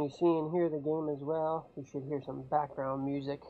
you see and hear the game as well. You should hear some background music.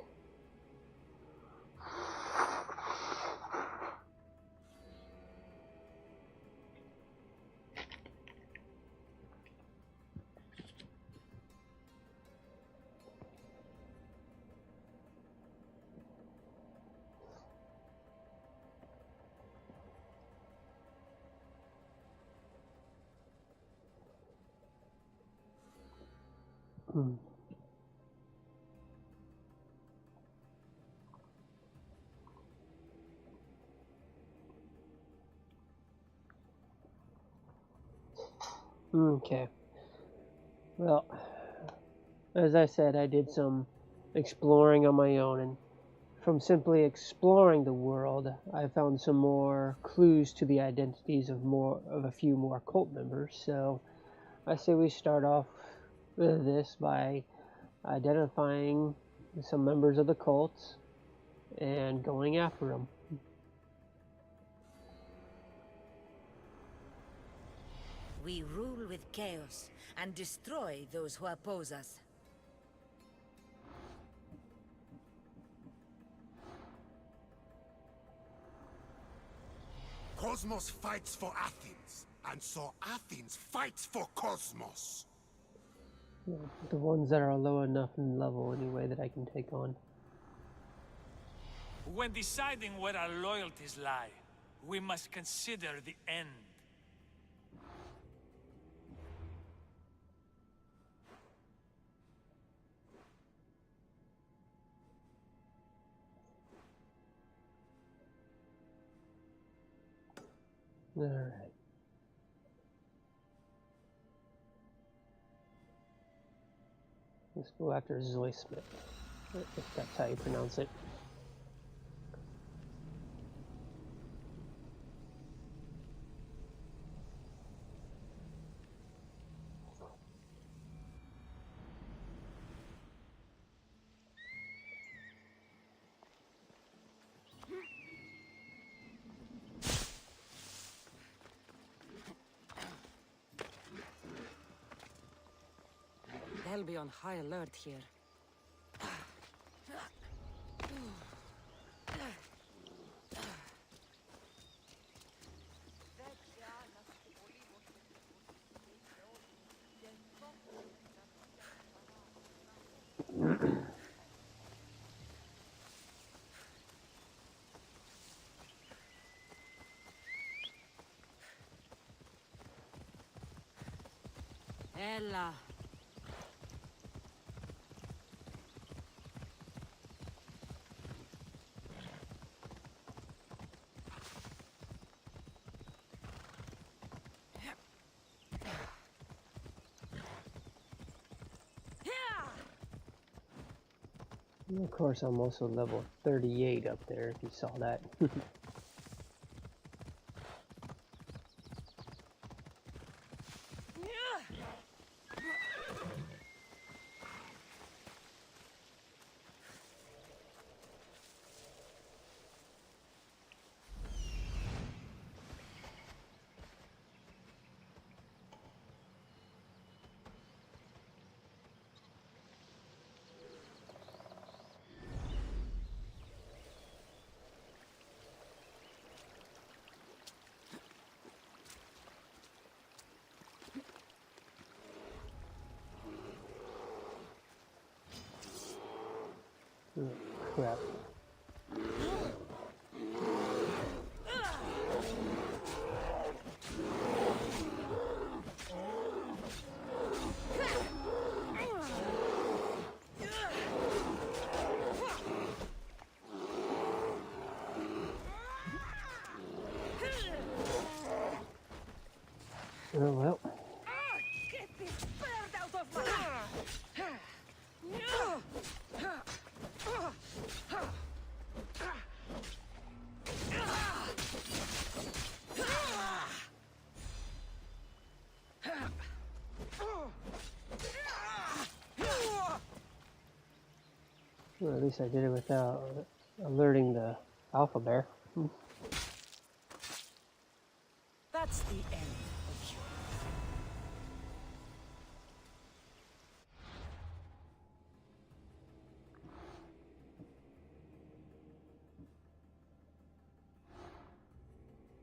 Okay. Well, as I said, I did some exploring on my own, and from simply exploring the world, I found some more clues to the identities of a few more cult members. So I say we start off with this by identifying some members of the cults and going after them. We rule with chaos and destroy those who oppose us. Cosmos fights for Athens, and so Athens fights for Cosmos. The ones that are low enough in level anyway that I can take on. When deciding where our loyalties lie, we must consider the end. Alright. Let's go after Zoe Smith, if that's how you pronounce it. They'll be on high alert here. Ella. And of course, I'm also level 38 up there, if you saw that. Oh, crap. Oh well. Get this bird out of my... Well, at least I did it without alerting the alpha bear. That's the end of you.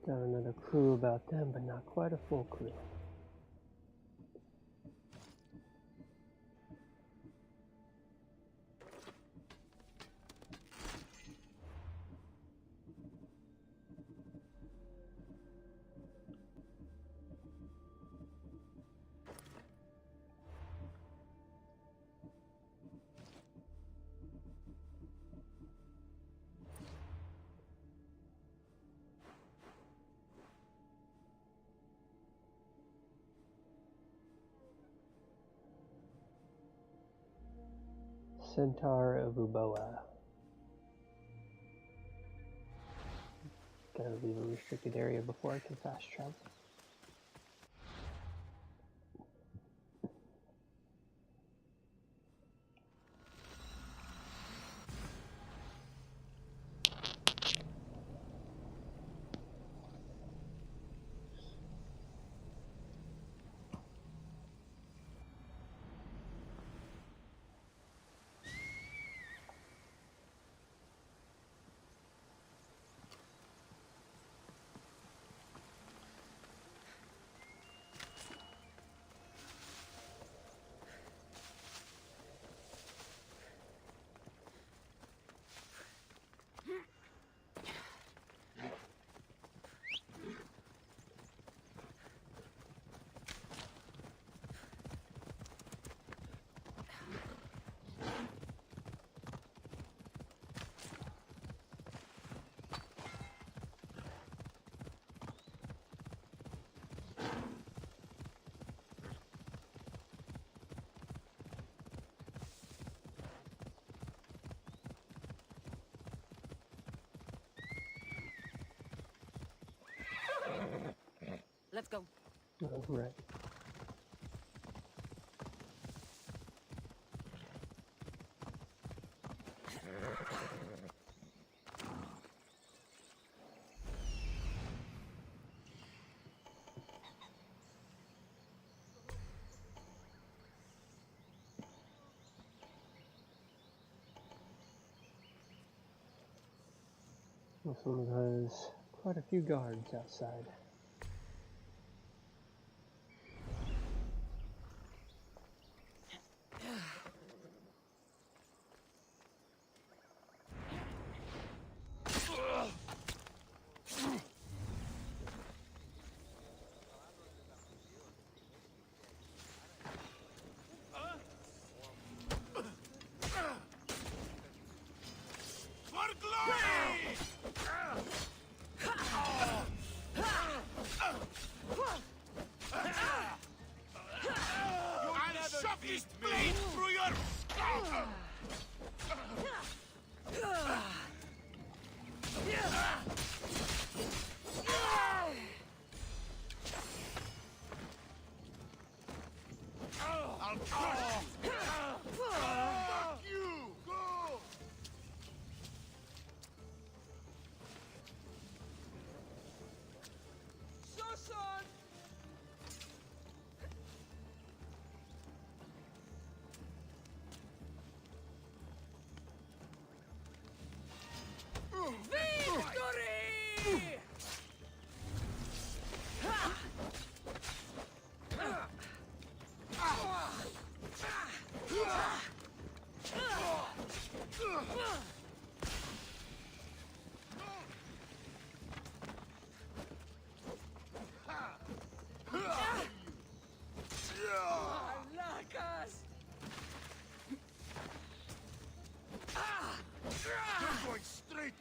Got another crew about them, but not quite a full crew. Centaur of Uboa. Gotta leave a restricted area before I can fast travel. Let's go. All right. This one has quite a few guards outside.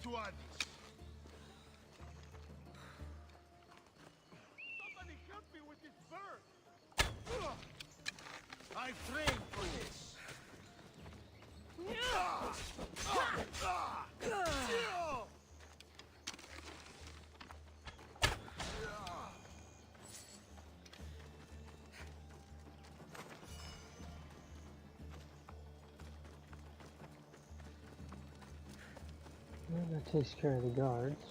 To Odyssey. Somebody help me with this bird. I trained for this. Well, that takes care of the guards.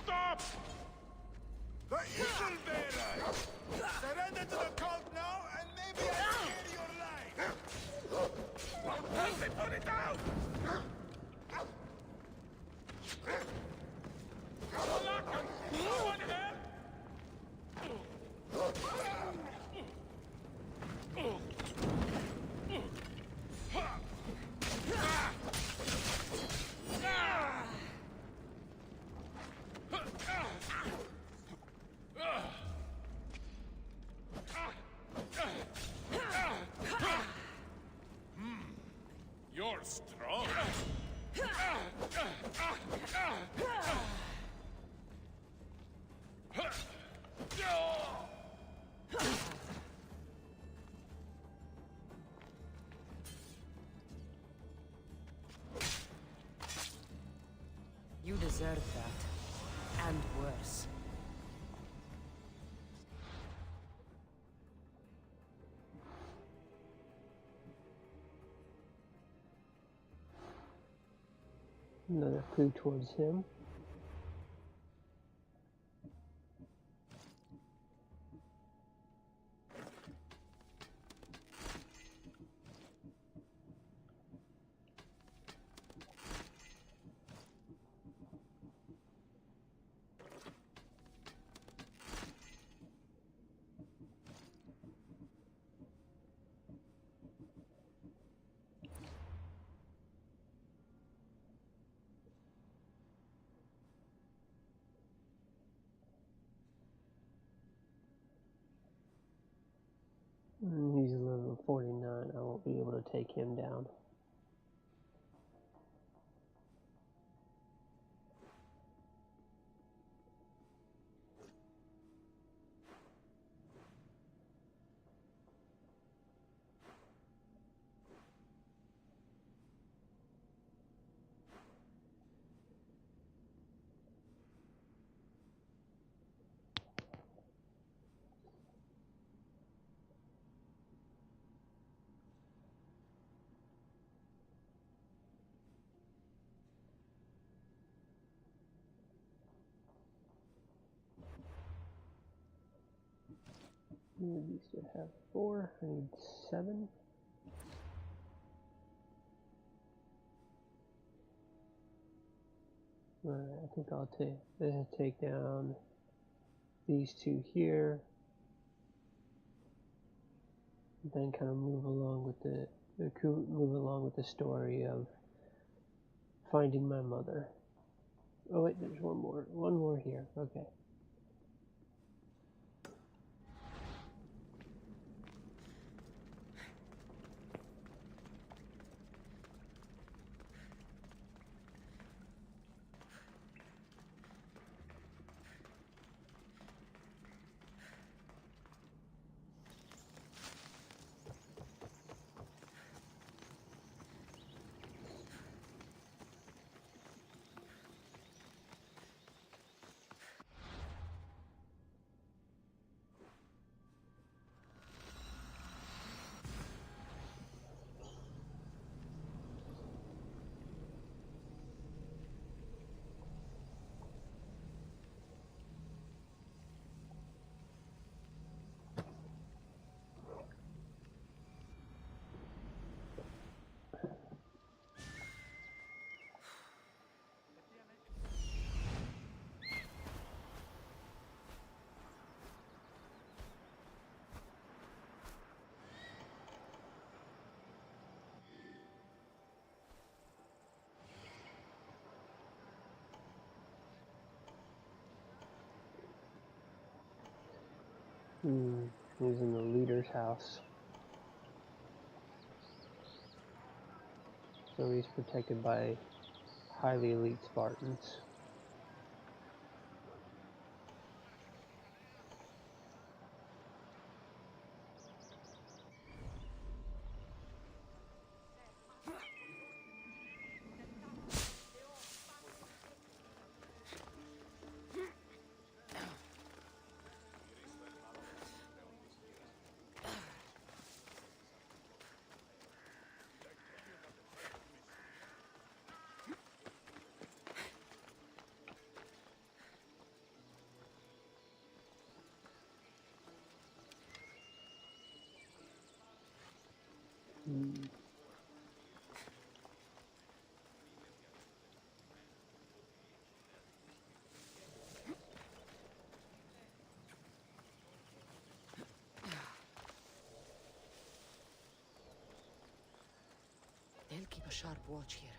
Stop! The Eagle Bearer! Surrender to the cult now, and maybe I'll spare your life! Help me put it down! Someone help! You're strong. You deserve that. And worse. Another clue towards him. He's level 49. I won't be able to take him down. We used to have 4. I need 7. Alright, I think I'll take down these 2 here. Then kind of move along with the story of finding my mother. Oh wait, there's one more here. Okay. He's in the leader's house. So he's protected by highly elite Spartans. They'll keep a sharp watch here.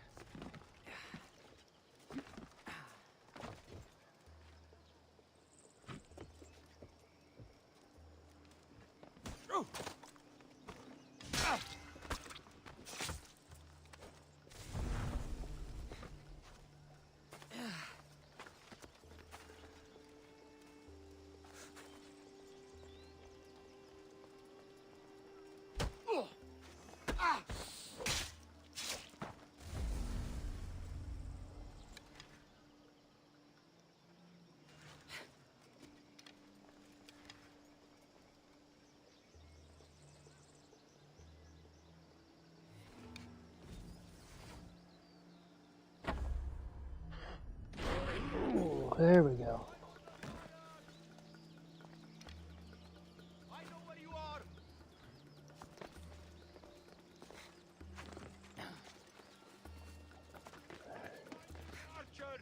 Ooh, there we go. I know where you are. Archer.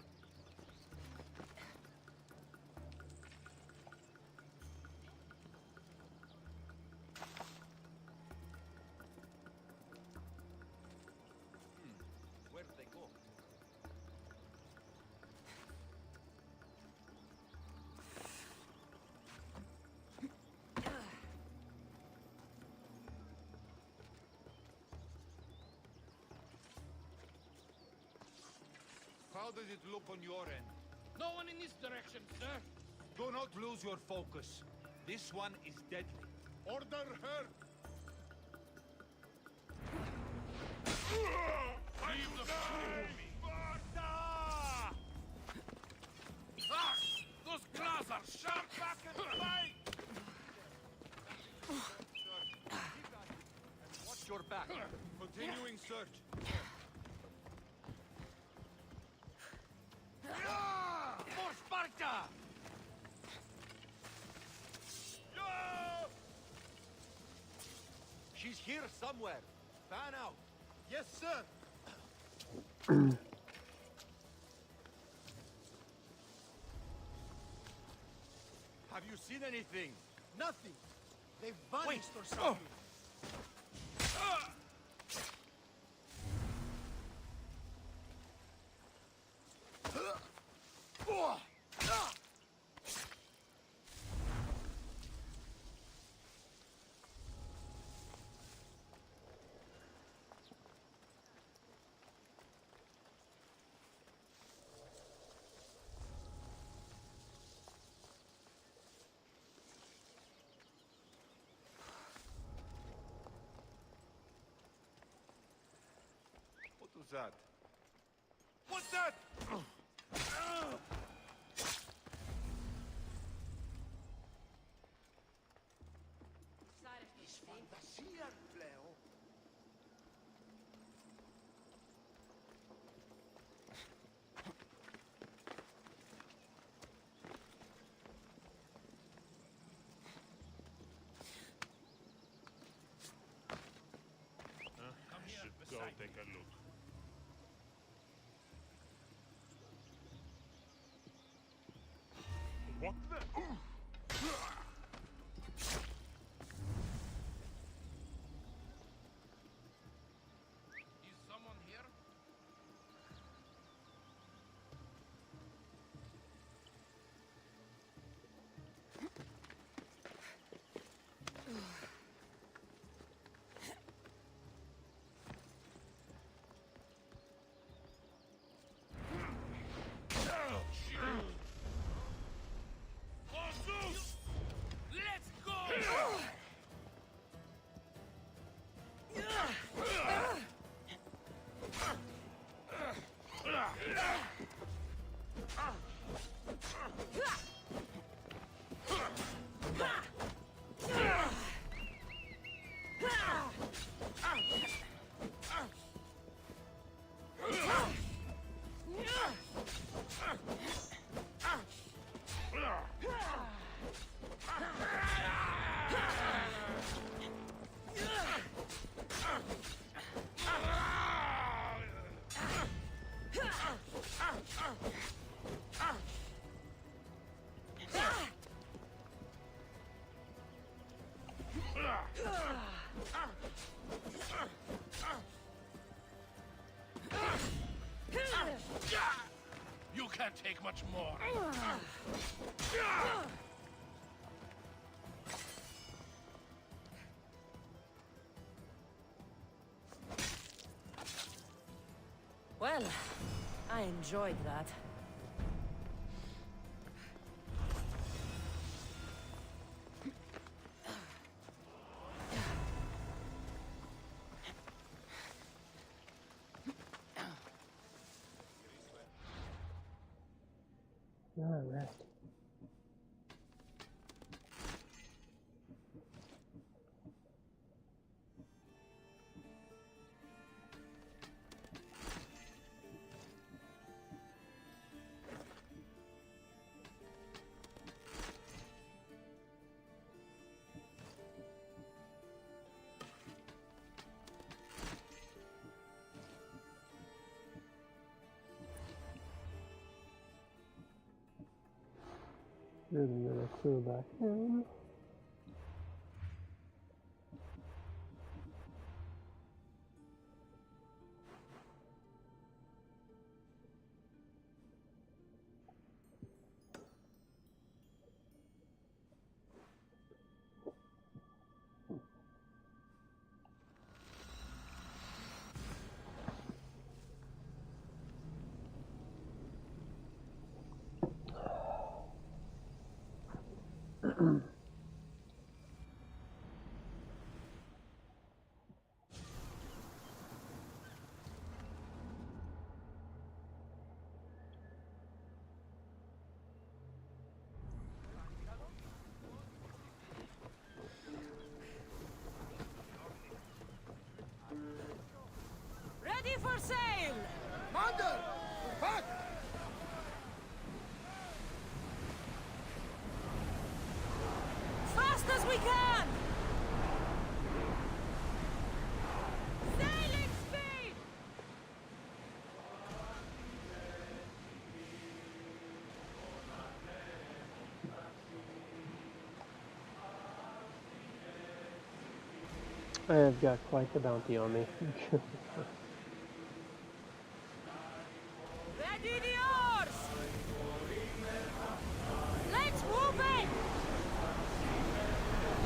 Where did they go? How does it look on your end? No one in this direction, sir. Do not lose your focus. This one is deadly. Order her! Leave the enemy. Sparta! Ah! Those claws are sharp. Back and fight! Watch your back. Continuing search. For Sparta! She's here somewhere. Fan out. Yes, sir. Have you seen anything? Nothing. They've vanished or something. What was that? What's that? Is fantasia, Leo? Should go take a look. What the? Is someone here? Can't take much more. Well, I enjoyed that. Not rest. There's another clue back down. Ready for sail! Commander! We're back! Fast as we can! Sailing speed! I have got quite the bounty on me. Ready the oars! Let's move it!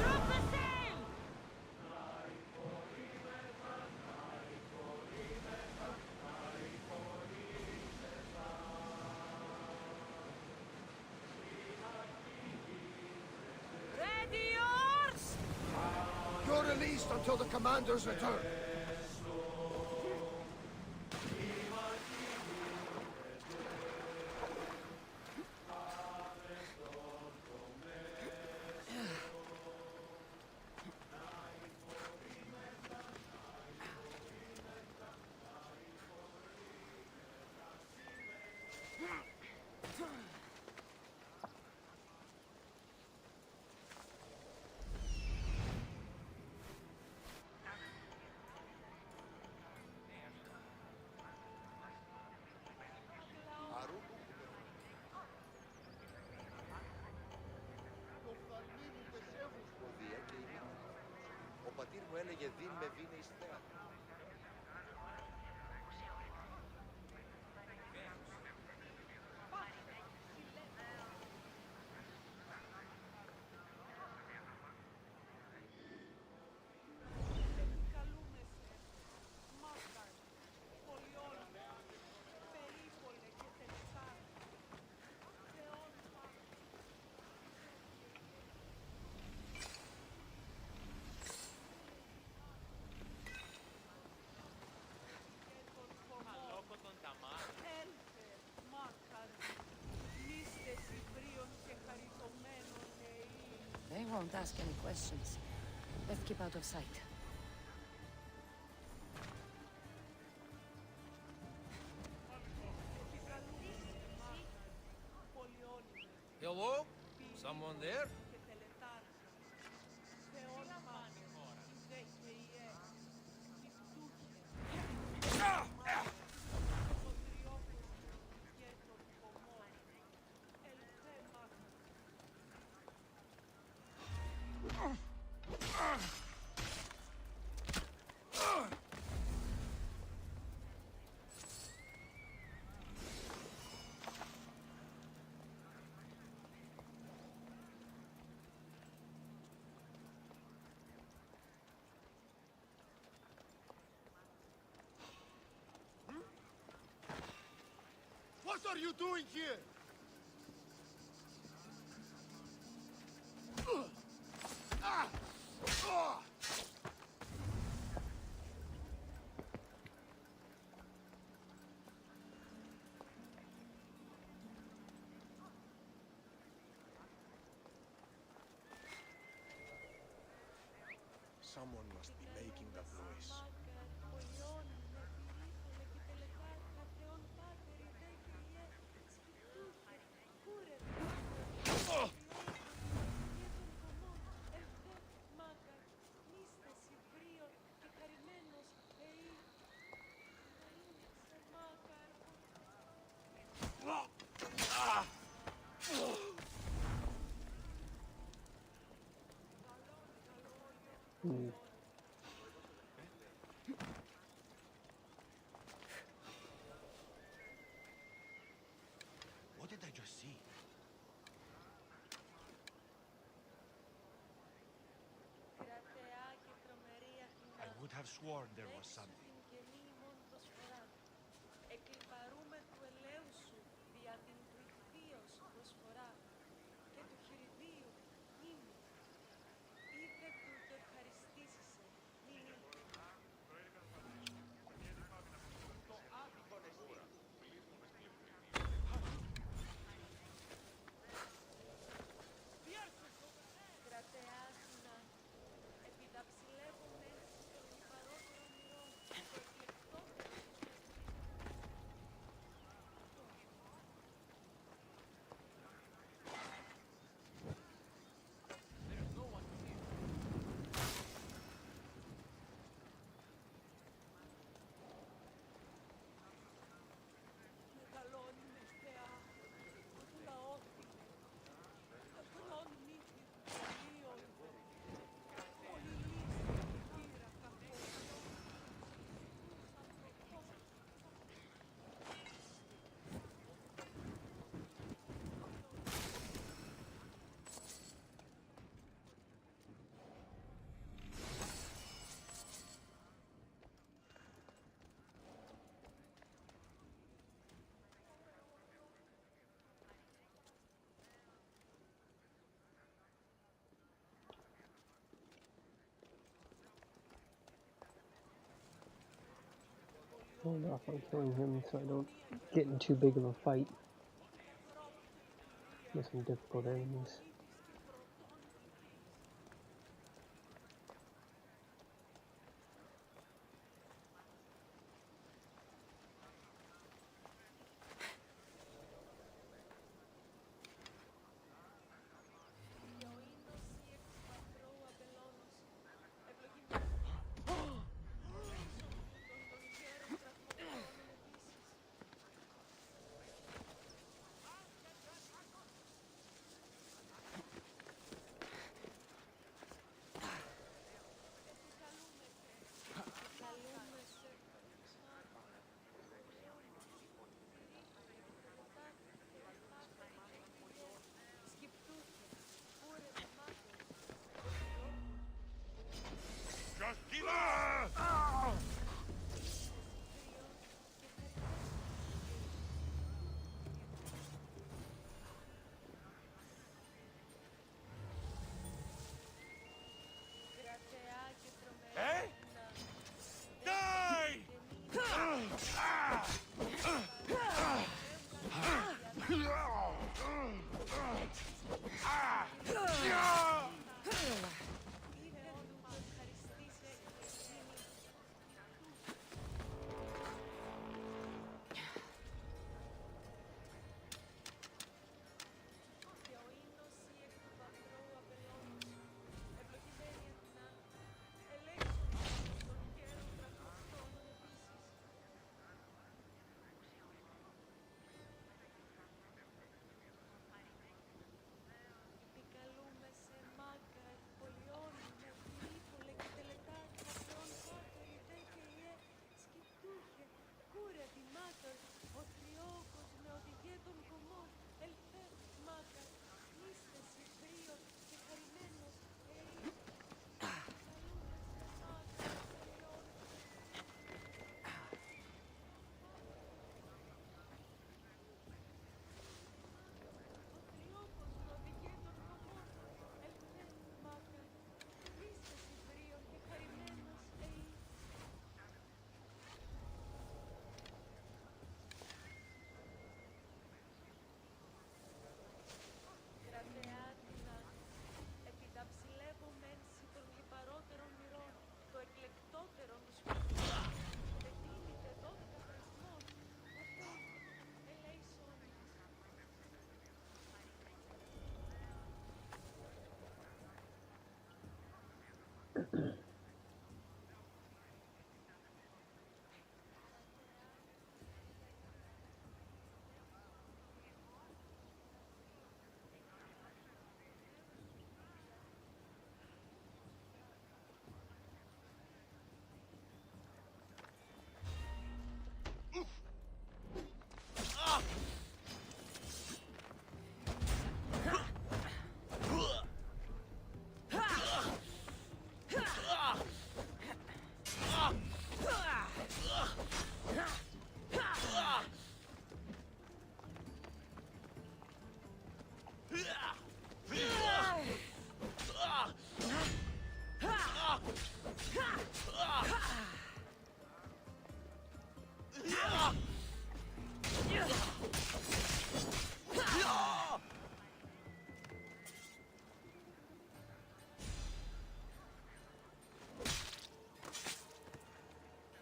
Drop the sail! Ready oars! You're released until the commander's return. Ο πατήρ μου έλεγε «Δίν με βίνε εις θέα». They won't ask any questions. Let's keep out of sight. Hello? Someone there? are you doing here? Someone must be making that noise. Hmm. What did I just see? I would have sworn there was something. Hold off on killing him so I don't get in too big of a fight with some difficult enemies.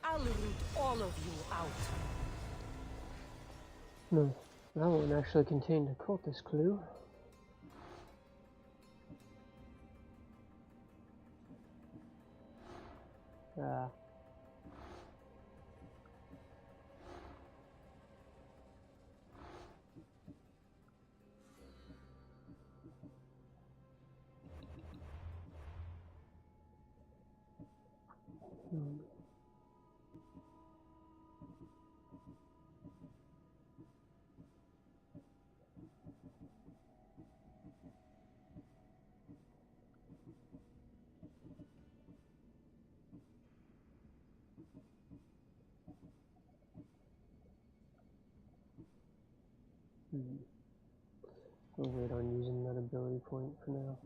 I'll root all of you out. No, that one actually contained a cultist clue. Ah. We'll wait on using that ability point for now.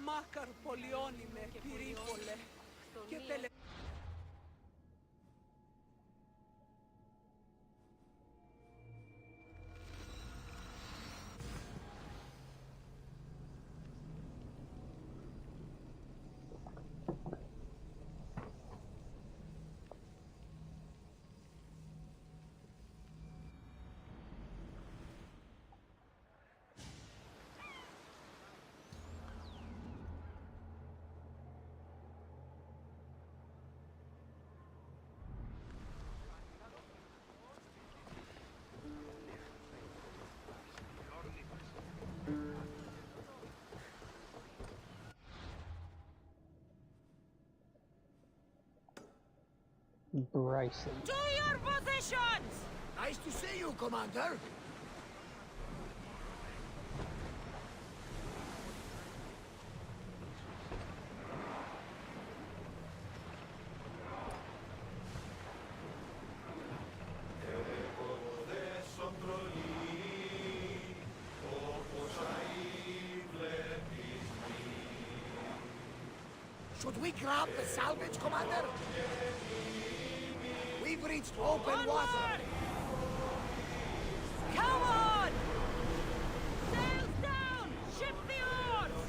Μάκαρ πολιώνυμε, πυρήφολε, και τελε... Bryson. To your positions! Nice to see you, Commander. Should we grab the salvage, Commander? We've reached open water. Come on! Sails down! Ship the oars!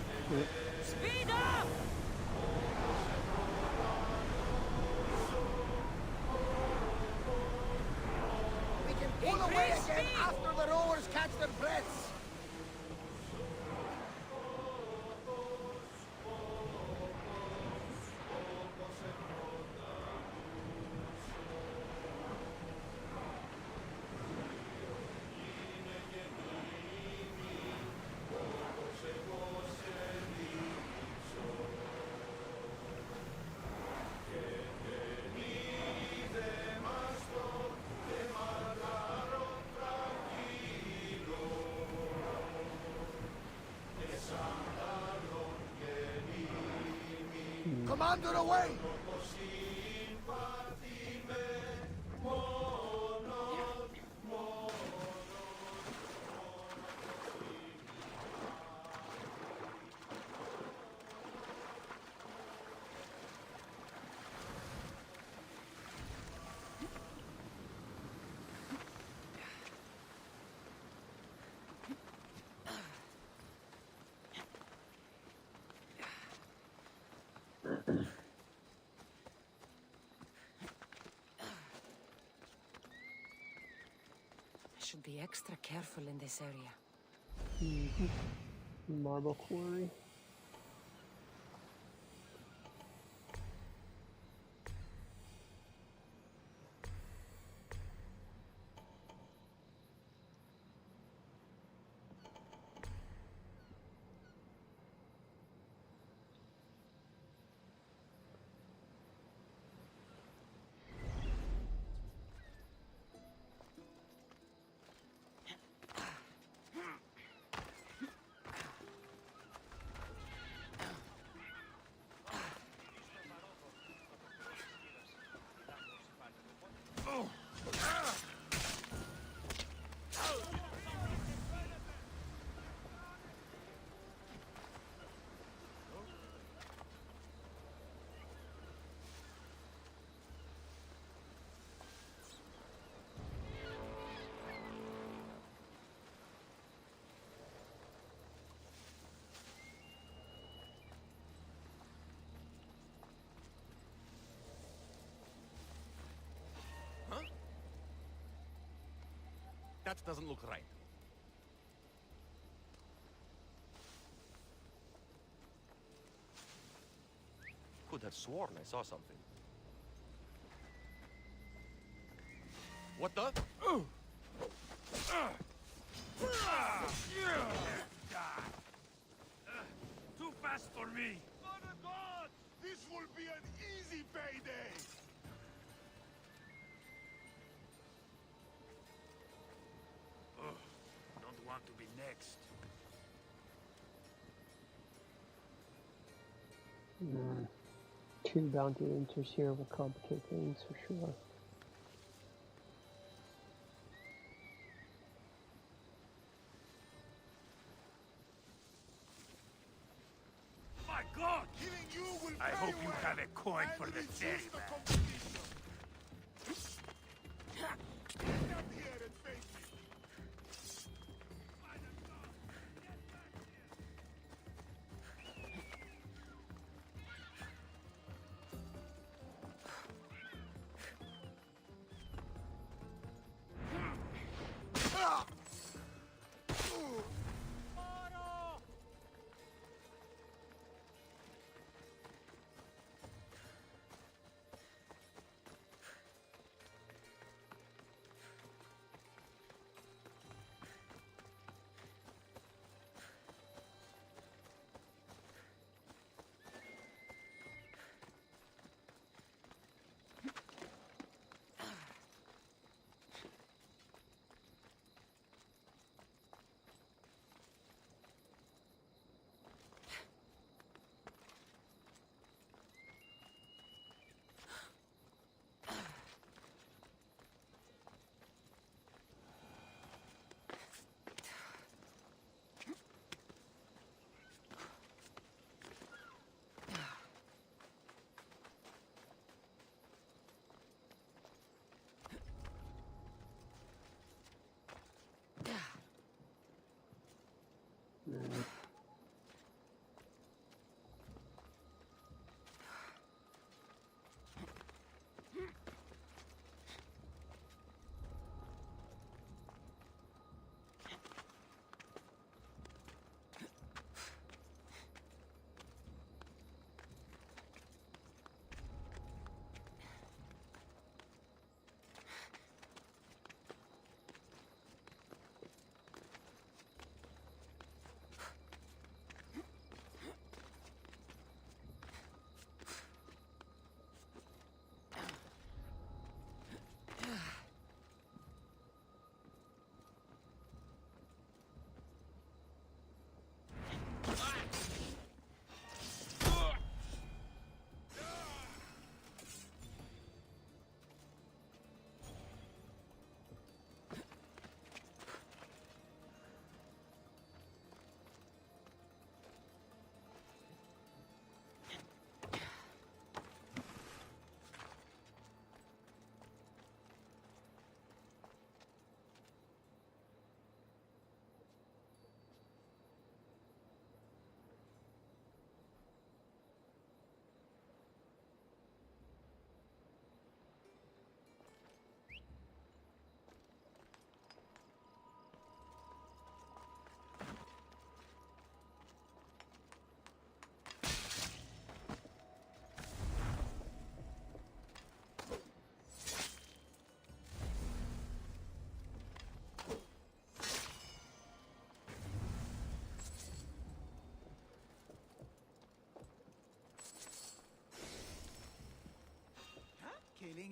Speed up! We can pull away again after the rowers catch their breaths. Commander, away! I should be extra careful in this area. Marble quarry. That doesn't look right. Could have sworn I saw something. What the? Too fast for me. Mother God! This will be an easy payday! Don't want to be next. Two bounty hunters here will complicate things for sure. My God! Killing you will I pay hope you well, have a coin for and the reduce ferry the man. competition. Stand up here and face me.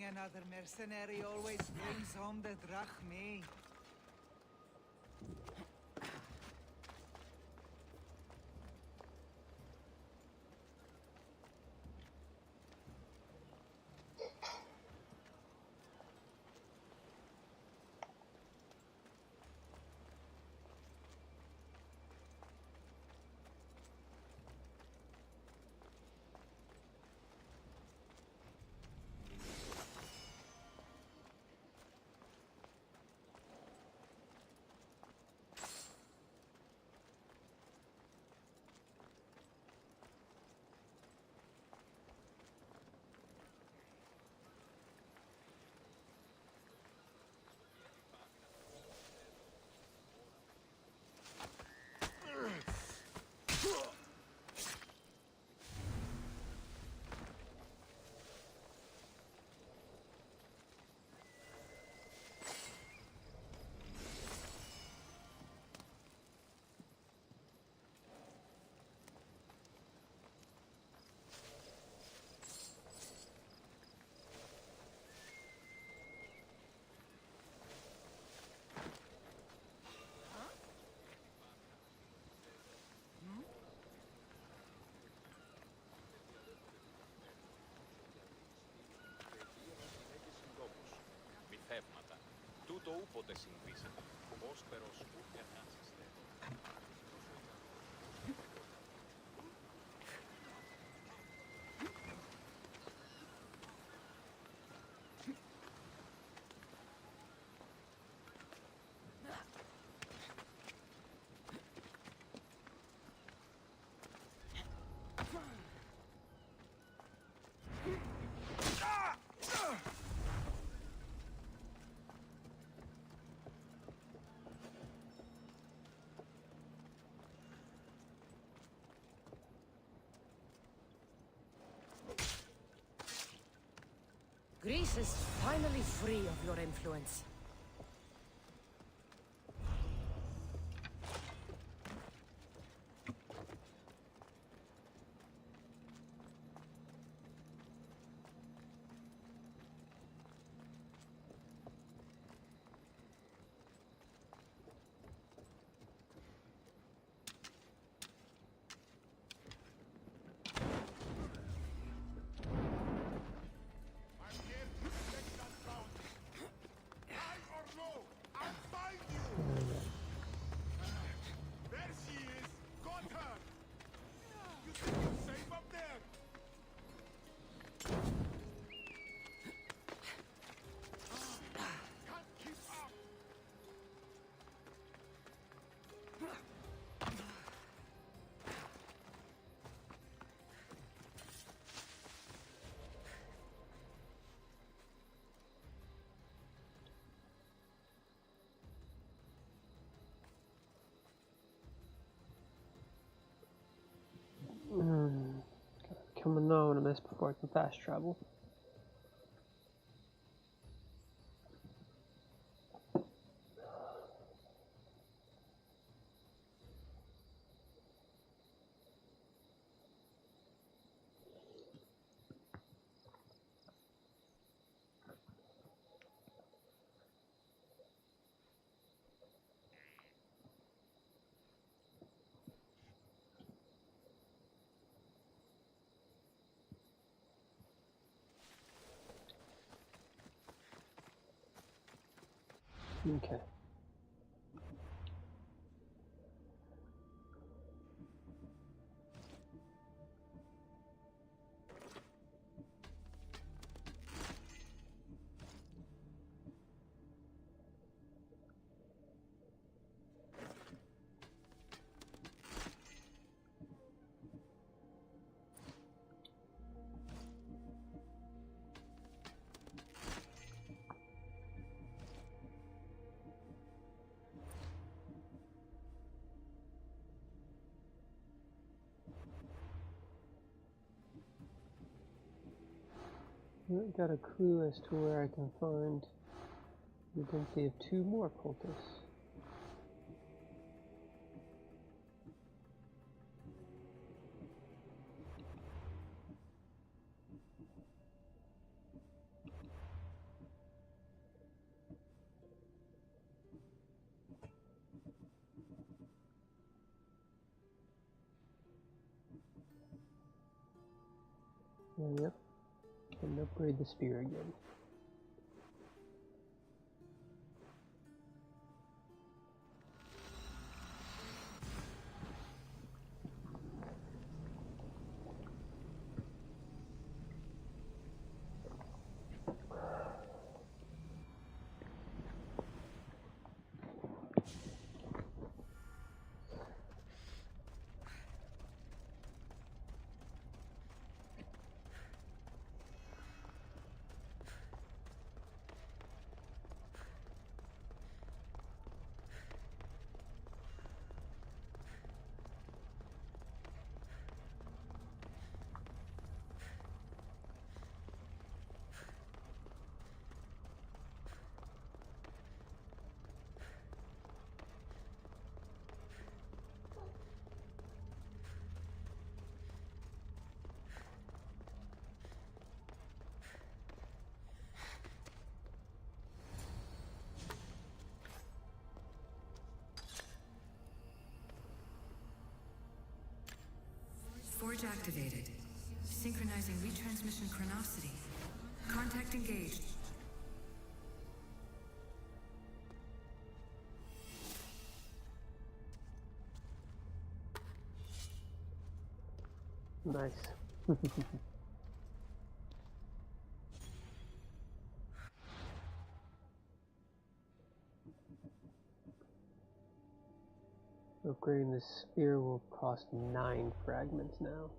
Killing another mercenary always brings home the drachmae. Μυθεύματα. Τούτο ούποτε συμβήσεται. Όσπερος ούτε ανάσαστε. Greece is finally free of your influence. I'm here to protect that bounty. High or low, I'll find you. There she is. Got her. You think you're safe up there? Can't keep up. Become anonymous before I can fast travel. Okay. I got a clue as to where I can find the identity of 2 more cultists. Yep. And upgrade the spear again. Forge activated. Synchronizing retransmission chronicity. Contact engaged. Nice. Upgrading the spear will cost 9 fragments now.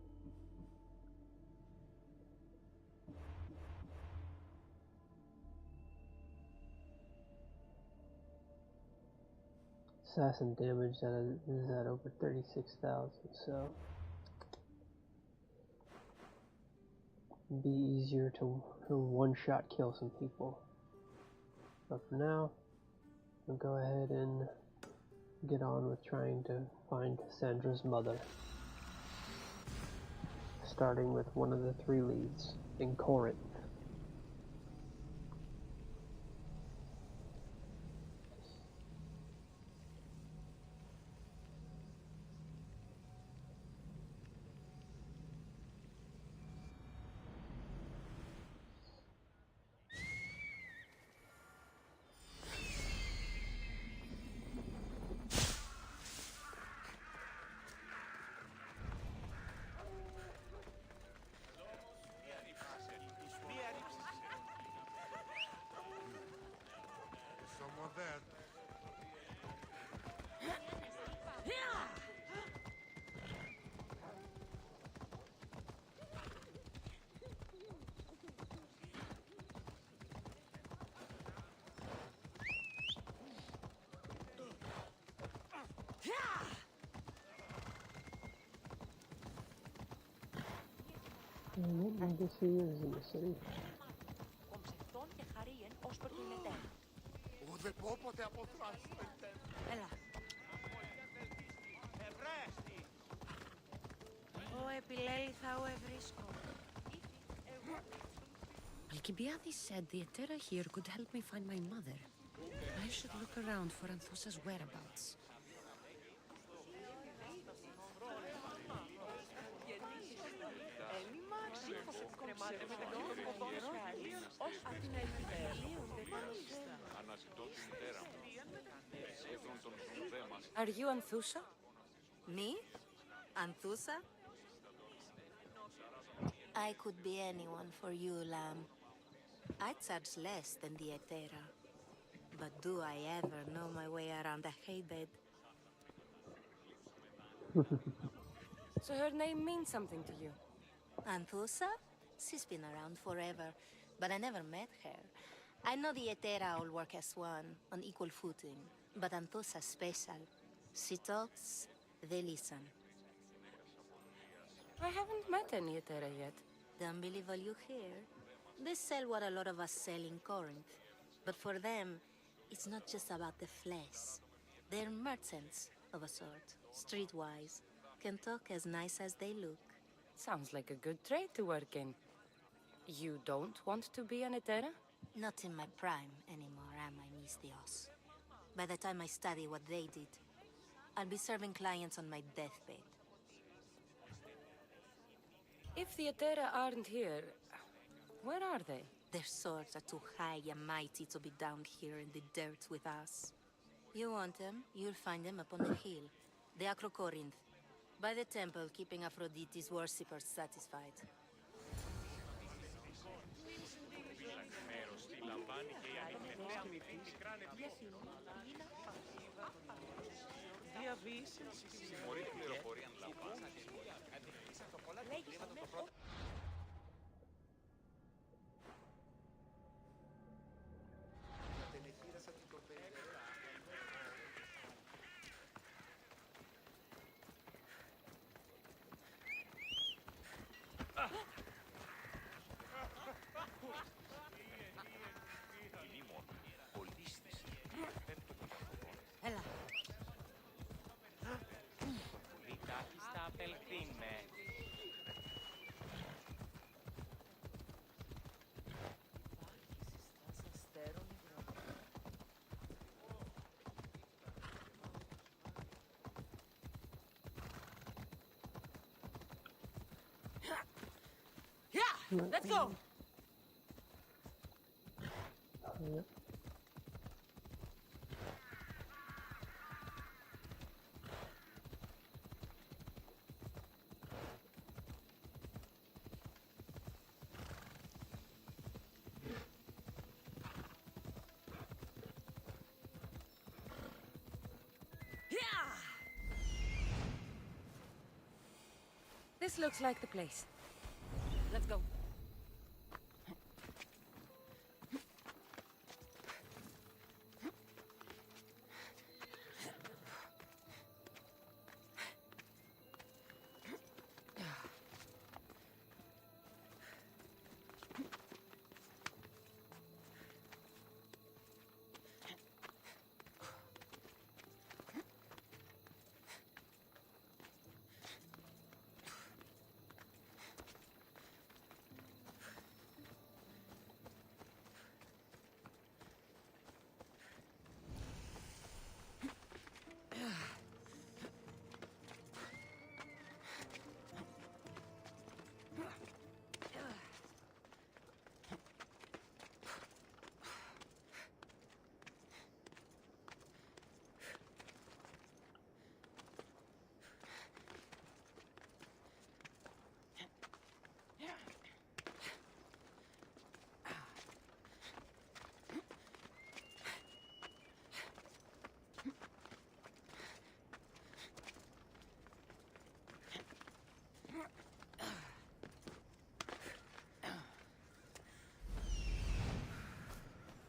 Assassin damage is at over 36,000, so it'd be easier to one-shot kill some people. But for now, I'll go ahead and get on with trying to find Cassandra's mother. Starting with one of the 3 leads in Corinth. Someone there. Odyssey is in the city. Ουδεπόποτε αποθράσουμε. Έλα. Ο επιλέληθα ο ευρίσκο. Alcibiades said the Etera here could help me find my mother. I should look around for Anthusa's whereabouts. Are you Anthusa? Me? Anthusa? I could be anyone for you, lamb. I charge less than the Etera. But do I ever know my way around a haybed? So her name means something to you? Anthusa? She's been around forever, but I never met her. I know the Etera all work as one, on equal footing. But Anthusa's special. She talks, they listen. I haven't met any Etera yet. Don't believe all you hear. They sell what a lot of us sell in Corinth. But for them, it's not just about the flesh. They're merchants of a sort, streetwise. Can talk as nice as they look. Sounds like a good trade to work in. You don't want to be an Etera? Not in my prime anymore, am I, Miss Dios? By the time I study what they did, I'll be serving clients on my deathbed. If the Etera aren't here, where are they? Their swords are too high and mighty to be down here in the dirt with us. You want them, you'll find them up on the hill. The Acrocorinth. By the temple, keeping Aphrodite's worshippers satisfied. Let's go! Yep. This looks like the place. Let's go.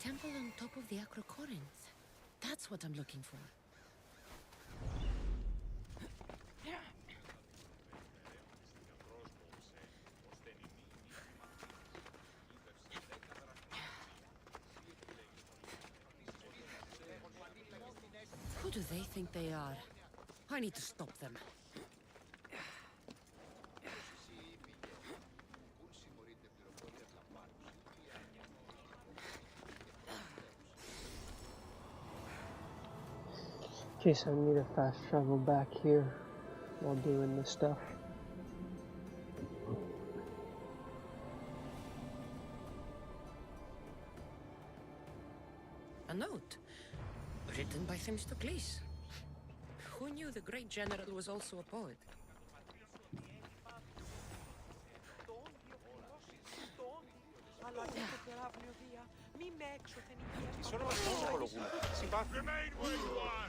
Temple on top of the Acrocorinth. That's what I'm looking for. Who do they think they are? I need to stop them. In case I need to fast travel back here while doing this stuff. A note, written by Themistocles. Who knew the great general was also a poet? Remain where you are!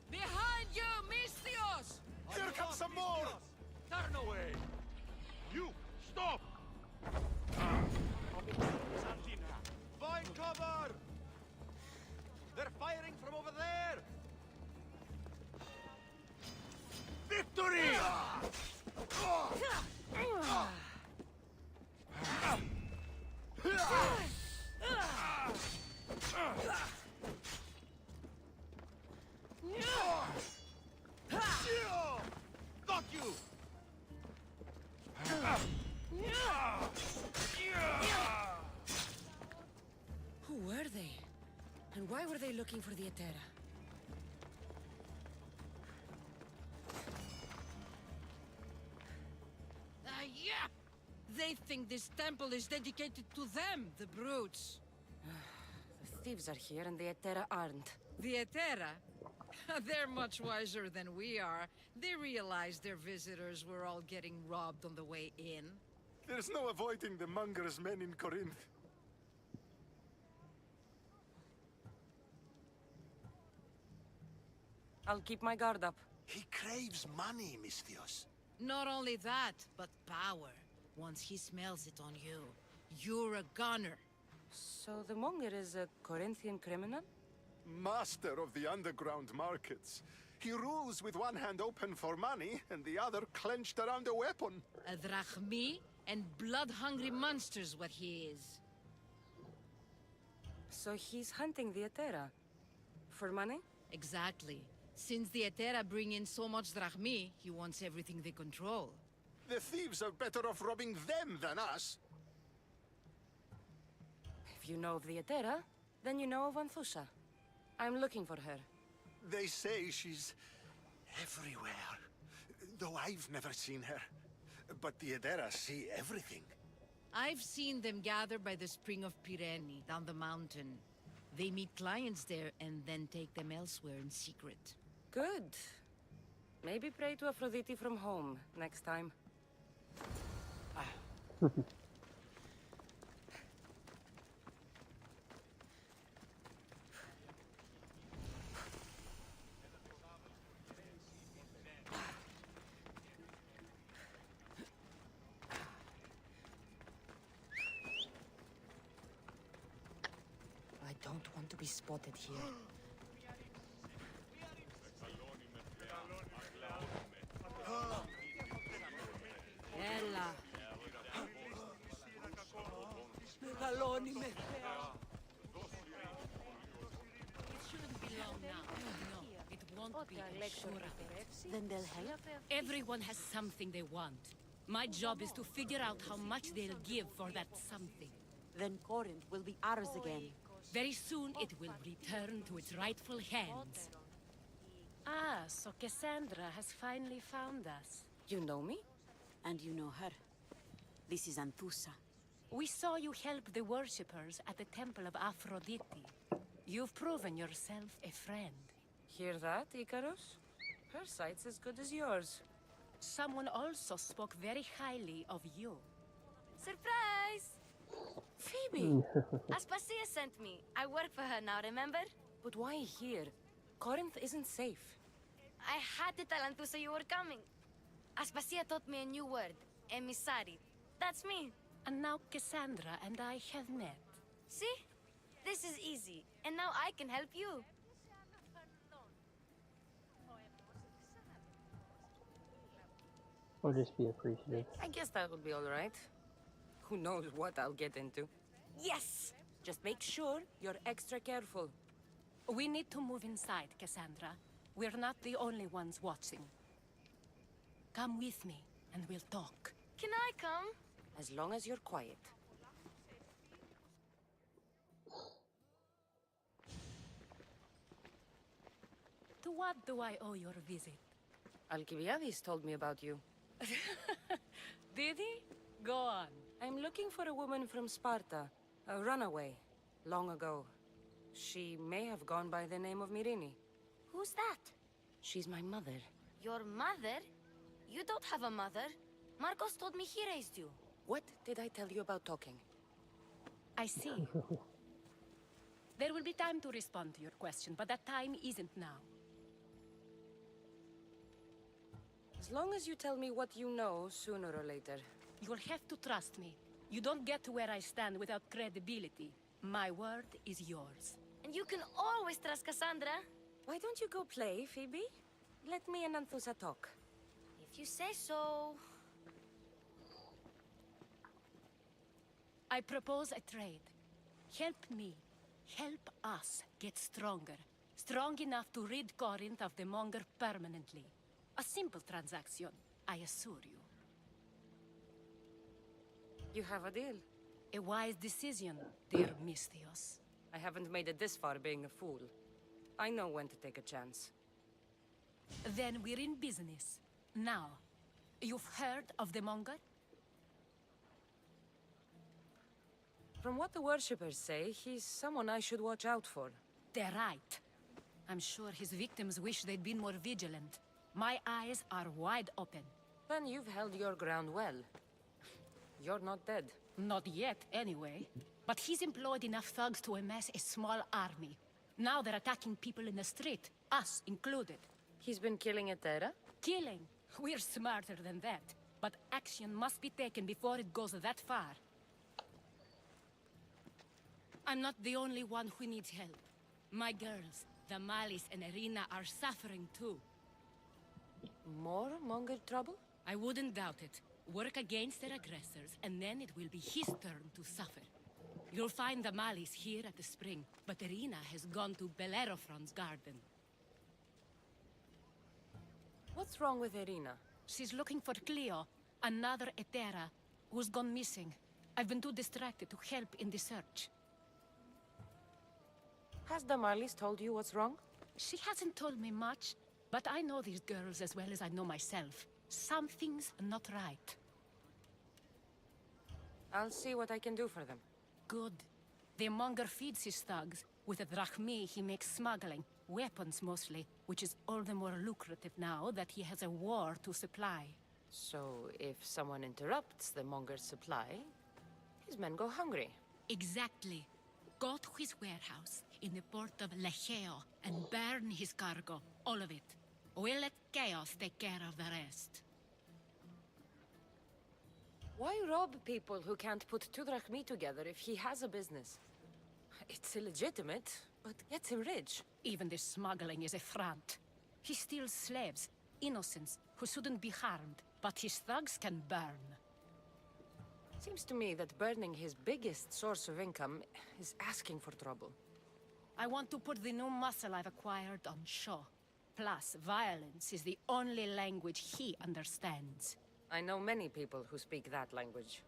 Behind you, Misthios! Here comes some more! Turn away! You, stop! Find cover! They're firing from over there! Victory! looking for the Etera. Yeah! They think this temple is dedicated to them, the brutes. The thieves are here and the Etera aren't. The Etera? They're much wiser than we are. They realized their visitors were all getting robbed on the way in. There's no avoiding the monger's men in Corinth. I'll keep my guard up. He craves money, Misthios. Not only that, but power. Once he smells it on you, you're a gunner. So the monger is a Corinthian criminal? Master of the underground markets. He rules with one hand open for money and the other clenched around a weapon. A drachmi and blood-hungry monster's what he is. So he's hunting the Etera. For money? Exactly. Since the Etera bring in so much drachmi, he wants everything they control. The thieves are better off robbing them than us. If you know of the Etera, then you know of Anthusa. I'm looking for her. They say she's everywhere. Though I've never seen her. But the Edera see everything. I've seen them gather by the spring of Pirene, down the mountain. They meet clients there and then take them elsewhere in secret. Good. Maybe pray to Aphrodite from home next time. I don't want to be spotted here. Ella. Μεγαλώνει με θέα. It shouldn't be long now. No, it won't be. I'm sure of it. Then they'll help. Everyone has something they want. My job is to figure out how much they'll give for that something. Then Corinth will be ours again. Very soon it will return to its rightful hands. Ah, so Cassandra has finally found us. You know me? And you know her. This is Anthusa. We saw you help the worshippers at the temple of Aphrodite. You've proven yourself a friend. Hear that, Icarus? Her sight's as good as yours. Someone also spoke very highly of you. Surprise! Phoebe! Aspasia sent me. I work for her now, remember? But why here? Corinth isn't safe. I had to tell Anthusa you were coming. Aspasia taught me a new word. Emissary. That's me. And now Cassandra and I have met. See? This is easy. And now I can help you. Or just be appreciative. I guess that would be all right. Who knows what I'll get into. Yes! Just make sure you're extra careful. We need to move inside, Cassandra. We're not the only ones watching. Come with me, and we'll talk. Can I come? As long as you're quiet. To what do I owe your visit? Alcibiades told me about you. Did he? Go on. I'm looking for a woman from Sparta. A runaway. Long ago. She may have gone by the name of Myrine. Who's that? She's my mother. Your mother? You don't have a mother. Marcos told me he raised you. What did I tell you about talking? I see. There will be time to respond to your question, but that time isn't now. As long as you tell me what you know, sooner or later. You'll have to trust me. You don't get to where I stand without credibility. My word is yours. And you can always trust Cassandra. Why don't you go play, Phoebe? Let me and Anthusa talk. If you say so. I propose a trade. Help me. Help us get stronger. Strong enough to rid Corinth of the monger permanently. A simple transaction, I assure you. You have a deal. A wise decision, dear Misthios. I haven't made it this far being a fool. I know when to take a chance. Then we're in business. Now, you've heard of the Monger? From what the worshippers say, he's someone I should watch out for. They're right. I'm sure his victims wish they'd been more vigilant. My eyes are wide open. Then you've held your ground well. You're not dead. Not yet, anyway. But he's employed enough thugs to amass a small army. Now they're attacking people in the street, us included. He's been killing Etera? Killing? We're smarter than that. But action must be taken before it goes that far. I'm not the only one who needs help. My girls, Damalis and Irina, are suffering too. More Monger trouble? I wouldn't doubt it. Work against their aggressors, and then it will be his turn to suffer. You'll find Damalis here at the spring, but Irina has gone to Bellerophon's garden. What's wrong with Irina? She's looking for Cleo, another Etera, who's gone missing. I've been too distracted to help in the search. Has Damalis told you what's wrong? She hasn't told me much, but I know these girls as well as I know myself. Something's not right. I'll see what I can do for them. Good. The Monger feeds his thugs. With the drachmi, he makes smuggling. Weapons, mostly. Which is all the more lucrative now that he has a war to supply. So, if someone interrupts the Monger's supply, his men go hungry. Exactly. Go to his warehouse in the port of Lecheo and burn his cargo. All of it. We'll let chaos take care of the rest. Why rob people who can't put two drachmi together if he has a business? It's illegitimate, but gets him rich. Even the smuggling is a front. He steals slaves, innocents, who shouldn't be harmed, but his thugs can burn. Seems to me that burning his biggest source of income is asking for trouble. I want to put the new muscle I've acquired on show. Plus, violence is the only language he understands. I know many people who speak that language.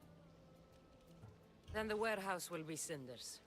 Then the warehouse will be cinders.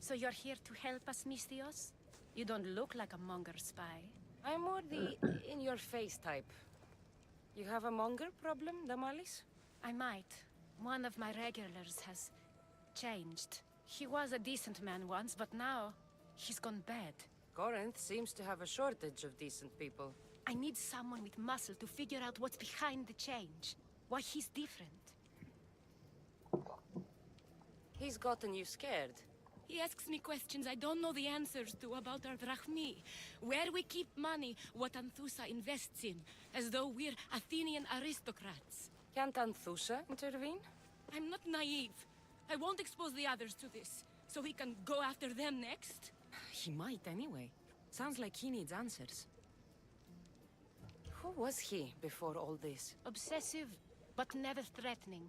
So you're here to help us, Misthios? You don't look like a Monger spy. I'm more the in-your-face type. You have a Monger problem, Damalis? I might. One of my regulars has changed. He was a decent man once, but now he's gone bad. Corinth seems to have a shortage of decent people. I need someone with muscle to figure out what's behind the change. Why he's different. He's gotten you scared. He asks me questions I don't know the answers to about our drachmi. Where we keep money, what Anthusa invests in. As though we're Athenian aristocrats. Can't Anthusa intervene? I'm not naive. I won't expose the others to this. So he can go after them next? He might anyway. Sounds like he needs answers. Who was he before all this? Obsessive, but never threatening.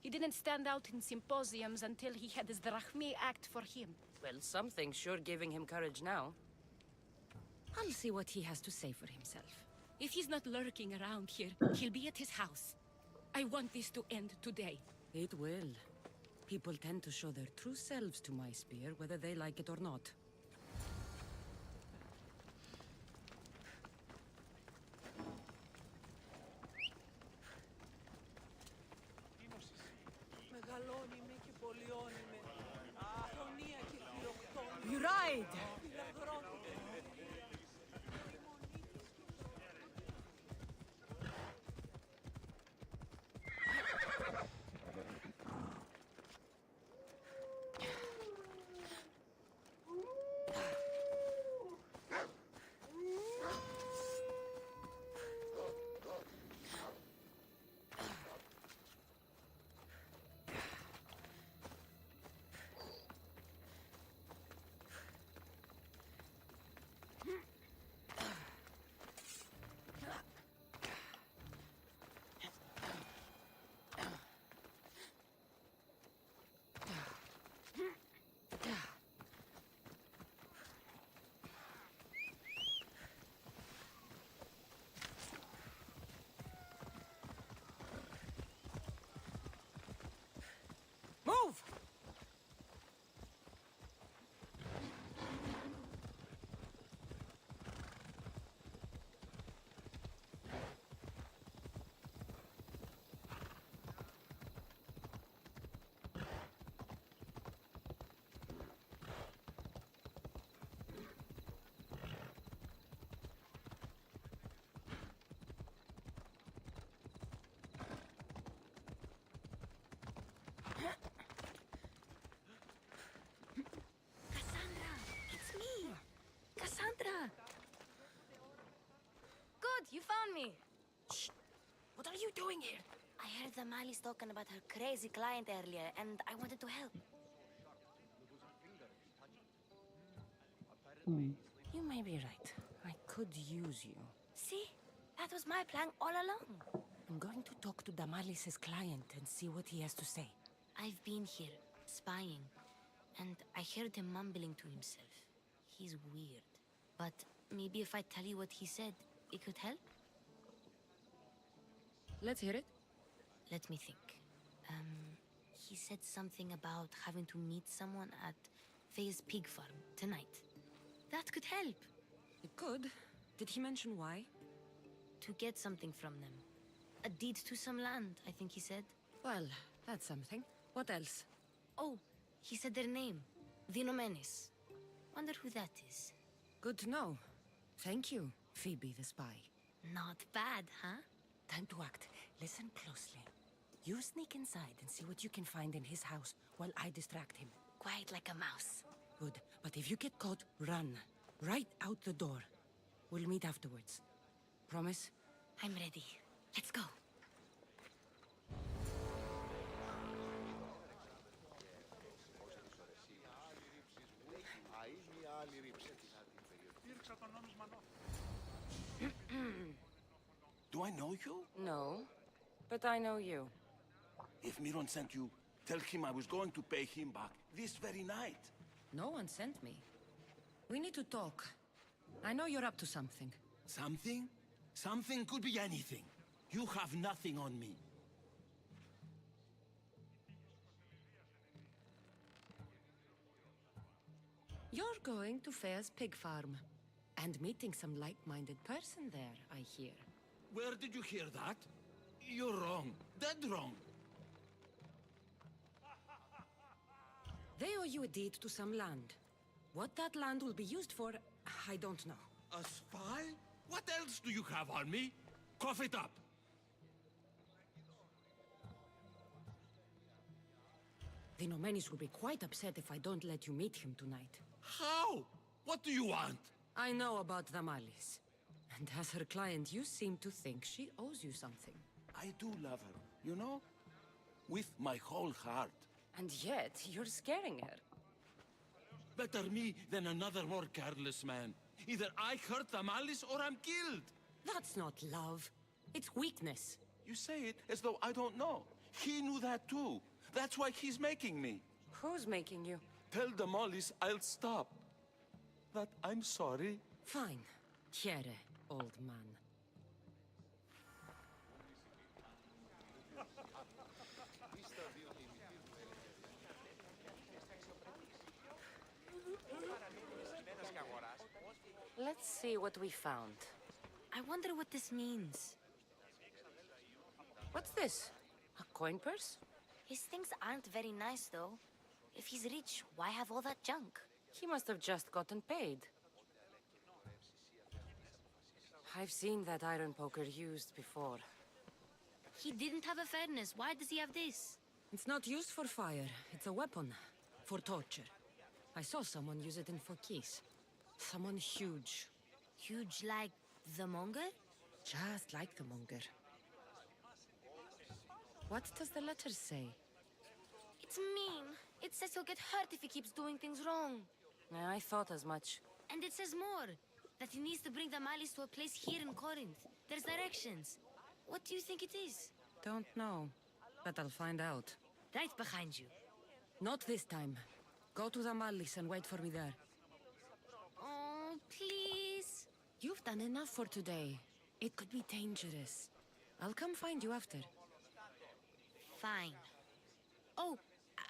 He didn't stand out in symposiums until he had his drachmi act for him. Well, something's sure giving him courage now. I'll see what he has to say for himself. If he's not lurking around here, he'll be at his house. I want this to end today. It will. People tend to show their true selves to my spear, whether they like it or not. You ride! doing here? I heard the Mali's talking about her crazy client earlier, and I wanted to help. You may be right. I could use you. See? That was my plan all along. I'm going to talk to Damalis's client and see what he has to say. I've been here, spying, and I heard him mumbling to himself. He's weird. But maybe if I tell you what he said, it could help? Let's hear it. Let me think. He said something about having to meet someone at Faye's pig farm tonight. That could help. It could. Did he mention why? To get something from them. A deed to some land, I think he said. Well, that's something. What else? Oh, he said their name. The Nomenes. Wonder who that is. Good to know. Thank you, Phoebe the spy. Not bad, huh? Time to act. Listen closely. You sneak inside and see what you can find in his house while I distract him. Quiet like a mouse. Good. But if you get caught, run. Right out the door. We'll meet afterwards. Promise? I'm ready. Let's go. Do I know you? No, but I know you. If Miron sent you, tell him I was going to pay him back this very night. No one sent me. We need to talk. I know you're up to something. Something? Something could be anything. You have nothing on me. You're going to Fair's pig farm. And meeting some like-minded person there, I hear. Where did you hear that? You're wrong. Dead wrong. They owe you a deed to some land. What that land will be used for, I don't know. A spy? What else do you have on me? Cough it up. The Nomenis will be quite upset if I don't let you meet him tonight. How? What do you want? I know about Damalis. And as her client, you seem to think she owes you something. I do love her, you know? With my whole heart. And yet, you're scaring her. Better me than another more careless man. Either I hurt Damalis or I'm killed. That's not love. It's weakness. You say it as though I don't know. He knew that too. That's why he's making me. Who's making you? Tell Damalis I'll stop. That I'm sorry. Fine. Chiere, old man. Let's see what we found. I wonder what this means. What's this? A coin purse? His things aren't very nice, though. If he's rich, why have all that junk? He must have just gotten paid. I've seen that iron poker used before. He didn't have a furnace. Why does he have this? It's not used for fire. It's a weapon. For torture. I saw someone use it in Fokis. Someone huge. Huge like the monger? Just like the monger. What does the letter say? It's mean. It says he'll get hurt if he keeps doing things wrong. Yeah, I thought as much. And it says more. That he needs to bring the Malis to a place here in Corinth. There's directions. What do you think it is? Don't know. But I'll find out. Right behind you. Not this time. Go to the Malis and wait for me there. Oh, please. You've done enough for today. It could be dangerous. I'll come find you after. Fine. Oh,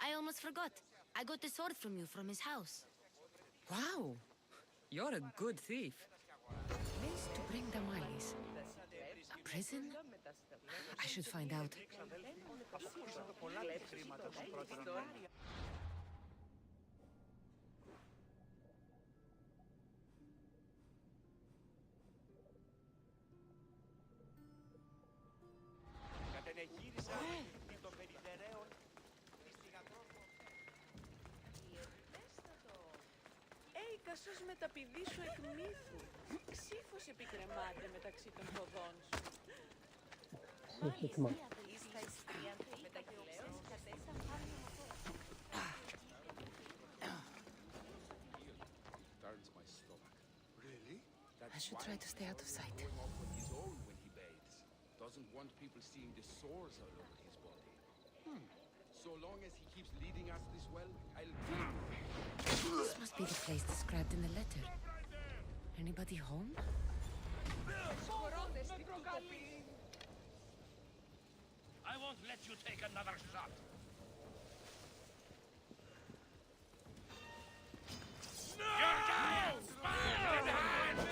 I almost forgot. I got the sword from you from his house. Wow. You're a good thief. Place to bring the Malis. A prison? I should find out. Κασός με τα πηδή σου εκ μύθου. Ξύφος επικρεμάται μεταξύ των ποδών σου. Okay, come on. Turns my stomach. Really? I should try to stay out of sight. Going off on his own when he bathes. Doesn't want people seeing the sores all over his body. So long as he keeps leading us this well, I'll... This must be the place described in the letter. Anybody home? I won't let you take another shot. You're dying! Spine behind me!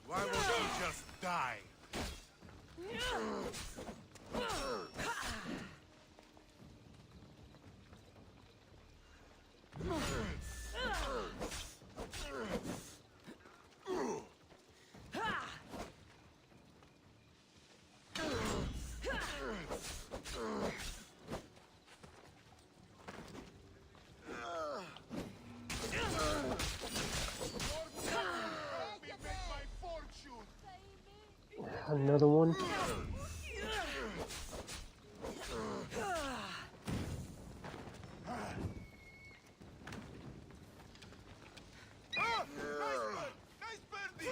Why won't you just die? Another one. Nice birdie!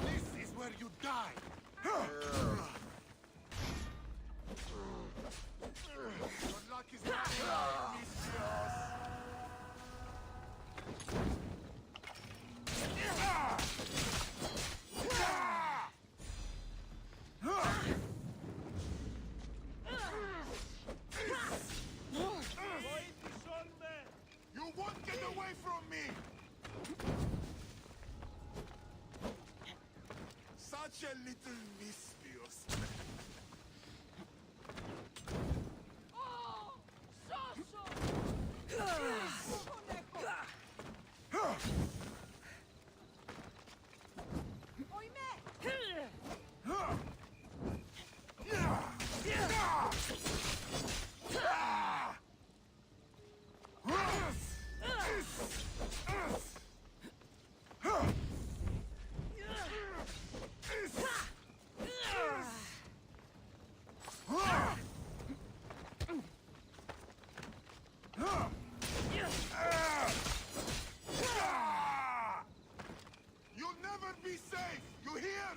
This is where you die! Your luck is running out, Mistress! You won't get away from me! Such a little mischievous. You'll never be safe! You hear?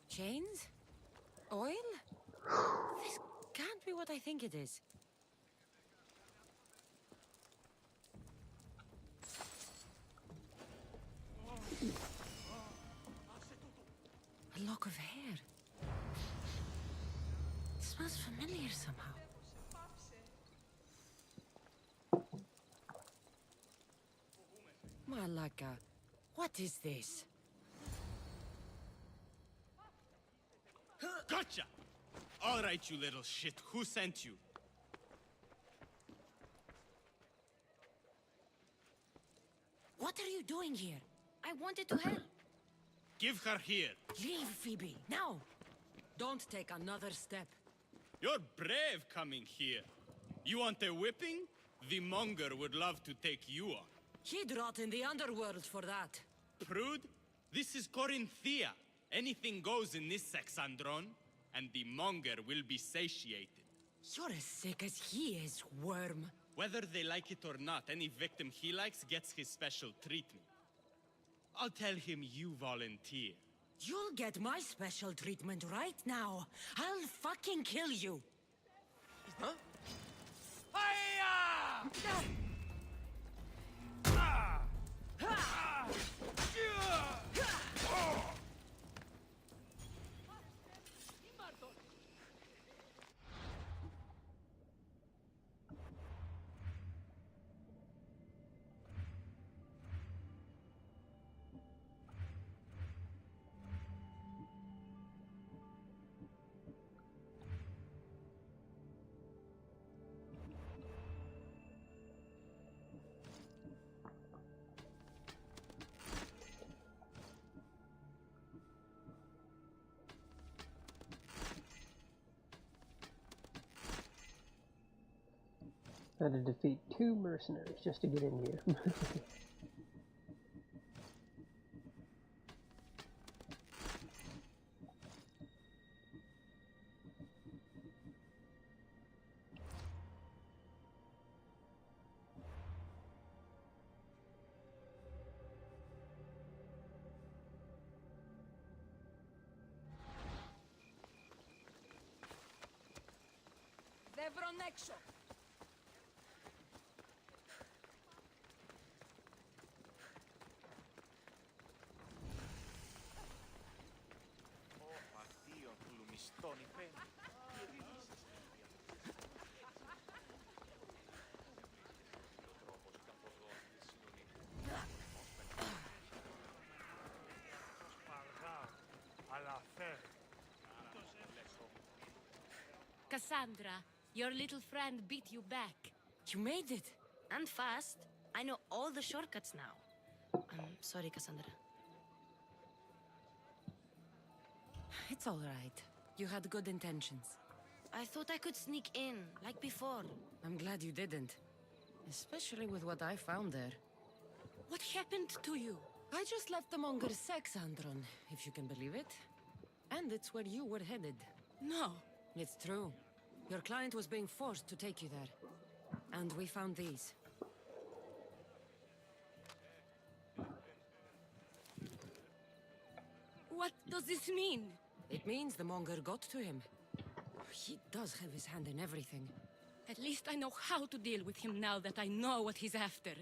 Chains? Oil? This can't be what I think it is. A lock of hair. It smells familiar somehow. Malaka, what is this? Gotcha! All right, you little shit. Who sent you? What are you doing here? I wanted to help. Give her here. Leave, Phoebe, now! Don't take another step. You're brave coming here. You want a whipping? The monger would love to take you on. He'd rot in the underworld for that. Prude, this is Corinthia. Anything goes in this Sexandron, and the monger will be satiated. You're as sick as he is, worm. Whether they like it or not, any victim he likes gets his special treatment. I'll tell him you volunteer. You'll get my special treatment right now. I'll fucking kill you. Huh? I had to defeat 2 mercenaries just to get in here. Devronexo. Cassandra, your little friend beat you back. You made it. And fast. I know all the shortcuts now. I'm sorry, Cassandra. It's all right. You had good intentions. I thought I could sneak in, like before. I'm glad you didn't. Especially with what I found there. What happened to you? I just left the monger's Sexandron, if you can believe it. And it's where you were headed. No. It's true. Your client was being forced to take you there. And we found these. What does this mean? It means the monger got to him. He does have his hand in everything. At least I know how to deal with him now that I know what he's after.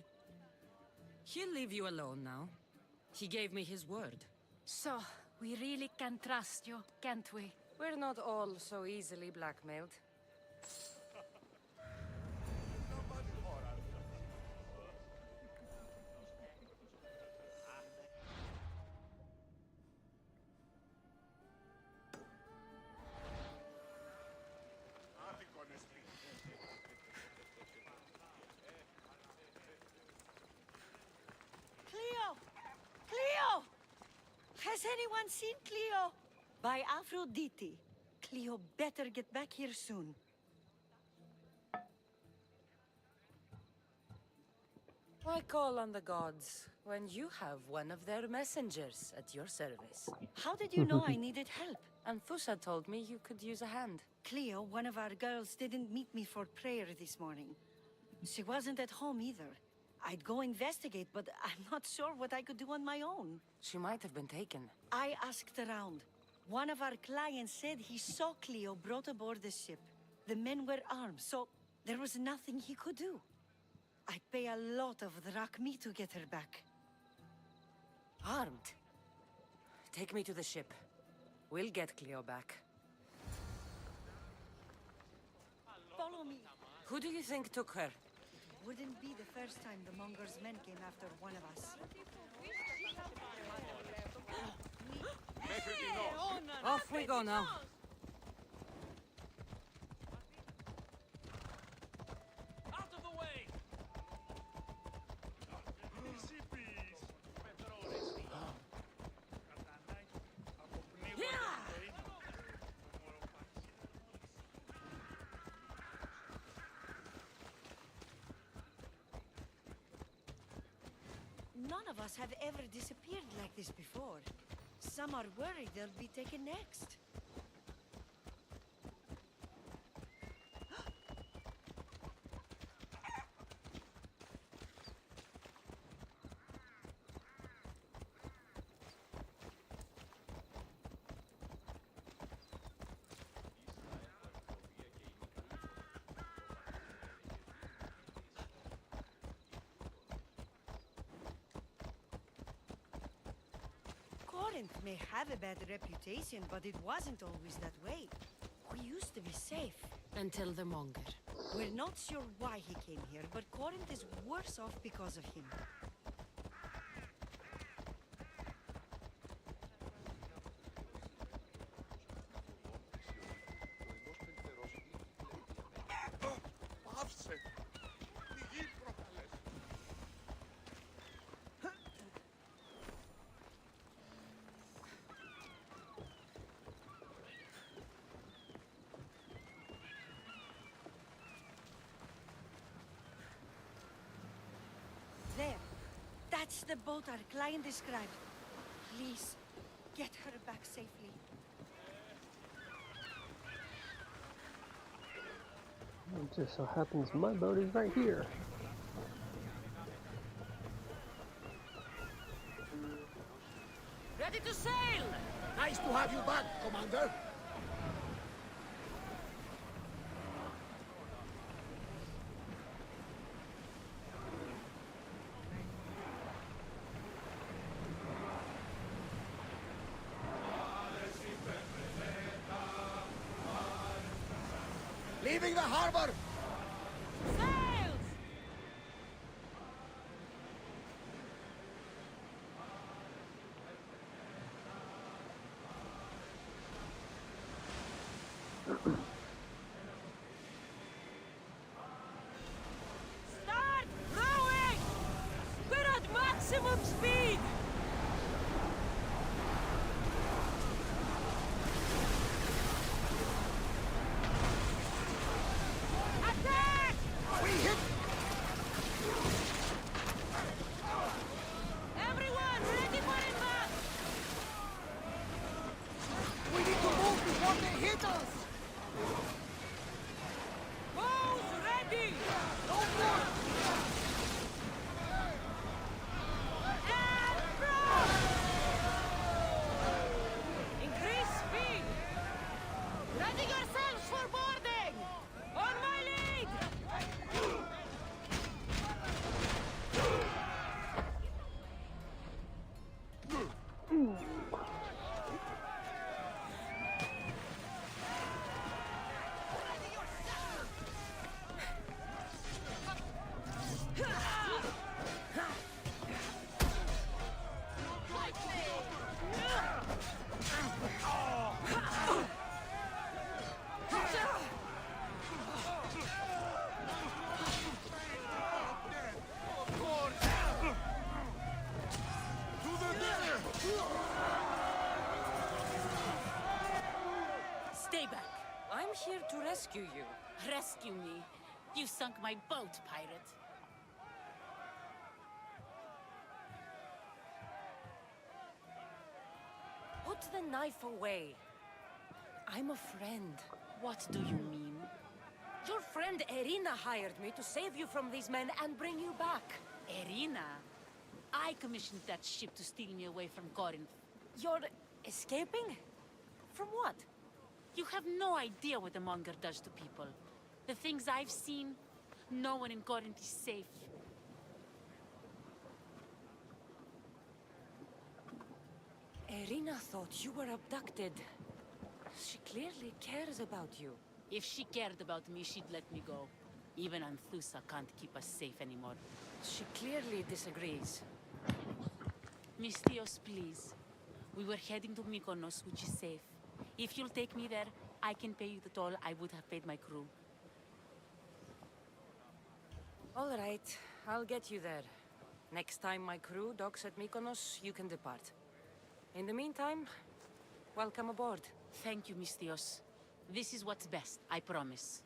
He'll leave you alone now. He gave me his word. So, we really can trust you, can't we? We're not all so easily blackmailed. Cleo! Cleo! Has anyone seen Cleo? By Aphrodite. Cleo better get back here soon. Why call on the gods when you have one of their messengers at your service? How did you know I needed help? Anthusa told me you could use a hand. Cleo, one of our girls, didn't meet me for prayer this morning. She wasn't at home either. I'd go investigate, but I'm not sure what I could do on my own. She might have been taken. I asked around. One of our clients said he saw Cleo brought aboard the ship. The men were armed, so there was nothing he could do. I'd pay a lot of drachmi to get her back. Armed? Take me to the ship. We'll get Cleo back. Follow me. Who do you think took her? Wouldn't be the first time the Monger's men came after one of us. Off we go now. Out of the way! Easy peasy. None of us have ever disappeared like this before. Some are worried they'll be taken next. Corinth may have a bad reputation, but it wasn't always that way. We used to be safe. Until the Monger. We're not sure why he came here, but Corinth is worse off because of him. Πάψε! Πληγή προκαλές! There. That's the boat our client described. Please, get her back safely. It just so happens my boat is right here. Ready to sail! Nice to have you back, Commander. Leaving the harbor! Sails! Start rowing! We're at maximum speed! Attack! We hit! Everyone, ready for impact! We need to move before they hit us! Bows ready! No more! And cross! Increase speed! Ready yourselves for boarding! On my lead! Stay back. I'm here to rescue you. Rescue me. You sunk my boat, pirate. Put the knife away. I'm a friend. What do you mean? Your friend Erina hired me to save you from these men and bring you back. Erina? I commissioned that ship to steal me away from Corinth. You're escaping? From what? You have no idea what the Monger does to people. The things I've seen, no one in Corinth is safe. Erina thought you were abducted. She clearly cares about you. If she cared about me, she'd let me go. Even Anthusa can't keep us safe anymore. She clearly disagrees. Mystios, please. We were heading to Mykonos, which is safe. If you'll take me there, I can pay you the toll I would have paid my crew. All right, I'll get you there. Next time my crew docks at Mykonos, you can depart. In the meantime, welcome aboard. Thank you, Mystios. This is what's best, I promise.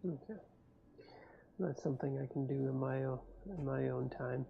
Okay. That's something I can do in my own time.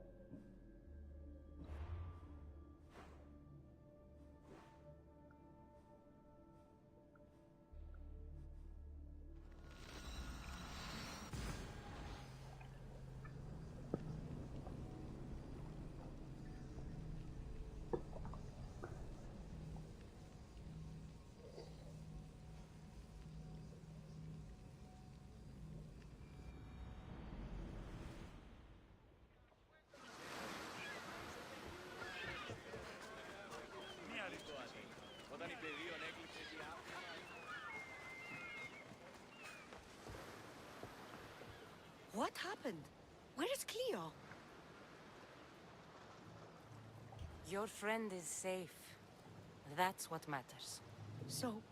What happened? Where is Cleo? Your friend is safe. That's what matters. So,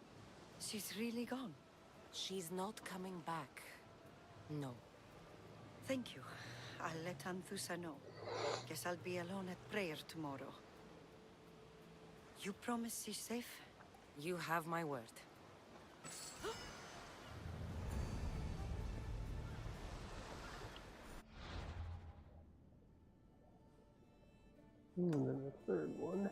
she's really gone? She's not coming back. No. Thank you. I'll let Anthusa know. Guess I'll be alone at prayer tomorrow. You promise she's safe? You have my word. And then the third one.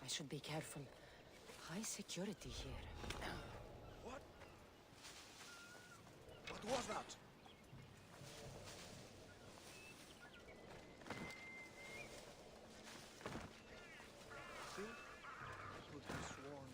I should be careful. High security here. What? What was that? See? Could have sworn.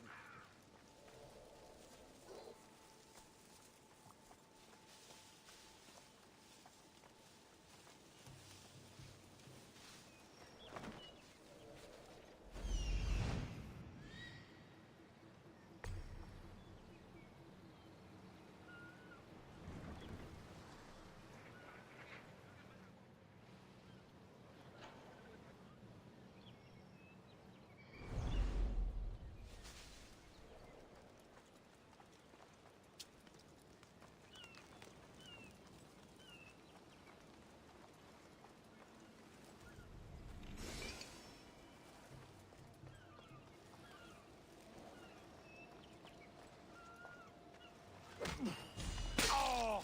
Oh!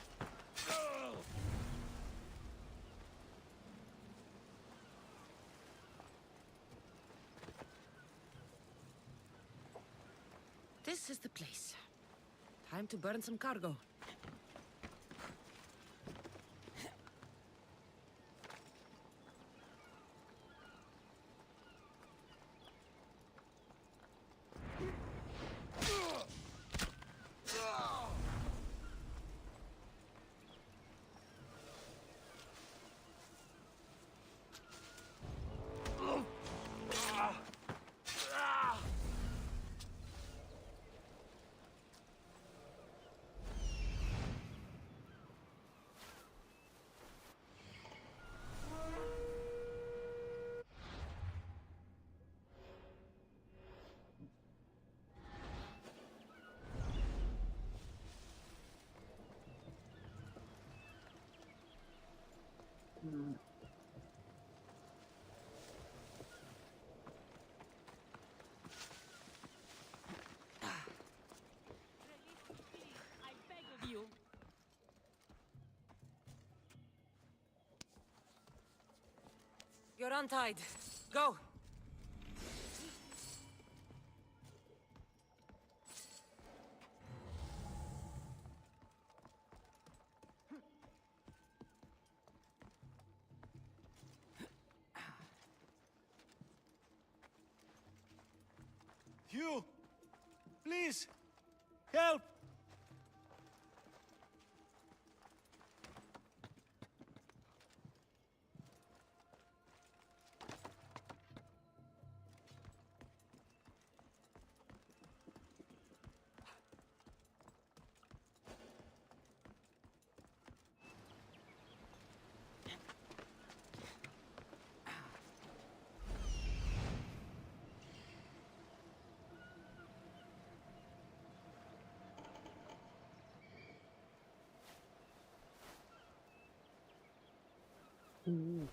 This is the place. Time to burn some cargo. You're untied. Go! Please! Help! Mm.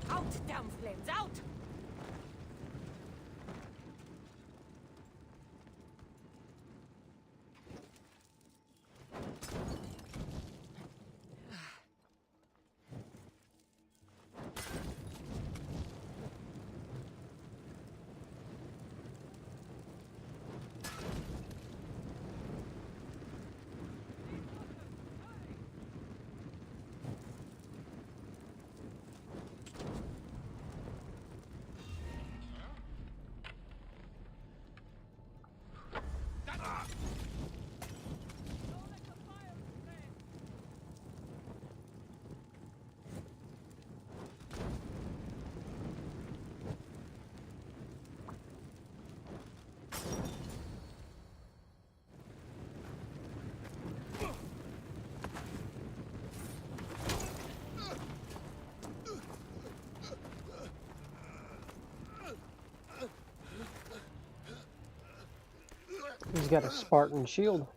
Out, damn flames, out! He's got a Spartan shield.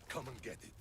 Come and get it.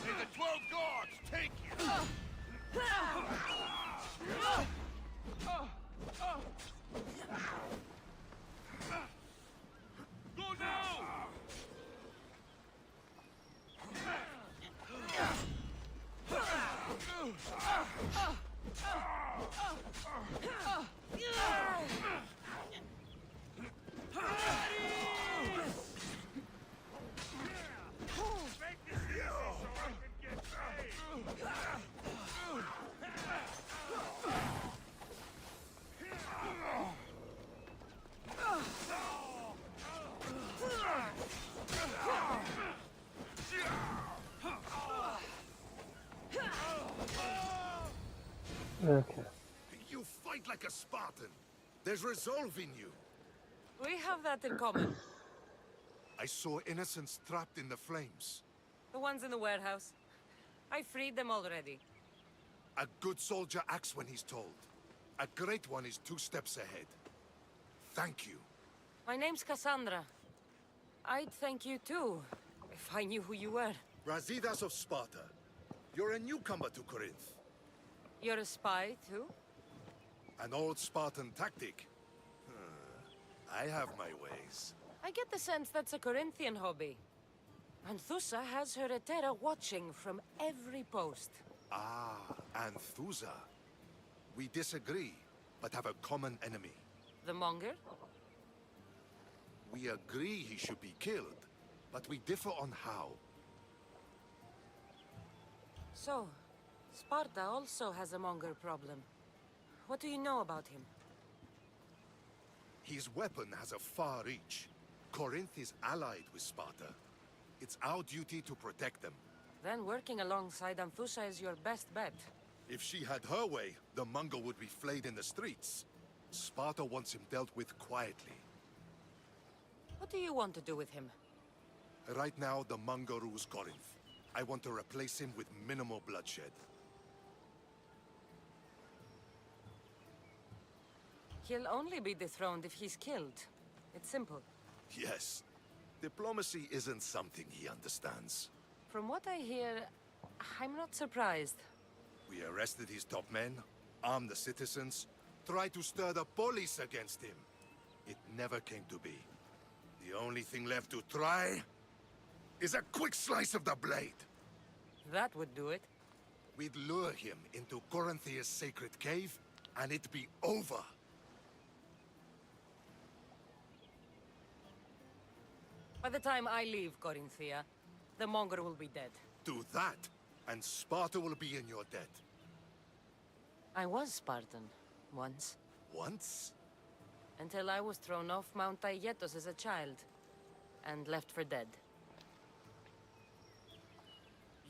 May the 12 guards take you! Go now! Okay. You fight like a Spartan. There's resolve in you. We have that in common. I saw innocents trapped in the flames. The ones in the warehouse. I freed them already. A good soldier acts when he's told. A great one is 2 steps ahead. Thank you. My name's Cassandra. I'd thank you too, if I knew who you were. Brasidas of Sparta. You're a newcomer to Corinth. You're a spy too? An old Spartan tactic. I have my ways. I get the sense that's a Corinthian hobby. Anthusa has her Etera watching from every post. Ah, Anthusa. We disagree, but have a common enemy. The Monger? We agree he should be killed, but we differ on how. So, Sparta also has a Monger problem. What do you know about him? His weapon has a far reach. Corinth is allied with Sparta. It's our duty to protect them. Then working alongside Anthusa is your best bet. If she had her way, the Mongol would be flayed in the streets. Sparta wants him dealt with quietly. What do you want to do with him? Right now, the Mongol rules Corinth. I want to replace him with minimal bloodshed. He'll only be dethroned if he's killed. It's simple. Yes. Diplomacy isn't something he understands. From what I hear, I'm not surprised. We arrested his top men, armed the citizens, tried to stir the police against him. It never came to be. The only thing left to try is a quick slice of the blade. That would do it. We'd lure him into Corinthia's sacred cave, and it'd be over. By the time I leave Corinthia, the Monger will be dead. Do that, and Sparta will be in your debt. I was Spartan, once. Once? Until I was thrown off Mount Aietos as a child, and left for dead.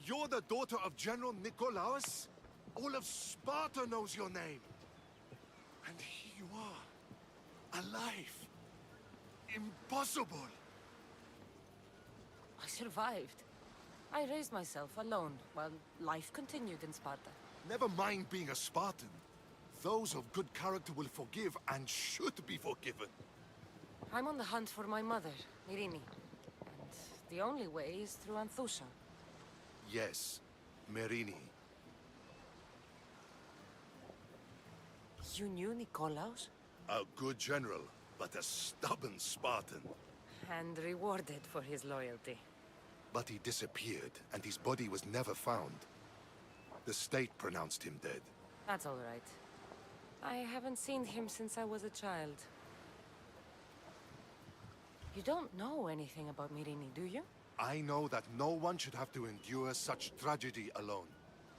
You're the daughter of General Nikolaos? All of Sparta knows your name. And here you are, alive. Impossible. I survived. I raised myself alone, while life continued in Sparta. Never mind being a Spartan. Those of good character will forgive and should be forgiven. I'm on the hunt for my mother, Myrini. And the only way is through Anthusa. Yes, Myrini. You knew Nikolaos? A good general, but a stubborn Spartan. And rewarded for his loyalty. But he disappeared, and his body was never found. The state pronounced him dead. That's all right. I haven't seen him since I was a child. You don't know anything about Myrini, do you? I know that no one should have to endure such tragedy alone.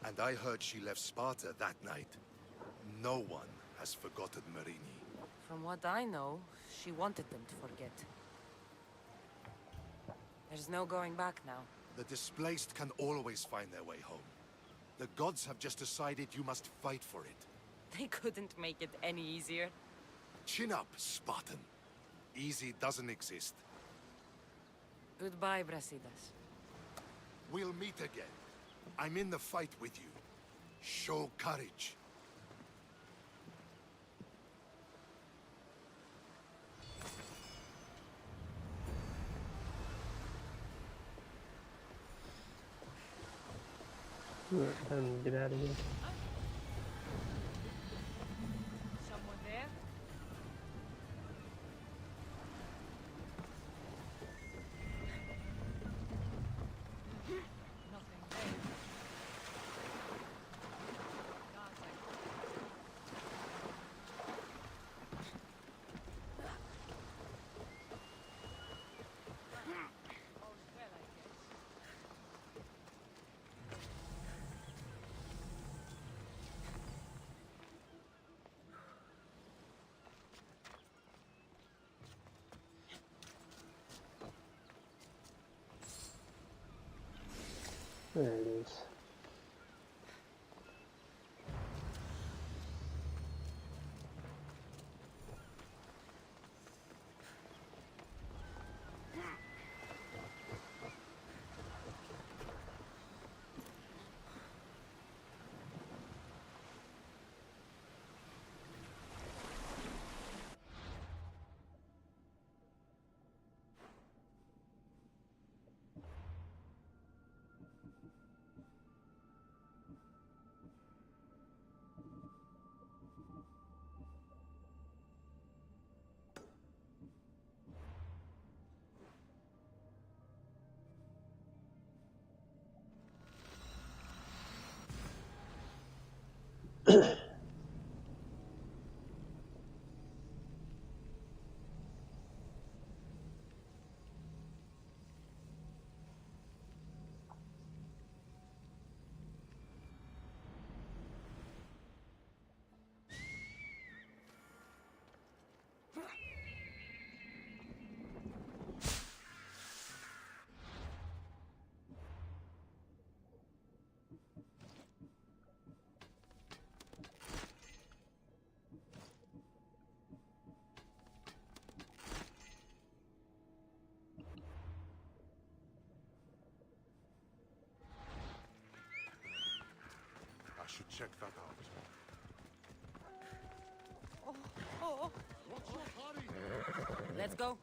And I heard she left Sparta that night. No one has forgotten Myrini. From what I know, she wanted them to forget. There's no going back now. The displaced can always find their way home. The gods have just decided you must fight for it. They couldn't make it any easier. Chin up, Spartan. Easy doesn't exist. Goodbye, Brasidas. We'll meet again. I'm in the fight with you. Show courage. Time to get out of here. Someone there? Nothing there. There it is. I should check that out. Let's go.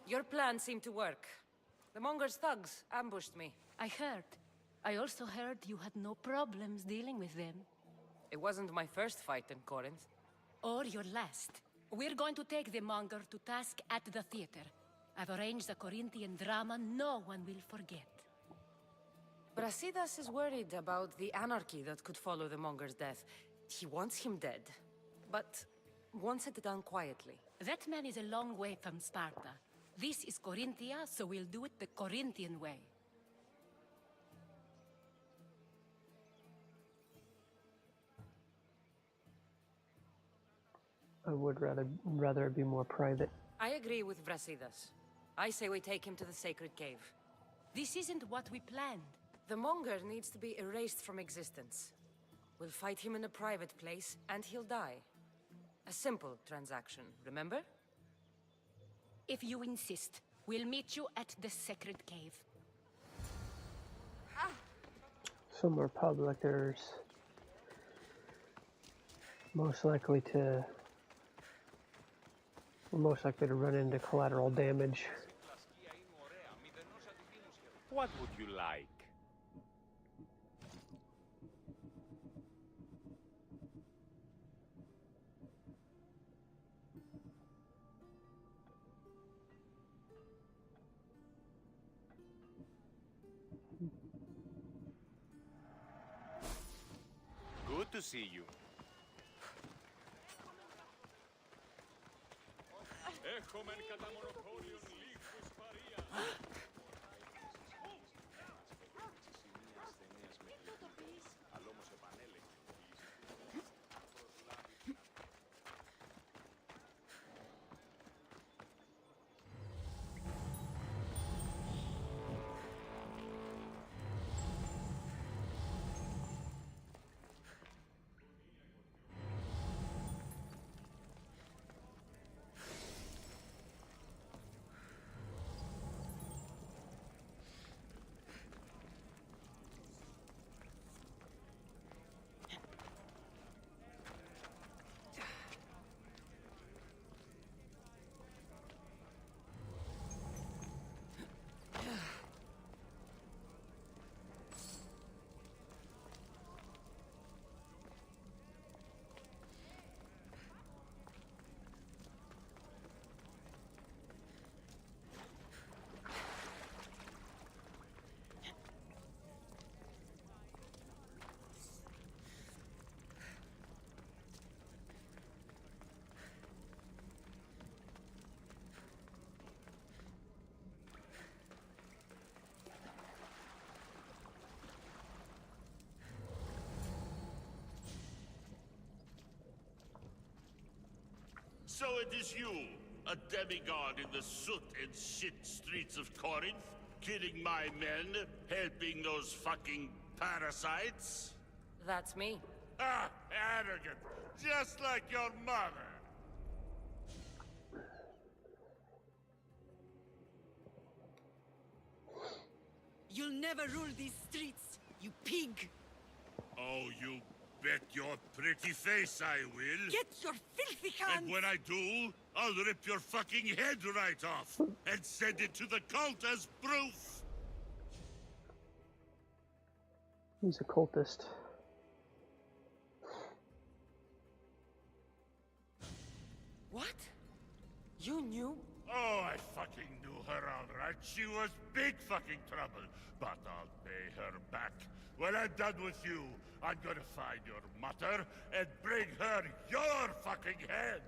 Your plan seemed to work. The Monger's thugs ambushed me. I heard. I also heard you had no problems dealing with them. It wasn't my first fight in Corinth. Or your last. We're going to take the Monger to task at the theater. I've arranged a Corinthian drama no one will forget. Brasidas is worried about the anarchy that could follow the Monger's death. He wants him dead, but wants it done quietly. That man is a long way from Sparta. This is Corinthia, so we'll do it the Corinthian way. I would rather it be more private. I agree with Brasidas. I say we take him to the sacred cave. This isn't what we planned. The Monger needs to be erased from existence. We'll fight him in a private place, and he'll die. A simple transaction, remember? If you insist, we'll meet you at the sacred cave. Somewhere public, there's most likely to run into collateral damage. What would you like? Good to see you. So it is you, a demigod in the soot and shit streets of Corinth, killing my men, helping those fucking parasites? That's me. Ah, arrogant, just like your mother. You'll never rule these streets, you pig! Oh, you bet your pretty face I will. Get your filthy hands! And when I do, I'll rip your fucking head right off and send it to the cult as proof. He's a cultist. What? You knew? Oh, I fucking knew her all right. She was big fucking trouble. But I'll pay her back. When I'm done with you, I'm gonna find your mother and bring her your fucking head.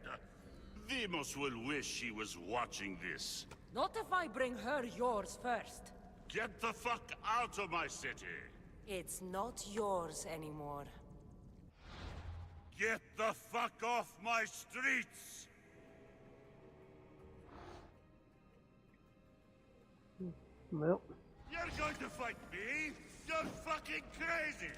Demos will wish she was watching this. Not if I bring her yours first. Get the fuck out of my city. It's not yours anymore. Get the fuck off my streets! Well. You're going to fight me? You're fucking crazy!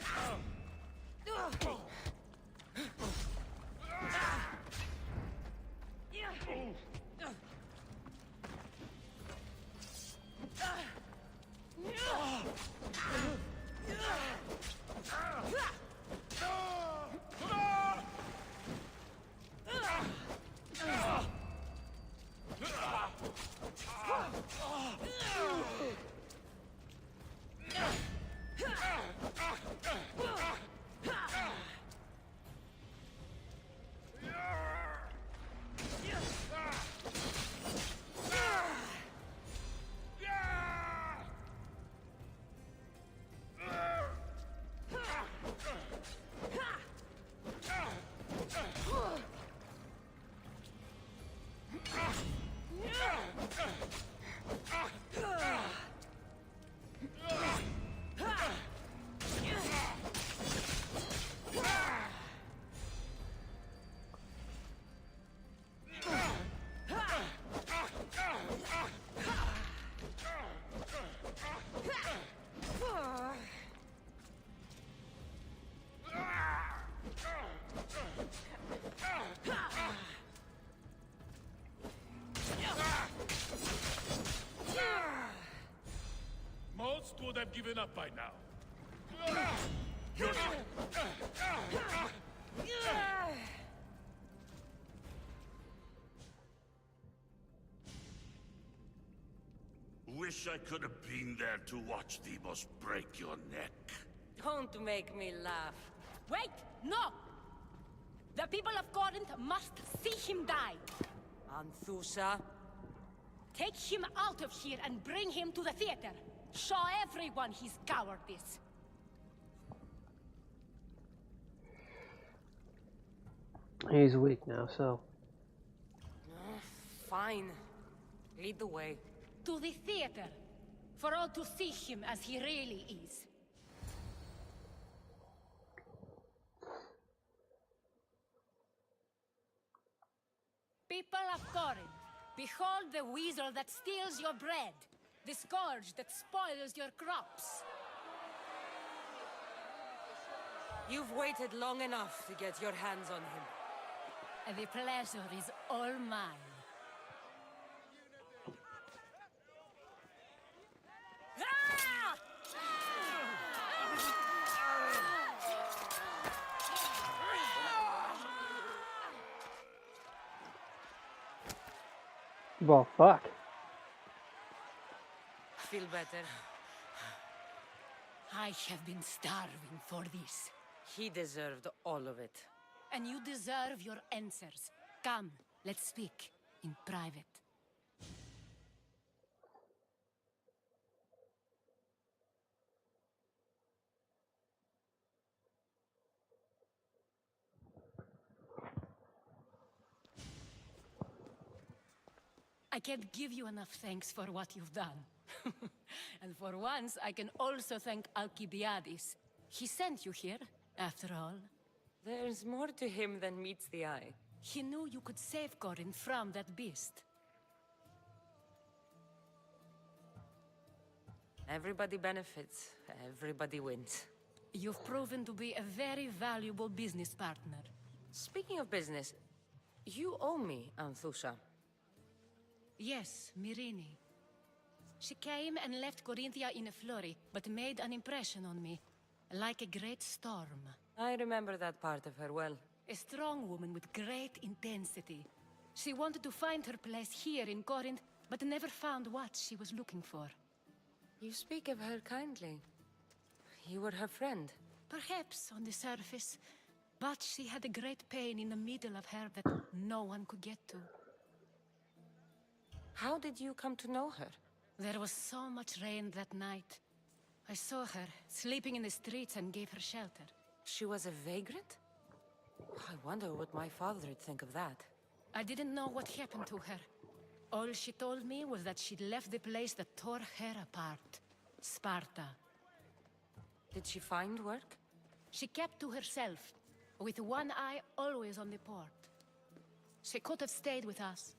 Most would have given up by now. Wish I could have been there to watch Demos break your neck. Don't make me laugh. Wait! No! The people of Corinth must see him die! Anthusa? Take him out of here and bring him to the theater! Show everyone his cowardice! He's weak now, so... Fine. Lead the way. To the theater! For all to see him as he really is. People of Corinth, behold the weasel that steals your bread, the scourge that spoils your crops. You've waited long enough to get your hands on him. And the pleasure is all mine. Well, fuck. Feel better? I have been starving for this. He deserved all of it. And you deserve your answers. Come, let's speak in private. I can't give you enough thanks for what you've done. And for once, I can also thank Alcibiades. He sent you here, after all. There's more to him than meets the eye. He knew you could save Corinth from that beast. Everybody benefits, everybody wins. You've proven to be a very valuable business partner. Speaking of business, you owe me, Anthusha. Yes, Myrine. She came and left Corinthia in a flurry, but made an impression on me, like a great storm. I remember that part of her well. A strong woman with great intensity. She wanted to find her place here in Corinth, but never found what she was looking for. You speak of her kindly. You were her friend. Perhaps on the surface, but she had a great pain in the middle of her that no one could get to. How did you come to know her? There was so much rain that night. I saw her, sleeping in the streets, and gave her shelter. She was a vagrant? I wonder what my father would think of that. I didn't know what happened to her. All she told me was that she'd left the place that tore her apart. Sparta. Did she find work? She kept to herself, with one eye always on the port. She could have stayed with us,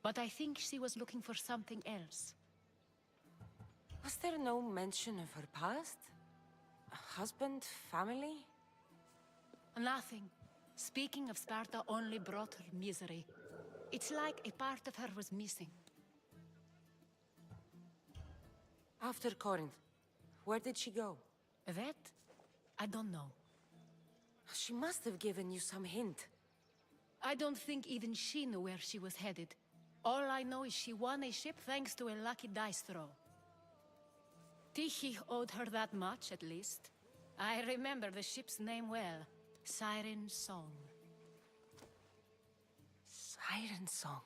but I think she was looking for something else. Was there no mention of her past? A husband, family? Nothing. Speaking of Sparta only brought her misery. It's like a part of her was missing. After Corinth, where did she go? That? I don't know. She must have given you some hint. I don't think even she knew where she was headed. All I know is she won a ship thanks to a lucky dice throw. Tyche owed her that much, at least. I remember the ship's name well. Siren Song. Siren Song.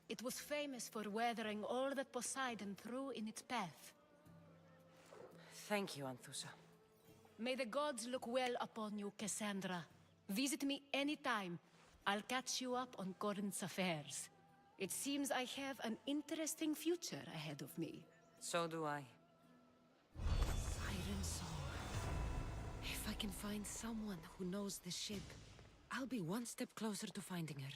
It was famous for weathering all that Poseidon threw in its path. Thank you, Anthusha. May the gods look well upon you, Cassandra. Visit me anytime. I'll catch you up on Corinth's affairs. It seems I have an interesting future ahead of me. So do I. Siren Song. If I can find someone who knows the ship, I'll be one step closer to finding her.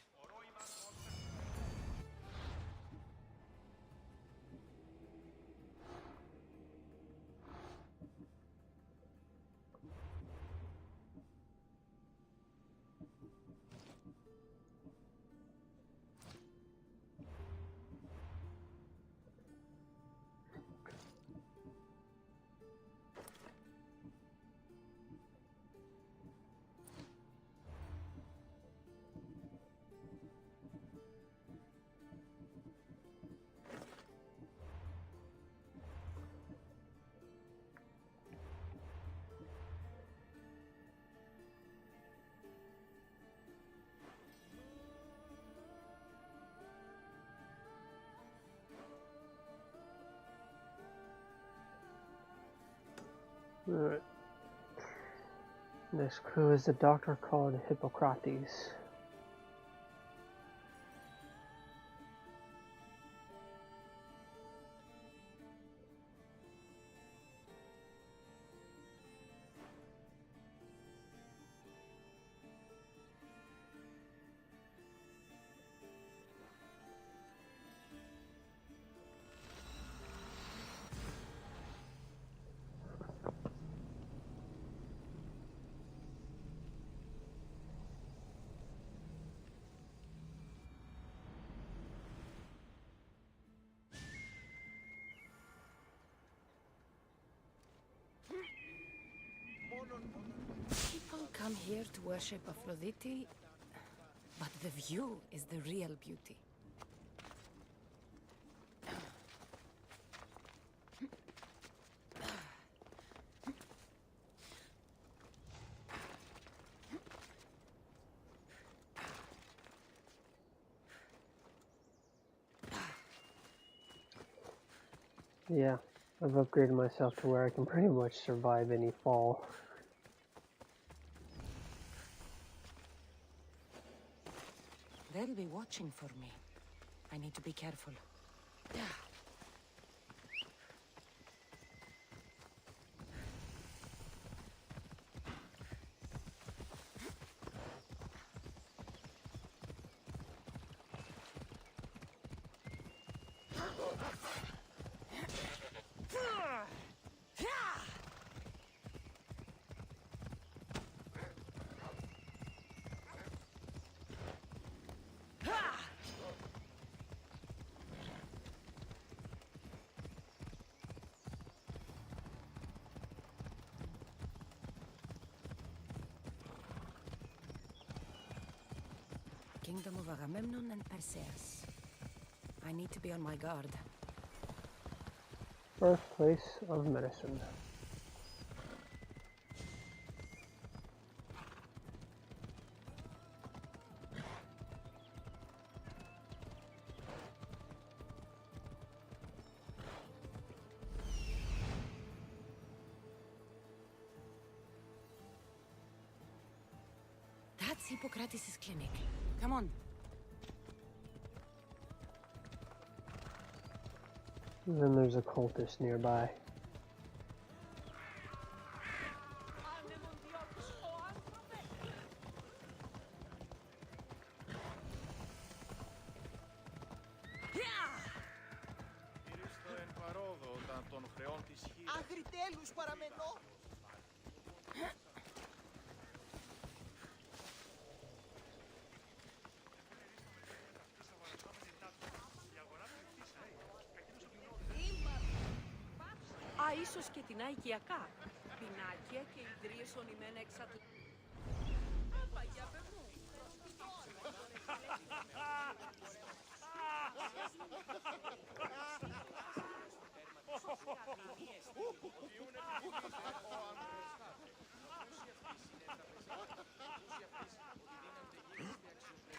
Alright. This crew is a doctor called Hippocrates. People come here to worship Aphrodite, but the view is the real beauty. Yeah, I've upgraded myself to where I can pretty much survive any fall. They'll be watching for me. I need to be careful. Kingdom of Agamemnon and Perseus. I need to be on my guard. Birthplace of medicine. That's Hippocrates' clinic. Come on. And then there's a cultist nearby. Αγριτέλους παραμενώ. Α, ίσως και την οικιακά. Πινάκια και ιδρύες ονειμένα εξατλ... Παγιάπε μου.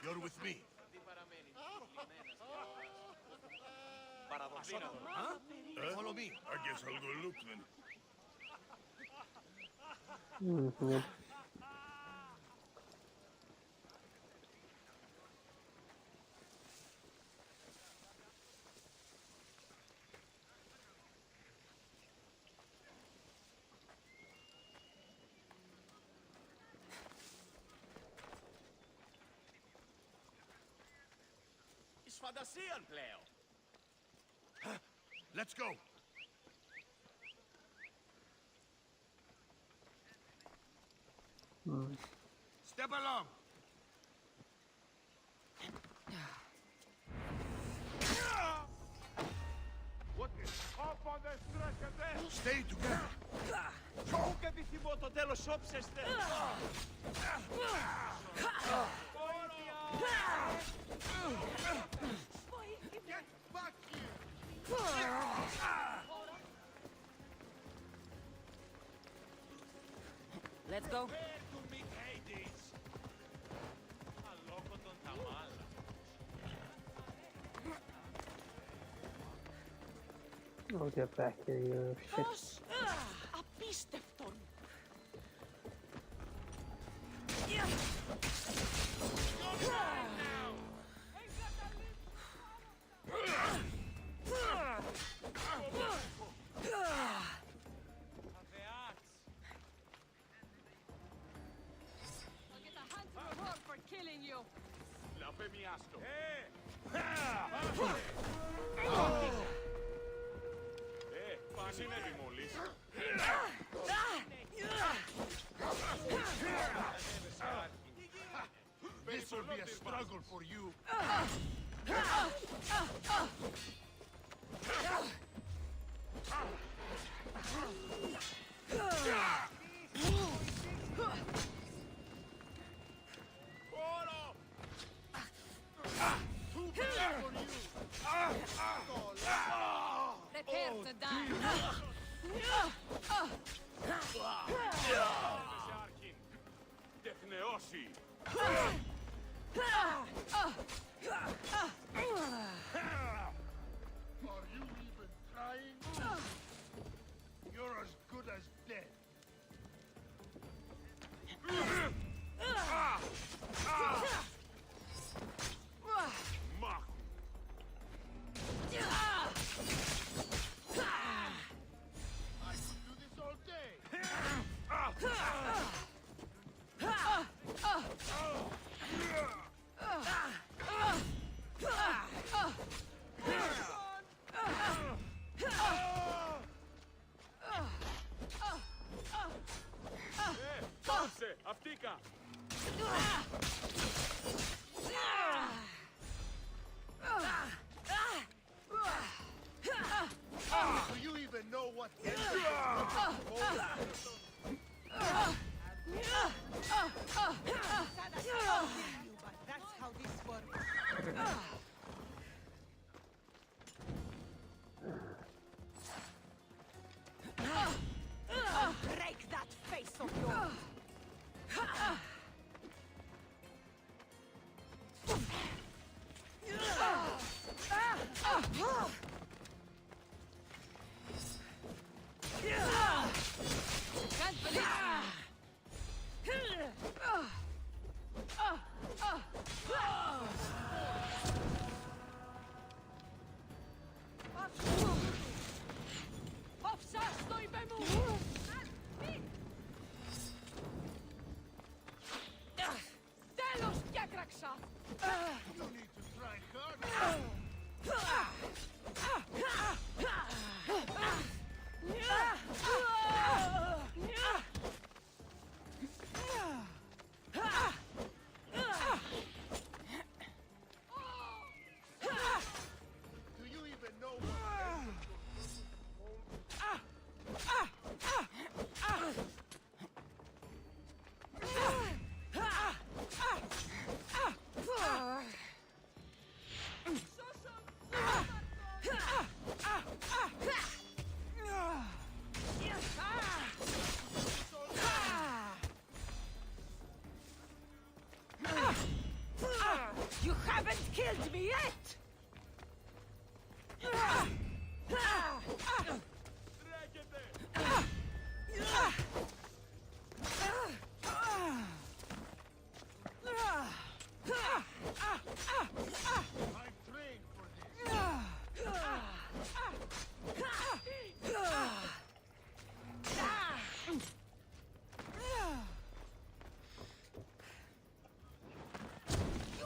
You're with me. Follow me. I guess I'll go look then. Mm-hmm. Φαντασίαν πλέον. Let's go. Step along. What is up on the stretcher there? Stay together. Πού επιθυμώ το τέλος όψεστε. Let's go. I'll get back here, you shit. Απίστευτον. Συνέβη μόλις. This will be a struggle for you. Prepare to die. Τεχνεώσει. Are you even trying? You're as good as dead. Μάχου. I could do this all day. killed me yet! You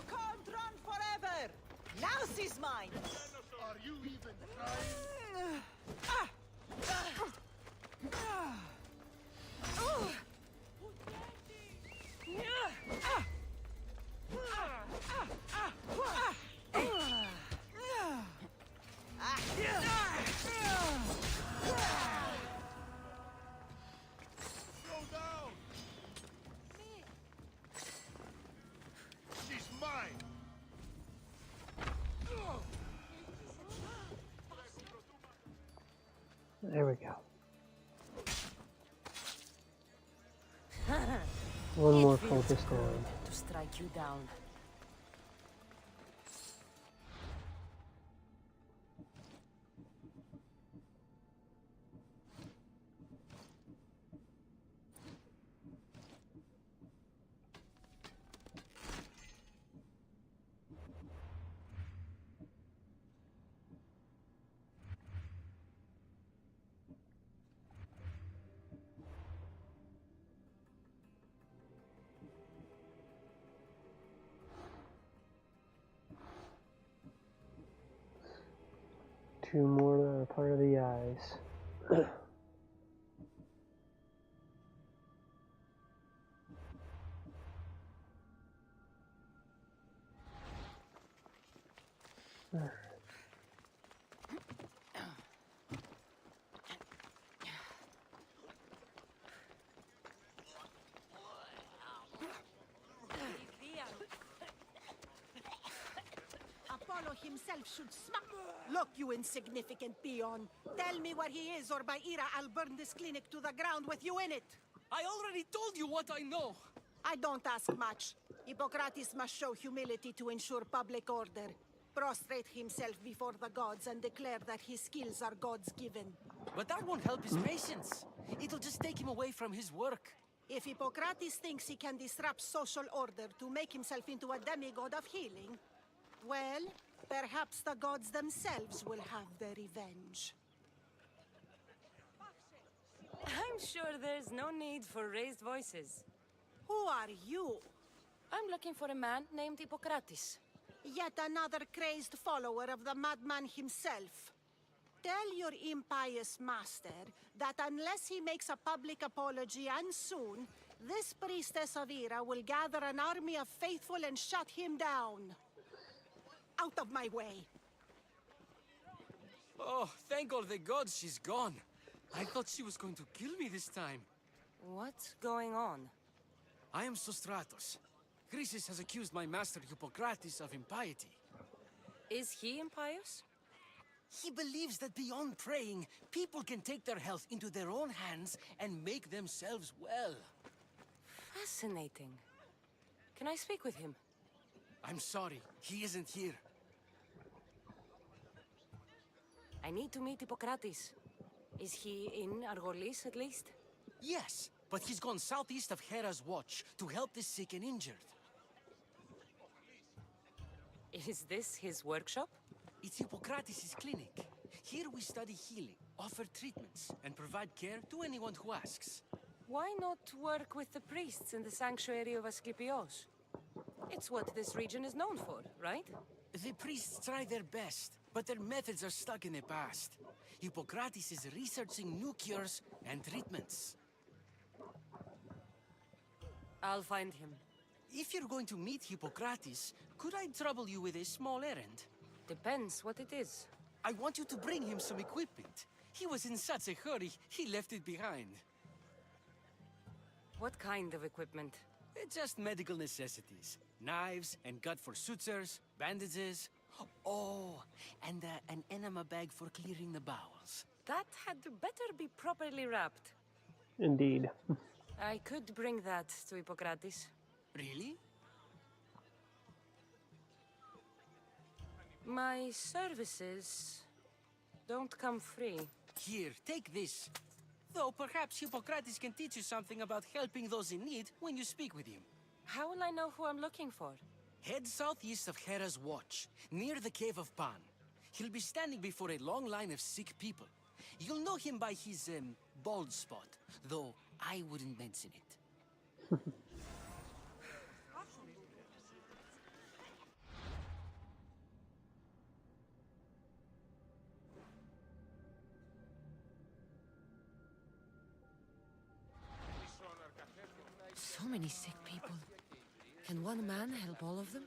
can't run forever! Now is mine! Are you even trying? Slow down! She's mine! There we go. One more focus down. To strike you down. Two more that are part of the eyes. Apollo himself should smack. Look, you insignificant peon. Tell me where he is, or by Ira, I'll burn this clinic to the ground with you in it. I already told you what I know. I don't ask much. Hippocrates must show humility to ensure public order. Prostrate himself before the gods and declare that his skills are God's given. But that won't help his patients. It'll just take him away from his work. If Hippocrates thinks he can disrupt social order to make himself into a demigod of healing, well, perhaps the gods themselves will have their revenge. I'm sure there's no need for raised voices. Who are you? I'm looking for a man named Hippocrates. Yet another crazed follower of the madman himself. Tell your impious master that unless he makes a public apology, and soon, this priestess of Ira will gather an army of faithful and shut him down. Out of my way. Oh, thank all the gods she's gone. I thought she was going to kill me this time. What's going on? I am Sostratos. Chrysis has accused my master Hippocrates of impiety. Is he impious? He believes that beyond praying, people can take their health into their own hands and make themselves well. Fascinating. Can I speak with him? I'm sorry, he isn't here. I need to meet Hippocrates. Is he in Argolis, at least? Yes, but he's gone southeast of Hera's Watch to help the sick and injured. Is this his workshop? It's Hippocrates' clinic. Here we study healing, offer treatments, and provide care to anyone who asks. Why not work with the priests in the sanctuary of Asclepios? It's what this region is known for, right? The priests try their best, but their methods are stuck in the past. Hippocrates is researching new cures and treatments. I'll find him. If you're going to meet Hippocrates, could I trouble you with a small errand? Depends what it is. I want you to bring him some equipment. He was in such a hurry, he left it behind. What kind of equipment? Just medical necessities. Knives and gut for sutures, bandages. Oh, and an enema bag for clearing the bowels. That had better be properly wrapped. Indeed. I could bring that to Hippocrates. Really? My services don't come free. Here, take this. Though perhaps Hippocrates can teach you something about helping those in need when you speak with him. How will I know who I'm looking for? Head southeast of Hera's Watch, near the Cave of Pan. He'll be standing before a long line of sick people. You'll know him by his, bald spot, though I wouldn't mention it. So many sick people. Can one man help all of them?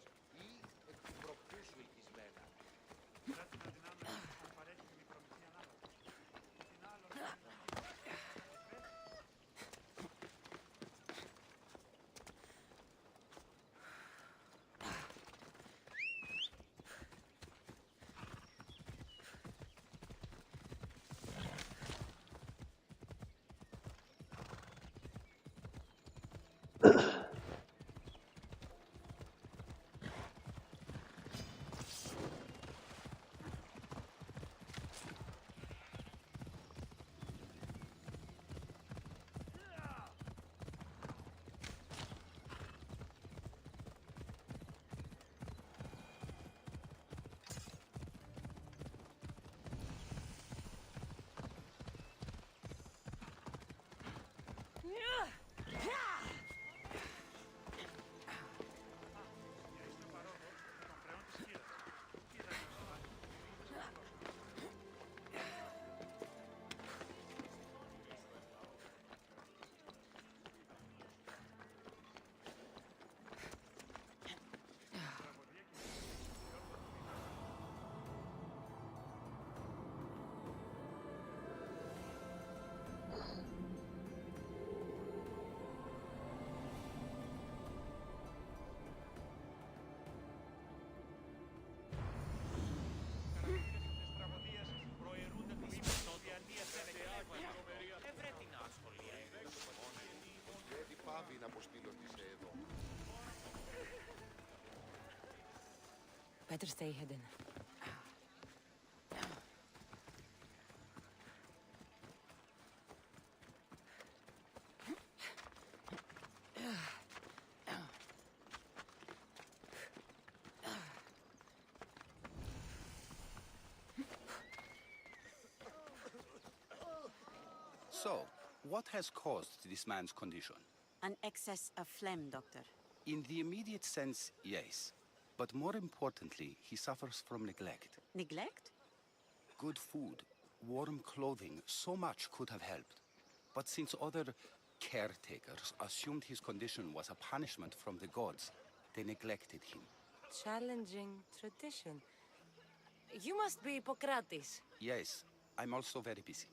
Πάβει να αποστείλω τη εδώ. Better stay hidden. So, what has caused this man's condition? An excess of phlegm, Doctor. In the immediate sense, yes. But more importantly, he suffers from neglect. Neglect? Good food, warm clothing, so much could have helped. But since other caretakers assumed his condition was a punishment from the gods, they neglected him. Challenging tradition. You must be Hippocrates. Yes, I'm also very busy.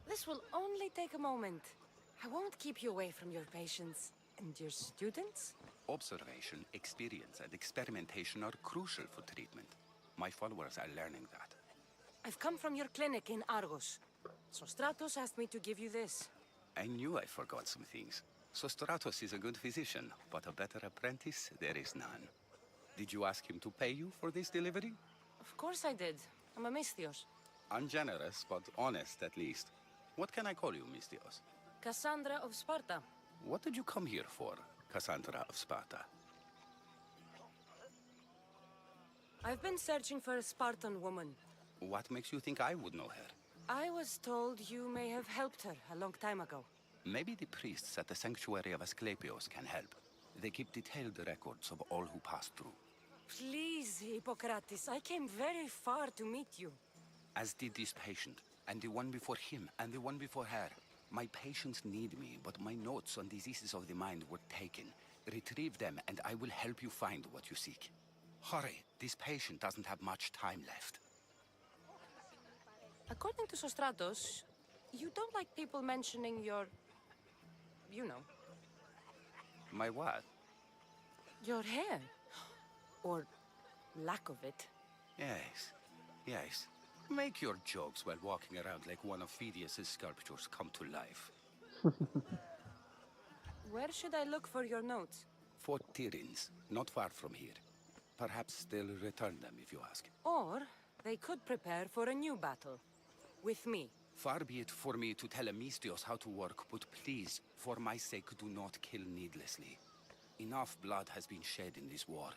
This will only take a moment. I won't keep you away from your patients. And your students? Observation, experience, and experimentation are crucial for treatment. My followers are learning that. I've come from your clinic in Argos. Sostratos asked me to give you this. I knew I forgot some things. Sostratos is a good physician, but a better apprentice there is none. Did you ask him to pay you for this delivery? Of course I did. I'm a Misthios. Ungenerous, but honest at least. What can I call you, Misthios? Cassandra of Sparta. What did you come here for, Cassandra of Sparta? I've been searching for a Spartan woman. What makes you think I would know her? I was told you may have helped her a long time ago. Maybe the priests at the sanctuary of Asclepios can help. They keep detailed records of all who passed through. Please, Hippocrates, I came very far to meet you. As did this patient, and the one before him, and the one before her. My patients need me, but my notes on diseases of the mind were taken. Retrieve them, and I will help you find what you seek. Hurry, this patient doesn't have much time left. According to Sostratos, you don't like people mentioning your... you know. My what? Your hair. Or lack of it. Yes, yes. Make your jokes while walking around like one of Phidias' sculptures come to life. Where should I look for your notes? Fort Tyrins, not far from here. Perhaps they'll return them if you ask. Or they could prepare for a new battle. With me. Far be it for me to tell Amistios how to work, but please, for my sake, do not kill needlessly. Enough blood has been shed in this war.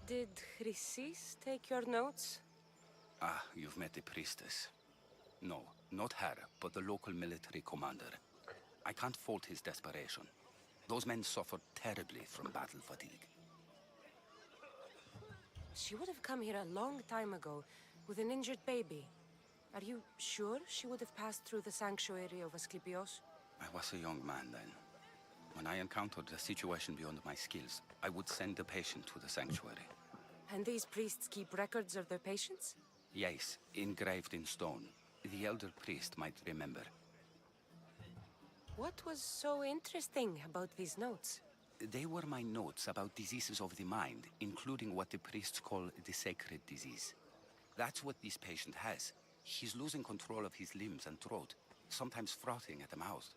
Did Chrysis take your notes? Ah, you've met the priestess. No, not her, but the local military commander. I can't fault his desperation. Those men suffered terribly from battle fatigue. She would have come here a long time ago, with an injured baby. Are you sure she would have passed through the sanctuary of Asclepios? I was a young man then. When I encountered a situation beyond my skills, I would send the patient to the sanctuary. And these priests keep records of their patients? Yes, engraved in stone. The elder priest might remember. What was so interesting about these notes? They were my notes about diseases of the mind, including what the priests call the sacred disease. That's what this patient has. He's losing control of his limbs and throat, sometimes frothing at the mouth.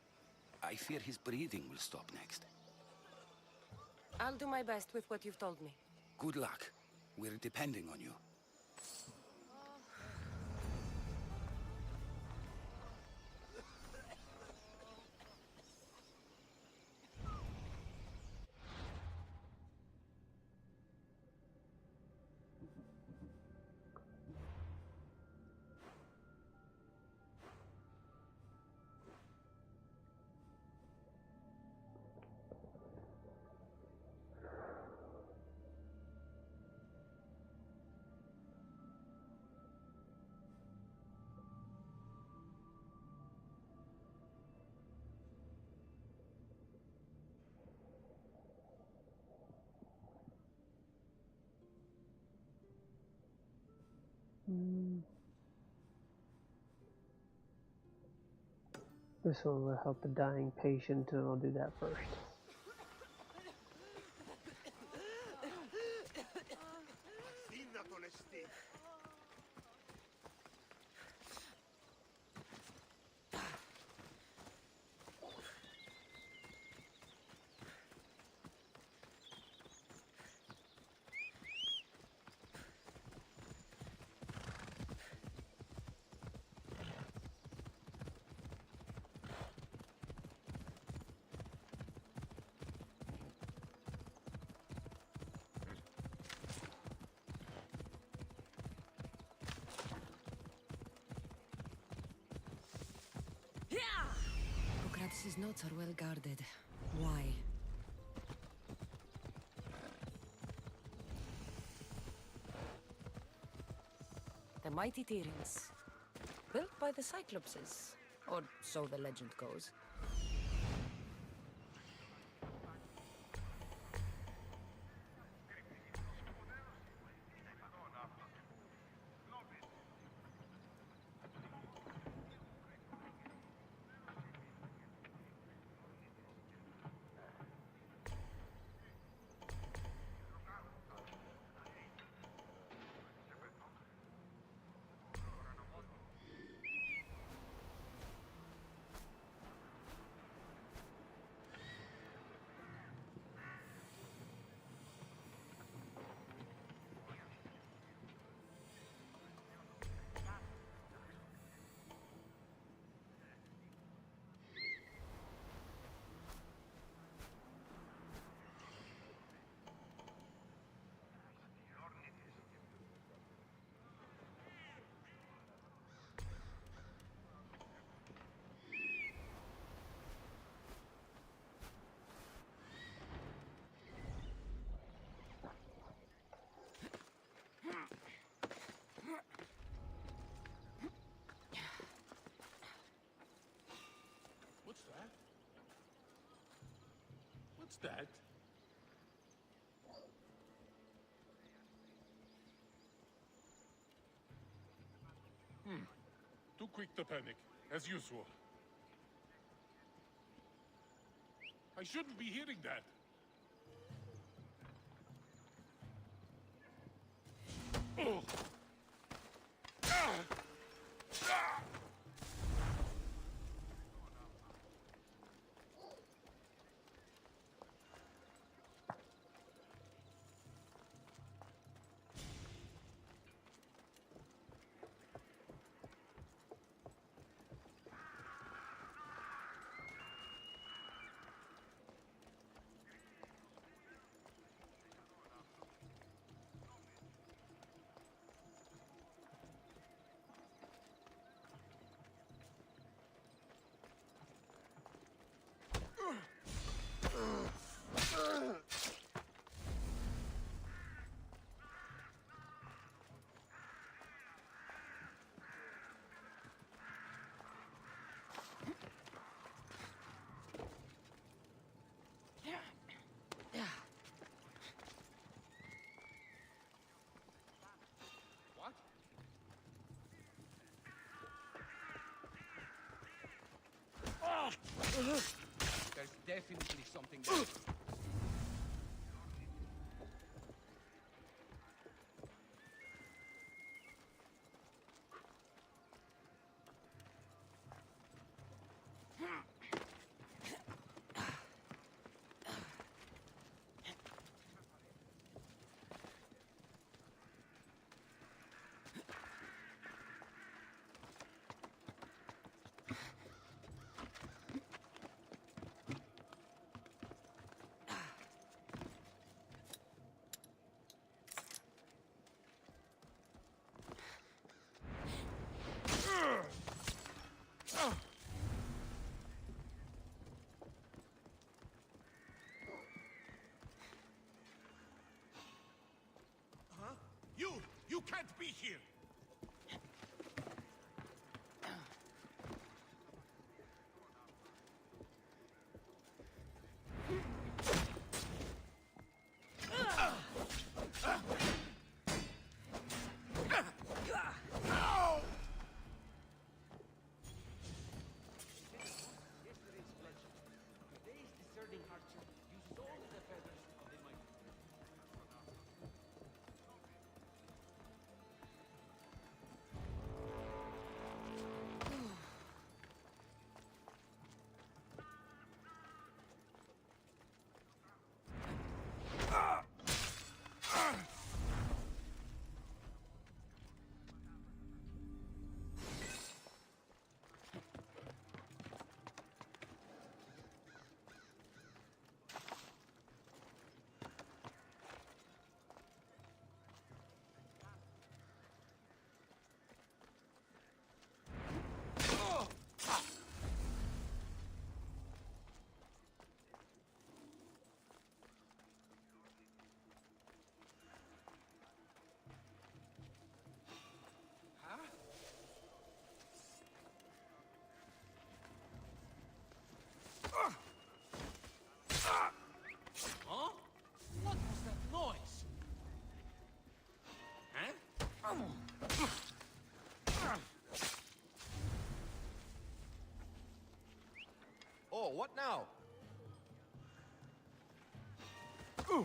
I fear his breathing will stop next. I'll do my best with what you've told me. Good luck. We're depending on you. This one will help the dying patient, and I'll do that first. Socrates' notes are well guarded. Why? The mighty Tyrants. Built by the Cyclopses. Or so the legend goes. What's that? Too quick to panic, as usual. I shouldn't be hearing that. Oh. There's definitely something there. You can't be here! Huh? What was that noise? Huh? Oh, what now? Huh?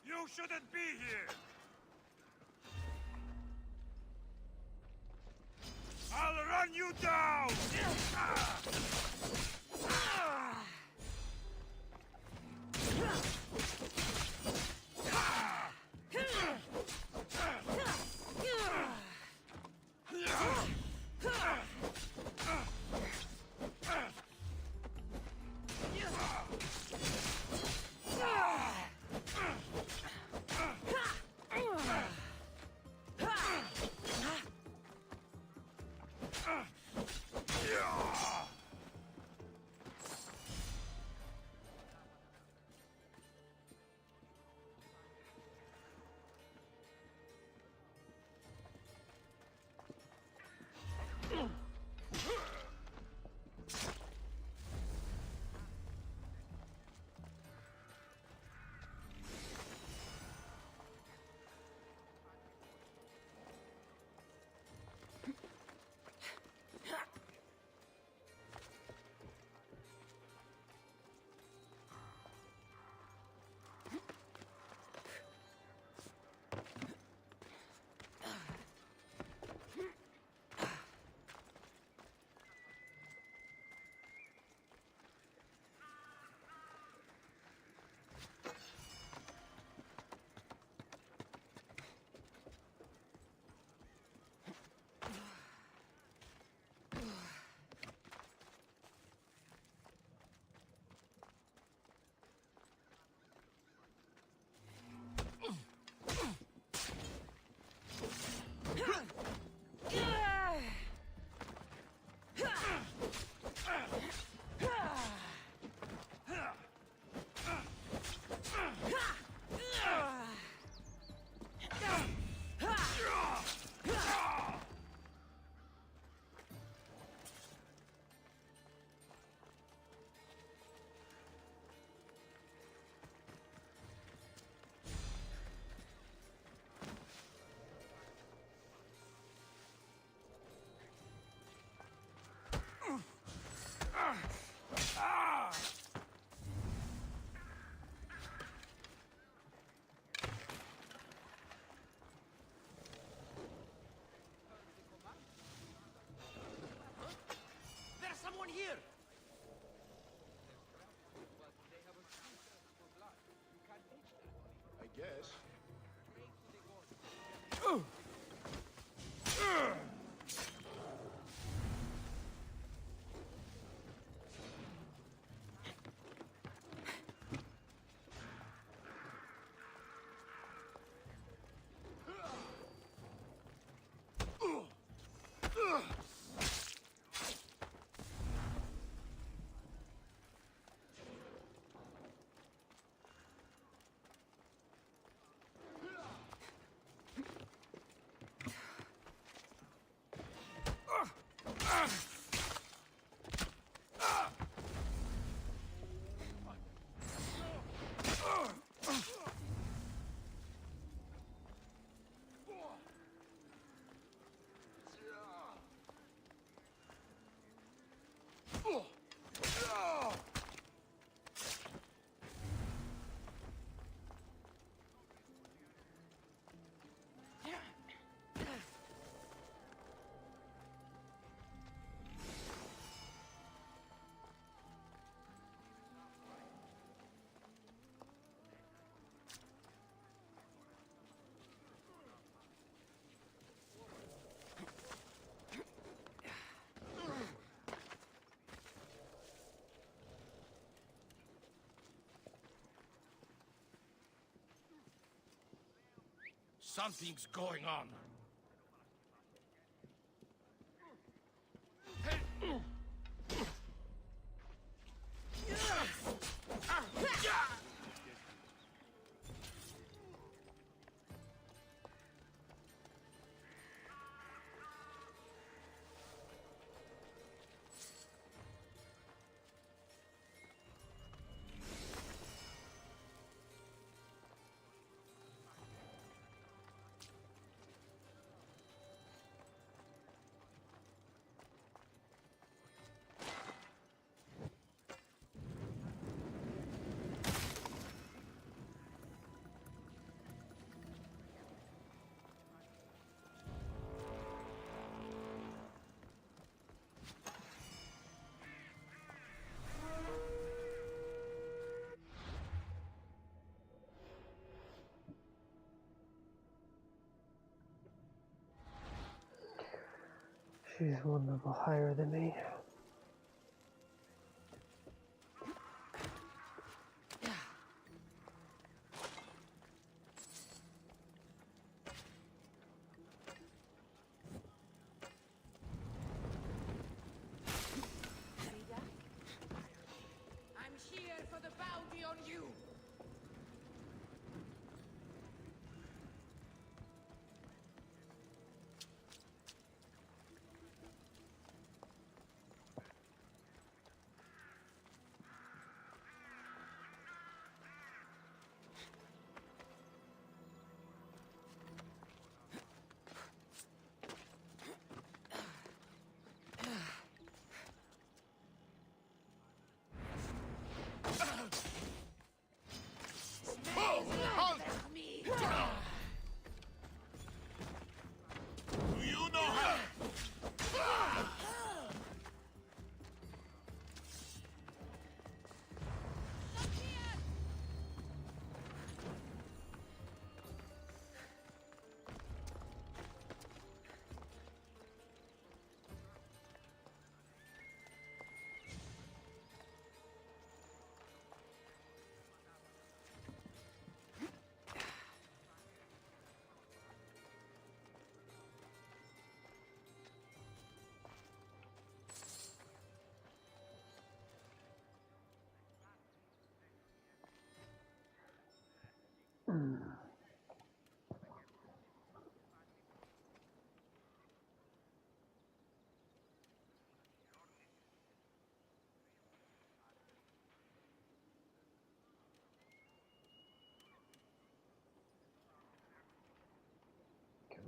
You shouldn't be here! I'll run you down! Something's going on. She's one level higher than me. I'm here for the bounty on you.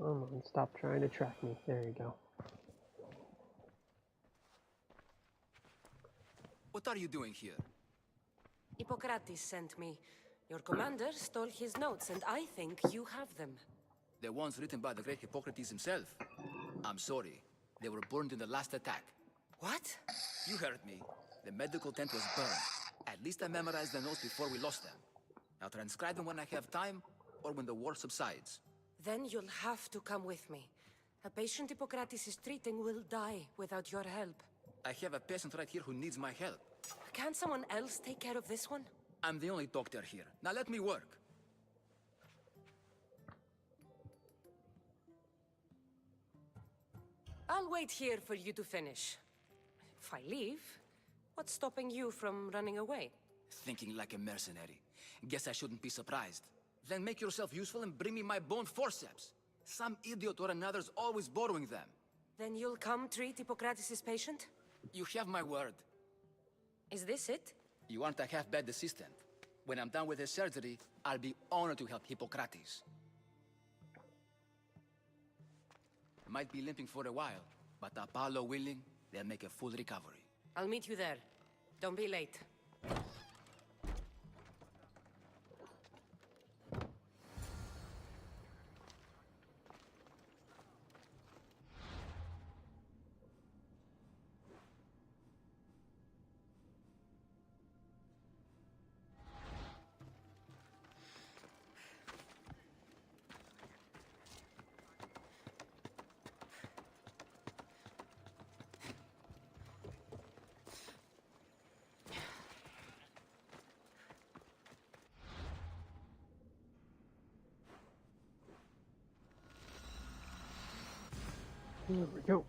Come on, stop trying to track me. There you go. What are you doing here? Hippocrates sent me. Your commander stole his notes, and I think you have them. The ones written by the great Hippocrates himself. I'm sorry. They were burned in the last attack. What? You heard me. The medical tent was burned. At least I memorized the notes before we lost them. I'll transcribe them when I have time, or when the war subsides. Then you'll have to come with me. A patient Hippocrates is treating will die without your help. I have a patient right here who needs my help. Can't someone else take care of this one? I'm the only doctor here. Now let me work. I'll wait here for you to finish. If I leave, what's stopping you from running away? Thinking like a mercenary. Guess I shouldn't be surprised. Then make yourself useful and bring me my bone forceps. Some idiot or another's always borrowing them. Then you'll come treat Hippocrates' patient? You have my word. Is this it? You aren't a half-bad assistant. When I'm done with the surgery, I'll be honored to help Hippocrates. Might be limping for a while, but Apollo willing, they'll make a full recovery. I'll meet you there. Don't be late. There we go.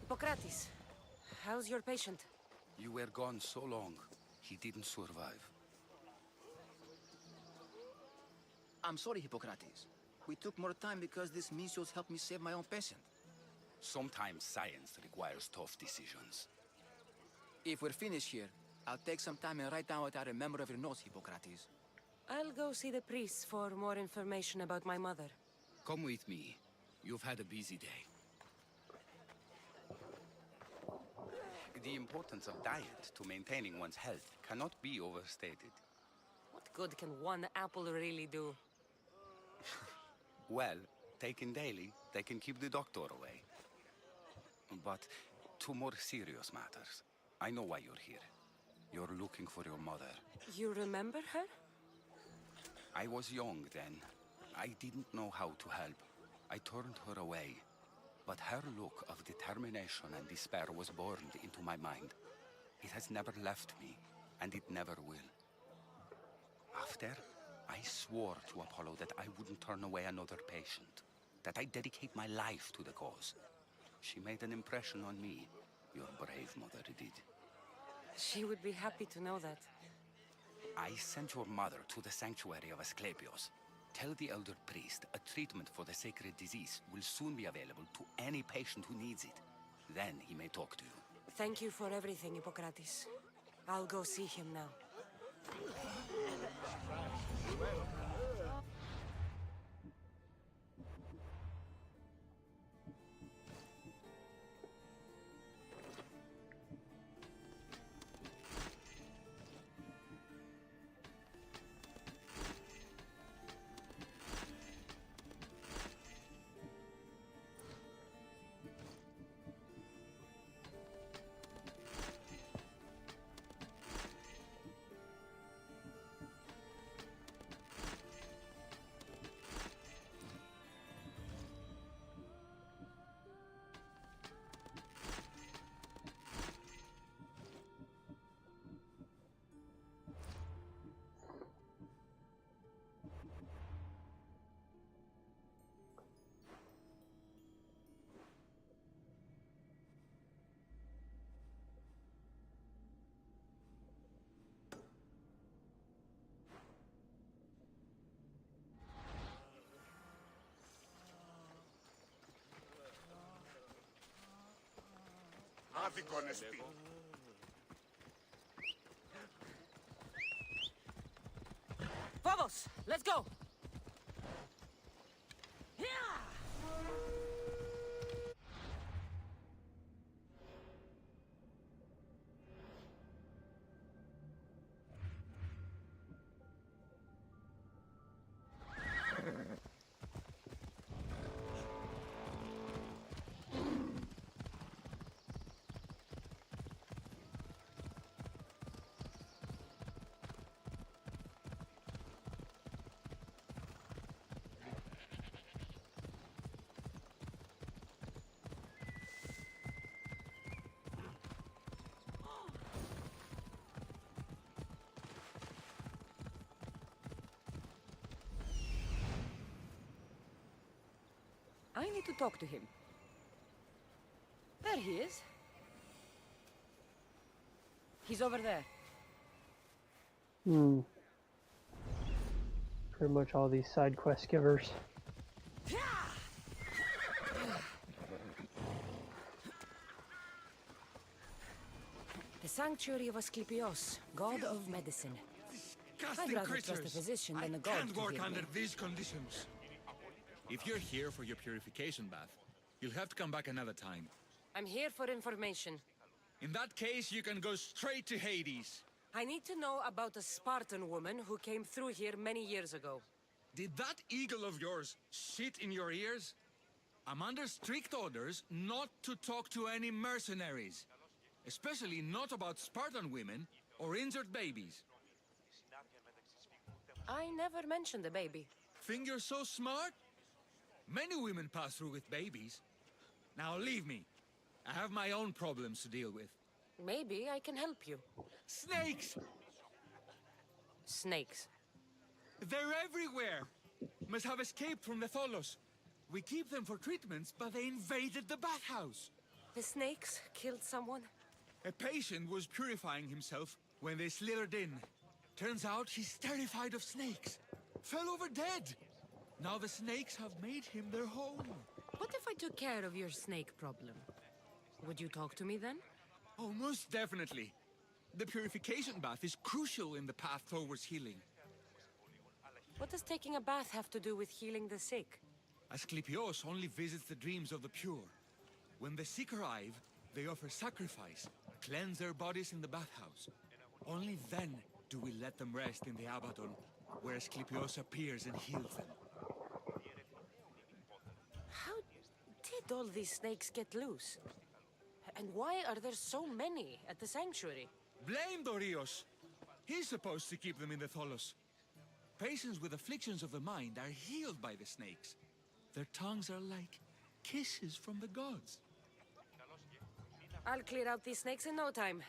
Hippocrates, how's your patient? You were gone so long, he didn't survive. I'm sorry, Hippocrates. We took more time because this measles helped me save my own patient. Sometimes science requires tough decisions. If we're finished here, I'll take some time and write down what I remember of your notes, Hippocrates. I'll go see the priest for more information about my mother. Come with me. You've had a busy day. The importance of diet to maintaining one's health cannot be overstated. What good can one apple really do? Well, taken daily, they can keep the doctor away. But to more serious matters, I know why you're here. You're looking for your mother. You remember her? I was young then. I didn't know how to help. I turned her away. But her look of determination and despair was burned into my mind. It has never left me, and it never will. After, I swore to Apollo that I wouldn't turn away another patient, that I'd dedicate my life to the cause. She made an impression on me. Your brave mother did. She would be happy to know that. I sent your mother to the sanctuary of Asclepios. Tell the elder priest a treatment for the sacred disease will soon be available to any patient who needs it. Then he may talk to you. Thank you for everything, Hippocrates. I'll go see him now. Άδικο νεστή. Vamos! Let's go! I need to talk to him. There he is. He's over there. Pretty much all these side quest givers. The sanctuary of Asclepios, god of medicine. disgusting rather creatures! trust a physician than I a god can't to work heal under me. these conditions. If you're here for your purification bath, you'll have to come back another time. I'm here for information. In that case, you can go straight to Hades. I need to know about a Spartan woman who came through here many years ago. Did that eagle of yours shit in your ears? I'm under strict orders not to talk to any mercenaries. Especially not about Spartan women or injured babies. I never mentioned a baby. Think you're so smart? Many women pass through with babies. Now leave me. I have my own problems to deal with. Maybe I can help you. Snakes! Snakes. They're everywhere! Must have escaped from the Tholos. We keep them for treatments, but they invaded the bathhouse. The snakes killed someone? A patient was purifying himself when they slithered in. Turns out he's terrified of snakes. Fell over dead. Now the snakes have made him their home. What if I took care of your snake problem? Would you talk to me then? Oh, most definitely. The purification bath is crucial in the path towards healing. What does taking a bath have to do with healing the sick? Asclepios only visits the dreams of the pure. When the sick arrive, they offer sacrifice, cleanse their bodies in the bathhouse. Only then do we let them rest in the Abaddon, where Asclepios appears and heals them. How did all these snakes get loose? And why are there so many at the sanctuary? Blame Dorios! He's supposed to keep them in the Tholos. Patients with afflictions of the mind are healed by the snakes. Their tongues are like kisses from the gods. I'll clear out these snakes in no time.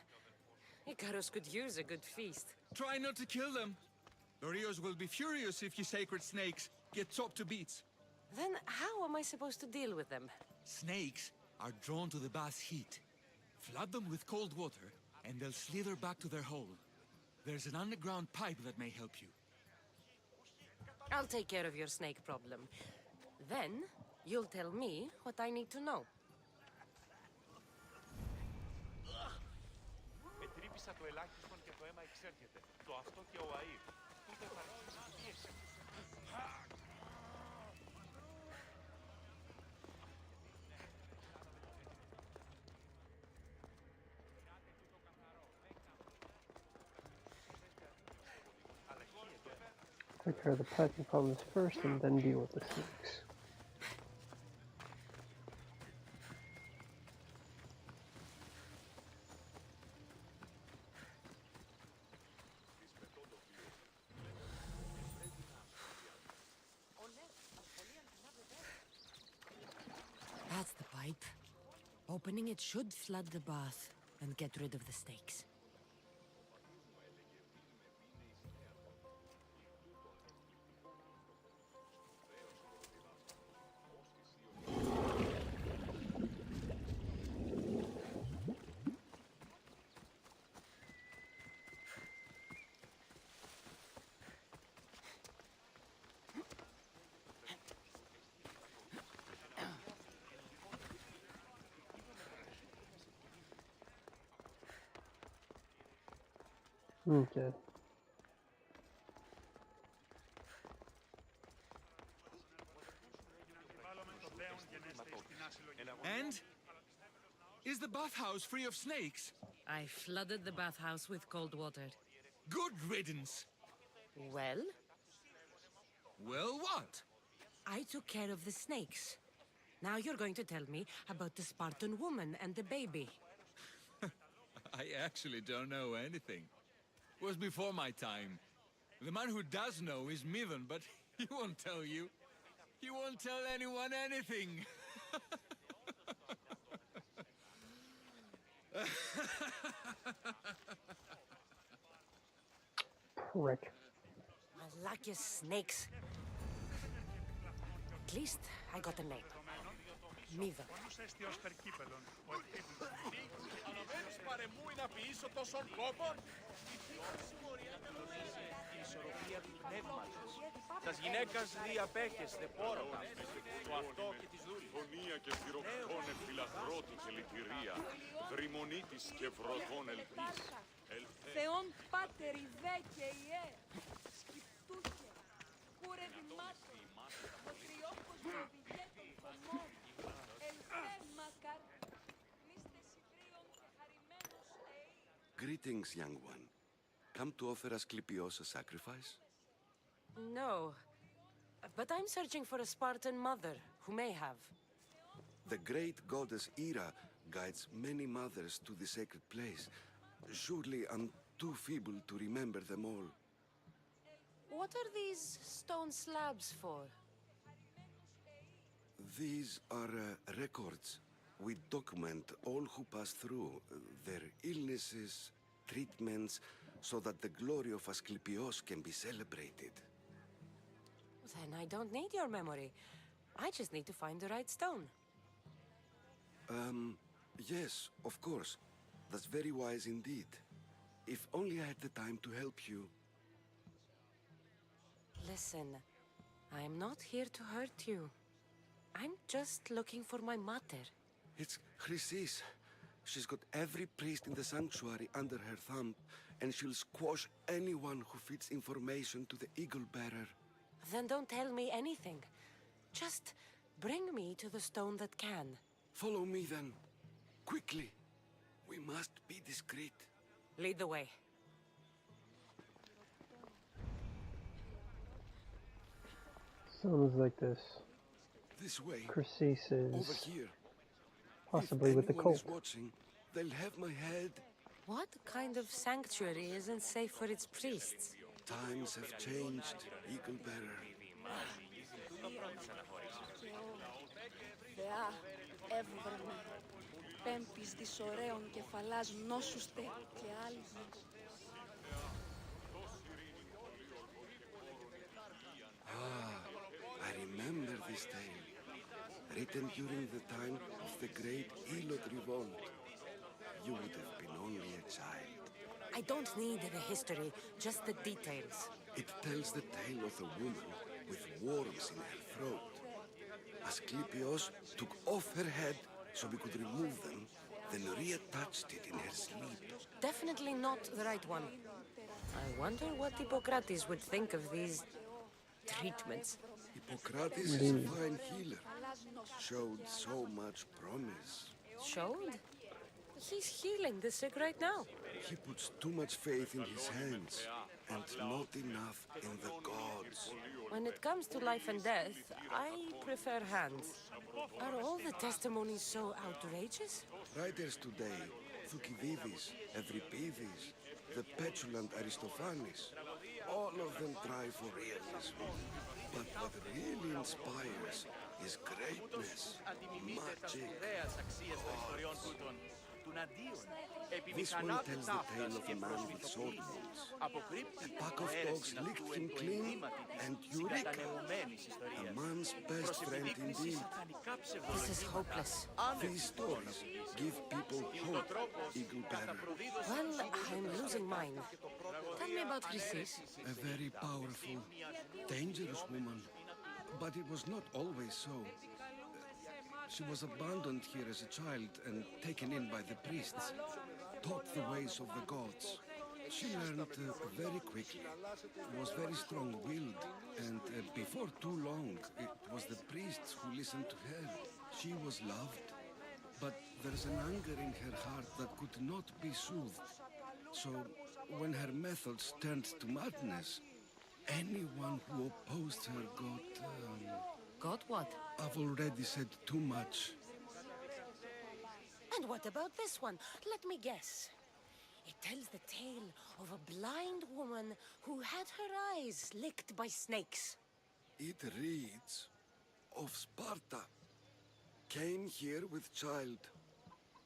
Icarus could use a good feast. Try not to kill them. Dorios will be furious if you sacred snakes get chopped to bits. Then how am I supposed to deal with them? Snakes are drawn to the bath's heat. Flood them with cold water, and they'll slither back to their hole. There's an underground pipe that may help you. I'll take care of your snake problem. Then, you'll tell me what I need to know. Ετρύπησα το ελάχιστον και το αίμα εξέρχεται. Το αυτό και ο αΐ. Ούτε θα αρχίσει η πίεση. Take care of the piping problems first and then deal with the snakes. That's the pipe. Opening it should flood the bath and get rid of the snakes. Okay. And? Is the bathhouse free of snakes? I flooded the bathhouse with cold water. Good riddance. Well? Well, what? I took care of the snakes. Now you're going to tell me about the Spartan woman and the baby. I actually don't know anything. It was before my time. The man who does know is Midon, but he won't tell you. He won't tell anyone anything. Prick. I like your snakes. At least I got a name. Midon. Παρεμούει να ποιήσω τόσων κόπων. Η ισορροπία του πνεύματος. Τας γυναίκας δι' απέχεστε πόροτα. Το αυτό και της δούλης. Φωνία και θηροκρόν εφυλαχρώτη και λυτηρία. Δρυμονίτης και βρωτών ελπίς. Θεόν πάτερ ιδέ και ιέ, σκυπτούχε, κούρε δημάτων, ο τριόχος προδηγέ των χωμών, ελθέ μακαρ, μίστε Σιβρίων και χαρημένος εή. Greetings, young one. Come to offer Asclepios a sacrifice? No. But I'm searching for a Spartan mother who may have. The great goddess Ira guides many mothers to the sacred place. Surely I'm too feeble to remember them all. What are these stone slabs for? These are records. We document all who pass through, their illnesses, treatments, so that the glory of Asclepios can be celebrated. Then I don't need your memory. I just need to find the right stone. Yes, of course. That's very wise indeed. If only I had the time to help you. Listen, I'm not here to hurt you. I'm just looking for my mater. It's Chrysis. She's got every priest in the sanctuary under her thumb, and she'll squash anyone who feeds information to the Eagle Bearer. Then don't tell me anything. Just bring me to the stone that can. Follow me then. Quickly. We must be discreet. Lead the way. Sounds like this. This way. Chrysis Over is here. possibly with the Anyone cult. is watching, they'll have my head. What kind of sanctuary isn't safe for its priests? Times have changed, Eagle Bearer. Θεά, εύβραμε, πέμπτης της ωραίων κεφαλάς νόσουστε και άλγη. I remember this tale, written during the time of the great Elot revolt. You would have been only a child. I don't need the history, just the details. It tells the tale of a woman with worms in her throat. Asclepios took off her head so we could remove them, then reattached it in her sleep. Definitely not the right one. I wonder what Hippocrates would think of these treatments. Hippocrates is a fine healer. Showed so much promise. Showed? He's healing the sick right now. He puts too much faith in his hands, and not enough in the gods. When it comes to life and death, I prefer hands. Are all the testimonies so outrageous? Writers today, Thucydides, Euripides, the petulant Aristophanes, all of them try for realism. But what really inspires is greatness, magic, This one tells the tale of a man with sword wounds. A pack of dogs licked him clean, and Eureka! A man's best friend indeed. This is hopeless. These stories give people hope, Eagle Bearer. Well, I'm losing mine. Tell me about Chrysis. A very powerful, dangerous woman. But it was not always so. She was abandoned here as a child and taken in by the priests, taught the ways of the gods. She learned very quickly, was very strong-willed, and before too long, it was the priests who listened to her. She was loved, but there's an anger in her heart that could not be soothed. So, when her methods turned to madness, anyone who opposed her got... Got what? I've already said too much. And what about this one? Let me guess. It tells the tale of a blind woman who had her eyes licked by snakes. It reads of Sparta. Came here with child,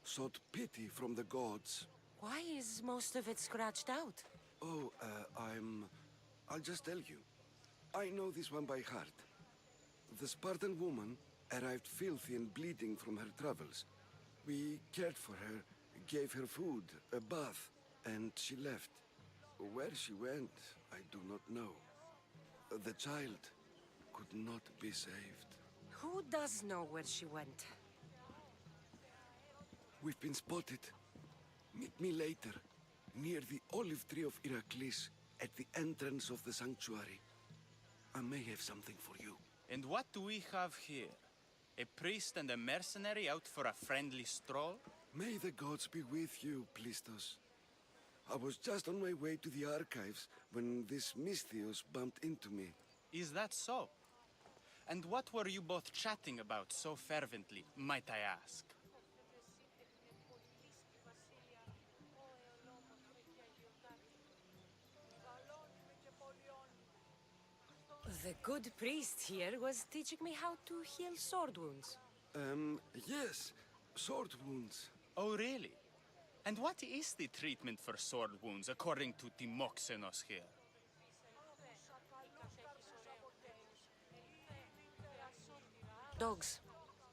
sought pity from the gods. Why is most of it scratched out? Oh, I'll just tell you. I know this one by heart. The Spartan woman arrived filthy and bleeding from her travels. We cared for her, gave her food, a bath, and she left. Where she went, I do not know. The child could not be saved. Who does know where she went? We've been spotted. Meet me later. near the olive tree of Iraklis, at the entrance of the sanctuary. I may have something for you. And what do we have here? A priest and a mercenary out for a friendly stroll? May the gods be with you, Plistos. I was just on my way to the archives when this Misthios bumped into me. Is that so? And what were you both chatting about so fervently, might I ask? The good priest here was teaching me how to heal sword wounds. Yes. Sword wounds. Oh, really? And what is the treatment for sword wounds, according to Timoxenos here? Dogs.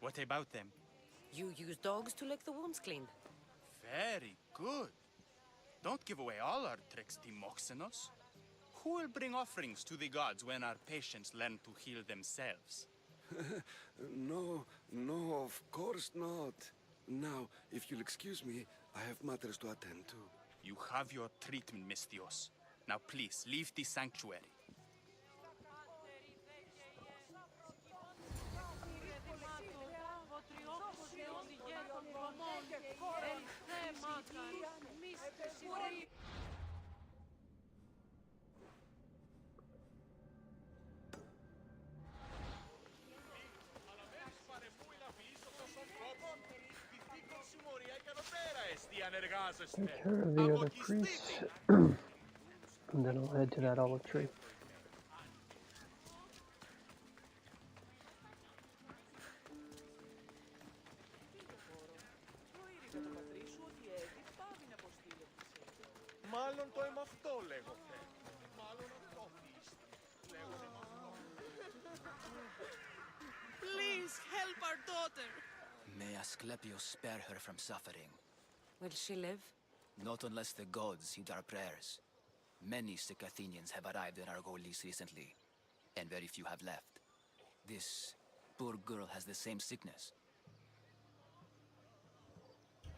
What about them? You use dogs to lick the wounds clean. Very good. Don't give away all our tricks, Timoxenos. Who will bring offerings to the gods when our patients learn to heal themselves? No, of course not. Now, if you'll excuse me, I have matters to attend to. You have your treatment, Misthios. Now please, leave the sanctuary. Take care of the other priests, and then I'll head to that olive tree. Μάλλον το εμαυτό λέγονται. Μάλλον αυτό λέγονται εμαυτό. Please help our daughter. May Asclepius spare her from suffering. Will she live? Not unless the gods heed our prayers. Many sick Athenians have arrived in Argolis recently, and very few have left. This poor girl has the same sickness.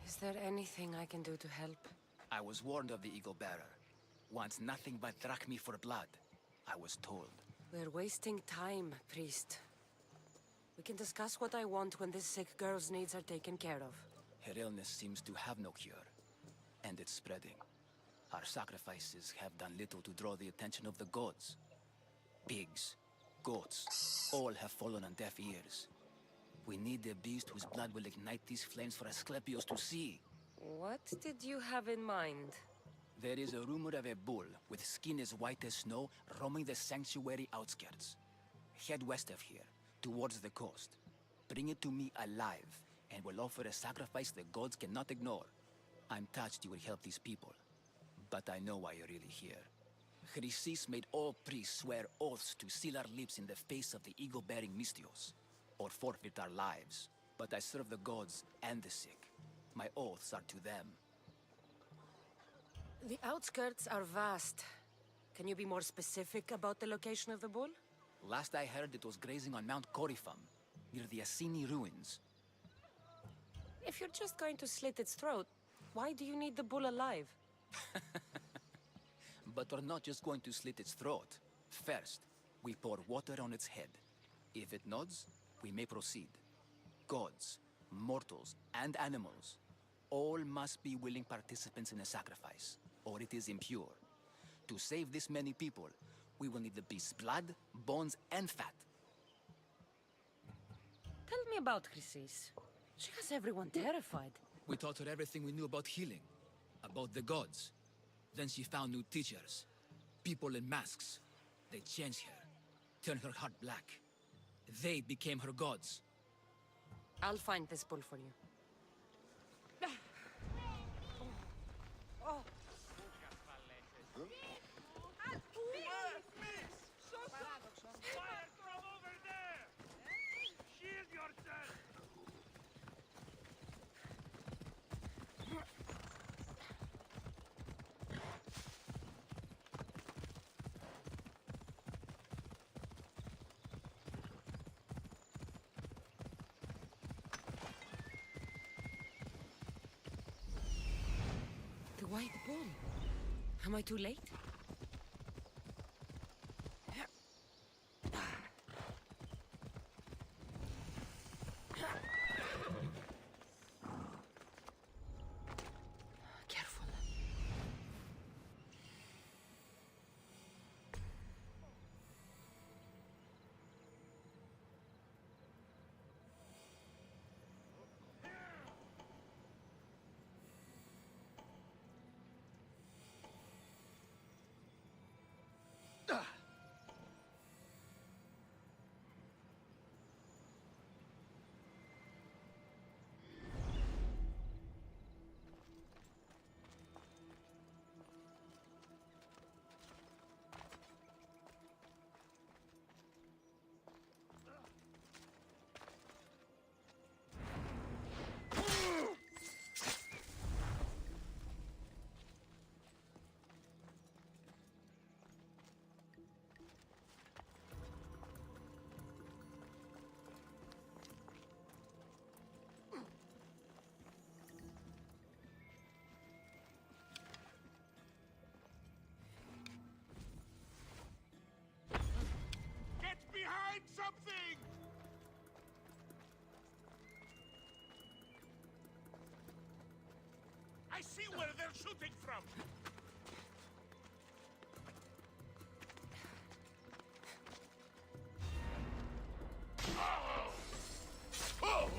Is there anything I can do to help? I was warned of the Eagle Bearer. Wants nothing but drachmi for blood, I was told. We're wasting time, priest. We can discuss what I want when this sick girl's needs are taken care of. Her illness seems to have no cure, and it's spreading. Our sacrifices have done little to draw the attention of the gods. Pigs, goats, all have fallen on deaf ears. We need a beast whose blood will ignite these flames for Asclepius to see. What did you have in mind? There is a rumor of a bull with skin as white as snow roaming the sanctuary outskirts. Head west of here, towards the coast. Bring it to me alive, and we'll offer a sacrifice the gods cannot ignore. I'm touched you will help these people, but I know why you're really here. Chrysis made all priests swear oaths to seal our lips in the face of the eagle-bearing Misthios, or forfeit our lives. But I serve the gods and the sick. My oaths are to them. The outskirts are vast. Can you be more specific about the location of the bull? Last I heard, it was grazing on Mount Corifum, near the Assini ruins. If you're just going to slit its throat, why do you need the bull alive? But we're not just going to slit its throat. First, we pour water on its head. If it nods, we may proceed. Gods, mortals, and animals, all must be willing participants in a sacrifice, or it is impure. To save this many people, we will need the beast's blood, bones, and fat. Tell me about Chrysis. She has everyone terrified. We taught her everything we knew about healing, about the gods. Then she found new teachers, people in masks. They changed her, turned her heart black. They became her gods. I'll find this bull for you. The white bull. Am I too late? Careful. Get behind something! I see where they're shooting from! Oh! Oh!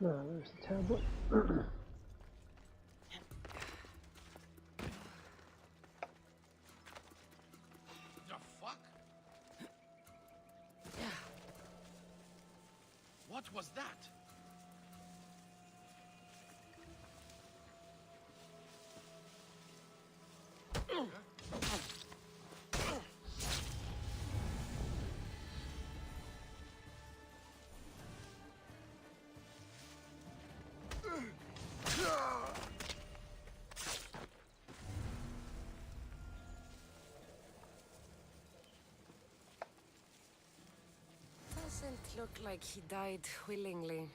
No, there's the tablet. The fuck? What was that? Doesn't look like he died willingly.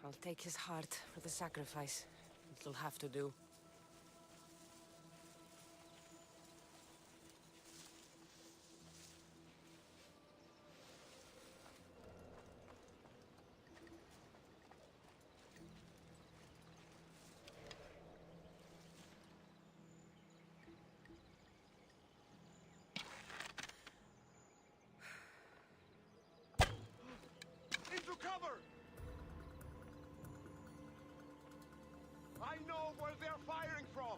I'll take his heart for the sacrifice. It'll have to do. Into cover! I know where they're firing from!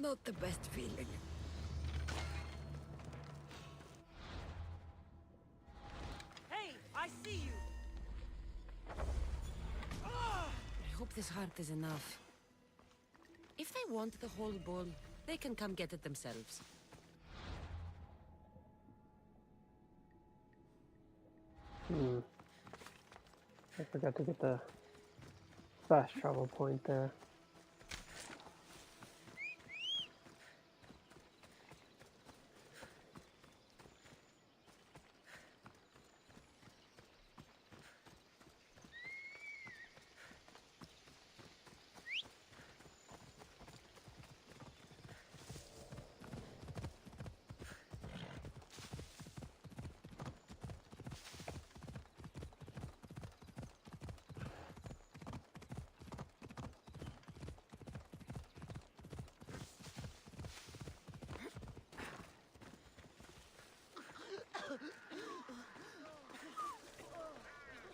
not the best feeling. Hey, I see you! I hope this heart is enough. If they want the whole bowl, they can come get it themselves. I forgot to get the fast travel point there.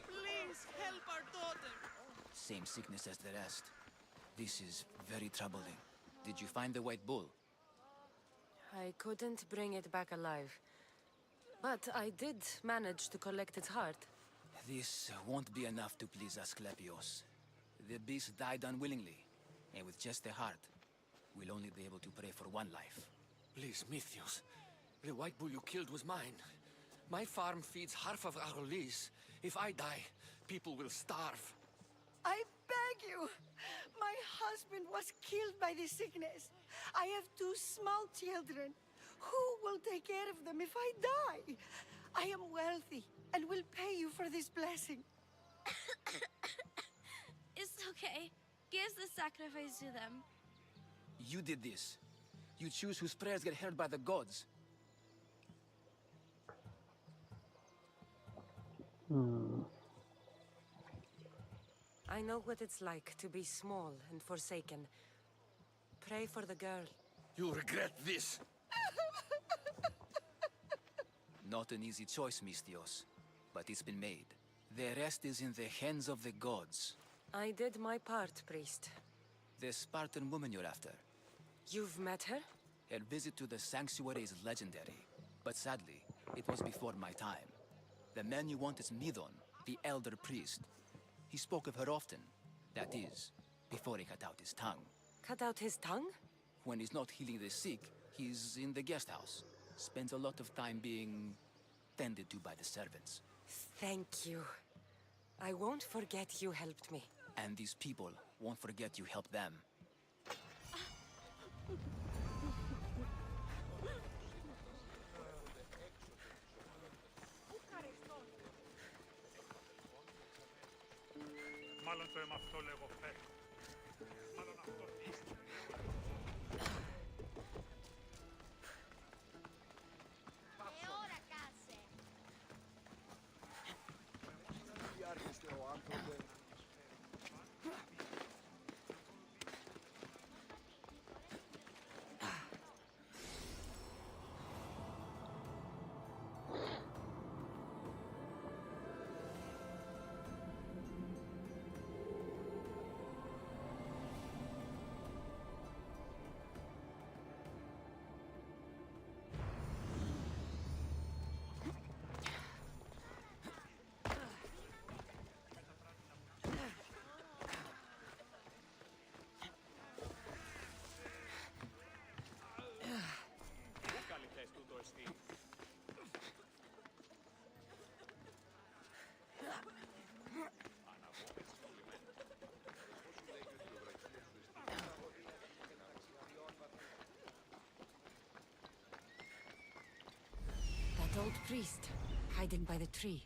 Please help our daughter! Same sickness as the rest. This is very troubling. Did you find the white bull? I couldn't bring it back alive. But I did manage to collect its heart. This won't be enough to please Asclepios. The beast died unwillingly, and with just the heart, we'll only be able to pray for one life. Please, Mythios. The white bull you killed was mine. My farm feeds half of our lease. If I die, people will starve. I beg you! My husband was killed by this sickness. I have 2 small children. Who will take care of them if I die? I am wealthy and will pay you for this blessing. It's okay. Give the sacrifice to them. You did this. You choose whose prayers get heard by the gods. I know what it's like to be small and forsaken. Pray for the girl. You'll regret this. Not an easy choice, Mystios, but it's been made. The rest is in the hands of the gods. I did my part, priest. The Spartan woman you're after. You've met her? Her visit to the sanctuary is legendary, but sadly, it was before my time. The man you want is Midon, the elder priest. He spoke of her often. That is, before he cut out his tongue. Cut out his tongue? When he's not healing the sick, he's in the guest house. Spends a lot of time being tended to by the servants. Thank you. I won't forget you helped me. And these people won't forget you helped them. Μάλλον το αίμα αυτό λέγω φέρει. Μάλλον αυτό. That old priest, hiding by the tree.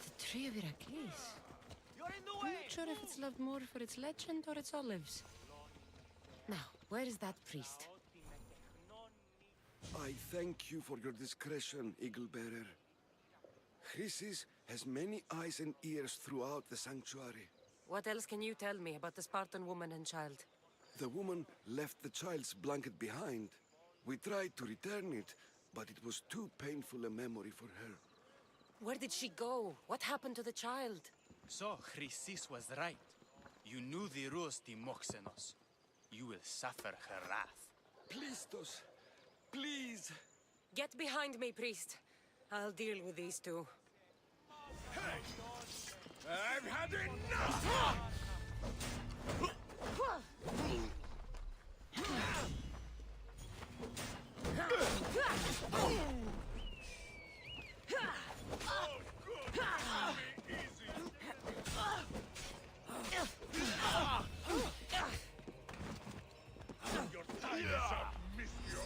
The tree of Heracles. I'm not sure if it's loved more for its legend or its olives. Now, where is that priest? I thank you for your discretion, Eagle Bearer. Chrysis has many eyes and ears throughout the sanctuary. What else can you tell me about the Spartan woman and child? The woman left the child's blanket behind. We tried to return it, but it was too painful a memory for her. Where did she go? What happened to the child? So, Chrysis was right. You knew the rules, Timoxenos. You will suffer her wrath. Plistos, please. Get behind me, priest. I'll deal with these two. Hey! I've had enough! Your time is up, Mistio.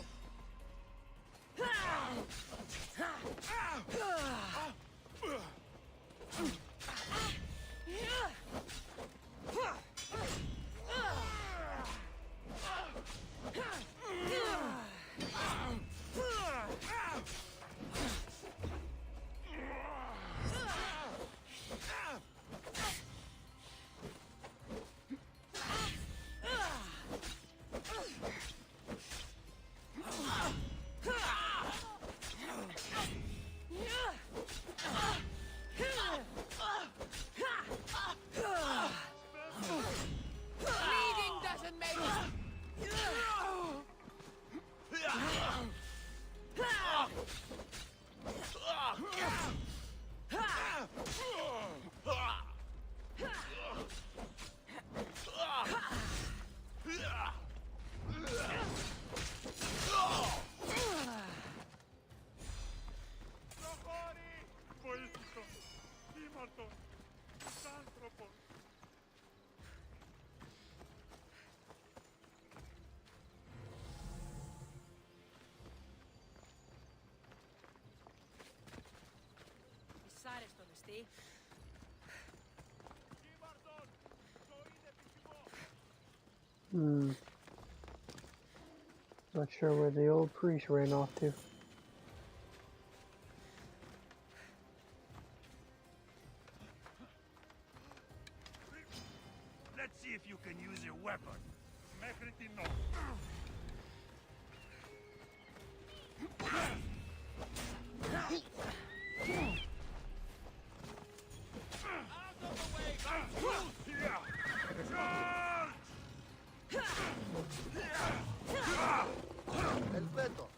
Bleeding doesn't make Δυσάρεστο, μεστή. Not sure where the old priest ran off to. Let's see if you can use your weapon. Μέχρι την Ελπέτο.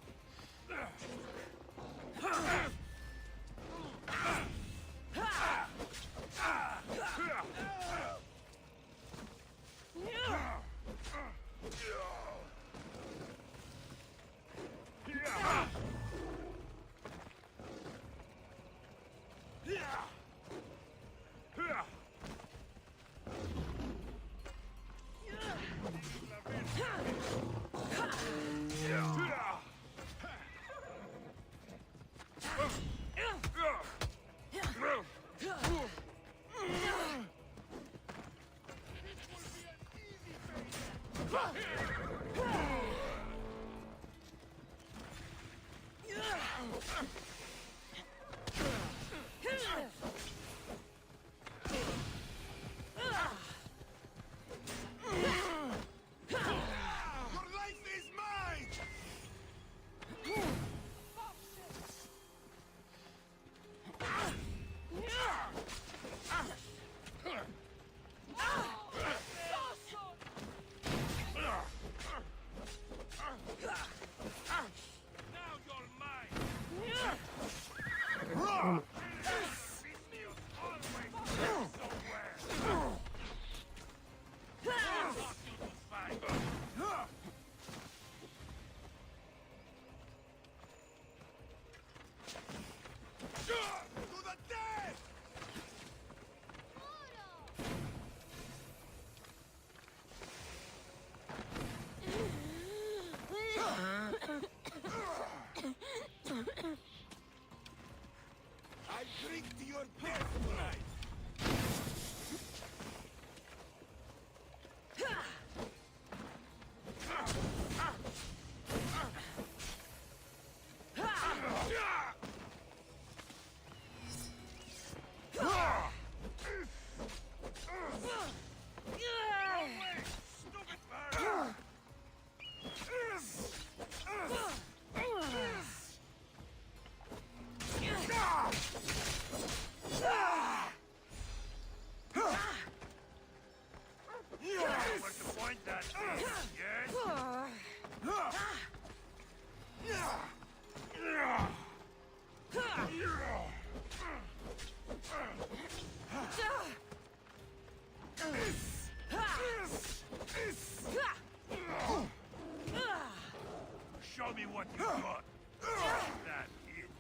That it.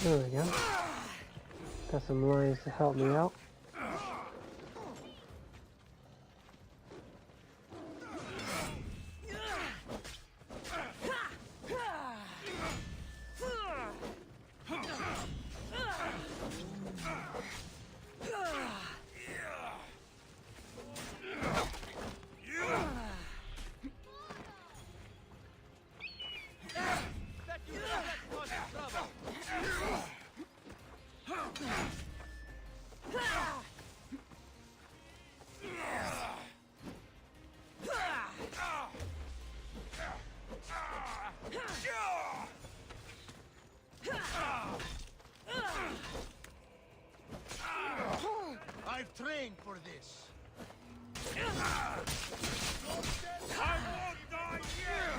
There we go. Got some lines to help me out. I've trained for this. I won't die here!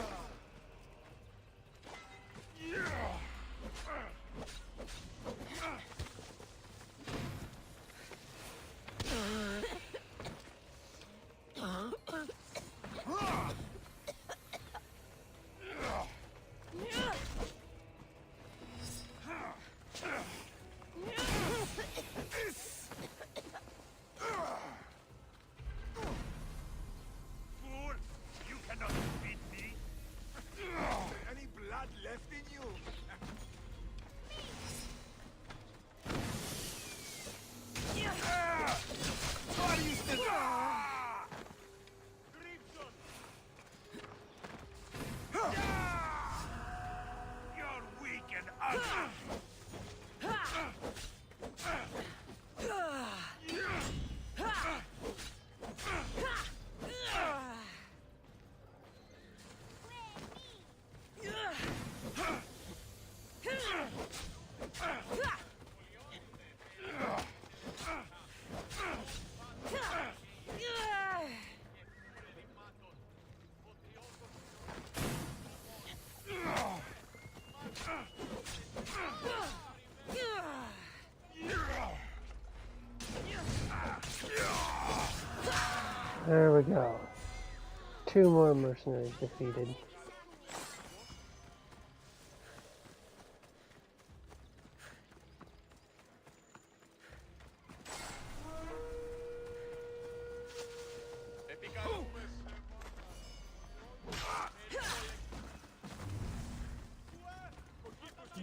Fool! You cannot defeat me! Any blood left in you? What is this? Crimson! You're weak and ugly! There we go. 2 more mercenaries defeated.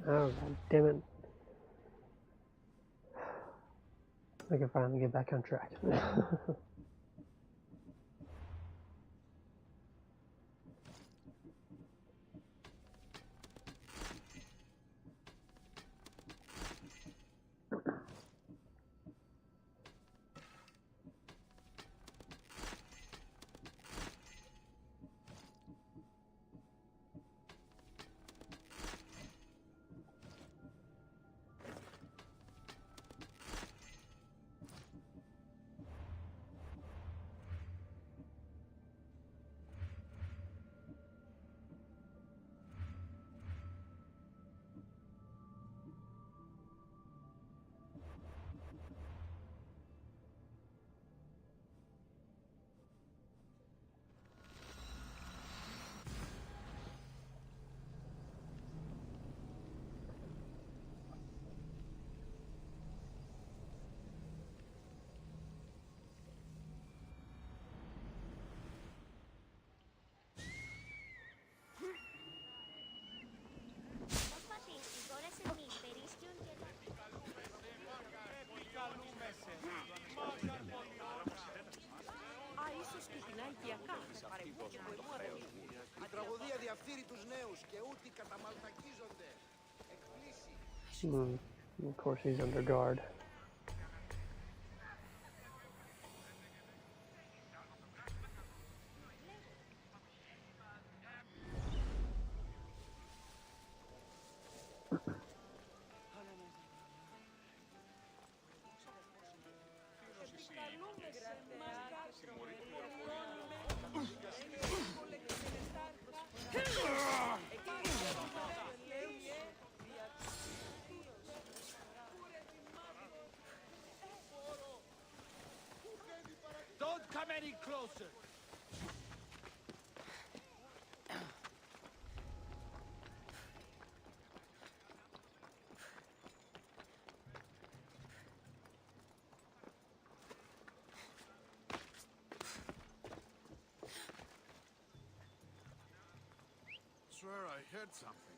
Oh, god damn it. I can finally get back on track. Η τραγωδία διαφθείρει τους νέους και ούτι καταμαλτακίζονται. Εκπλήσει. Of course he's under guard. closer. Swear I heard something.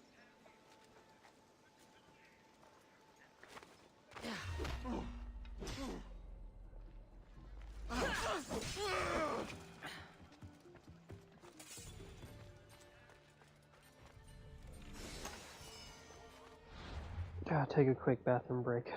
I'll take a quick bathroom break.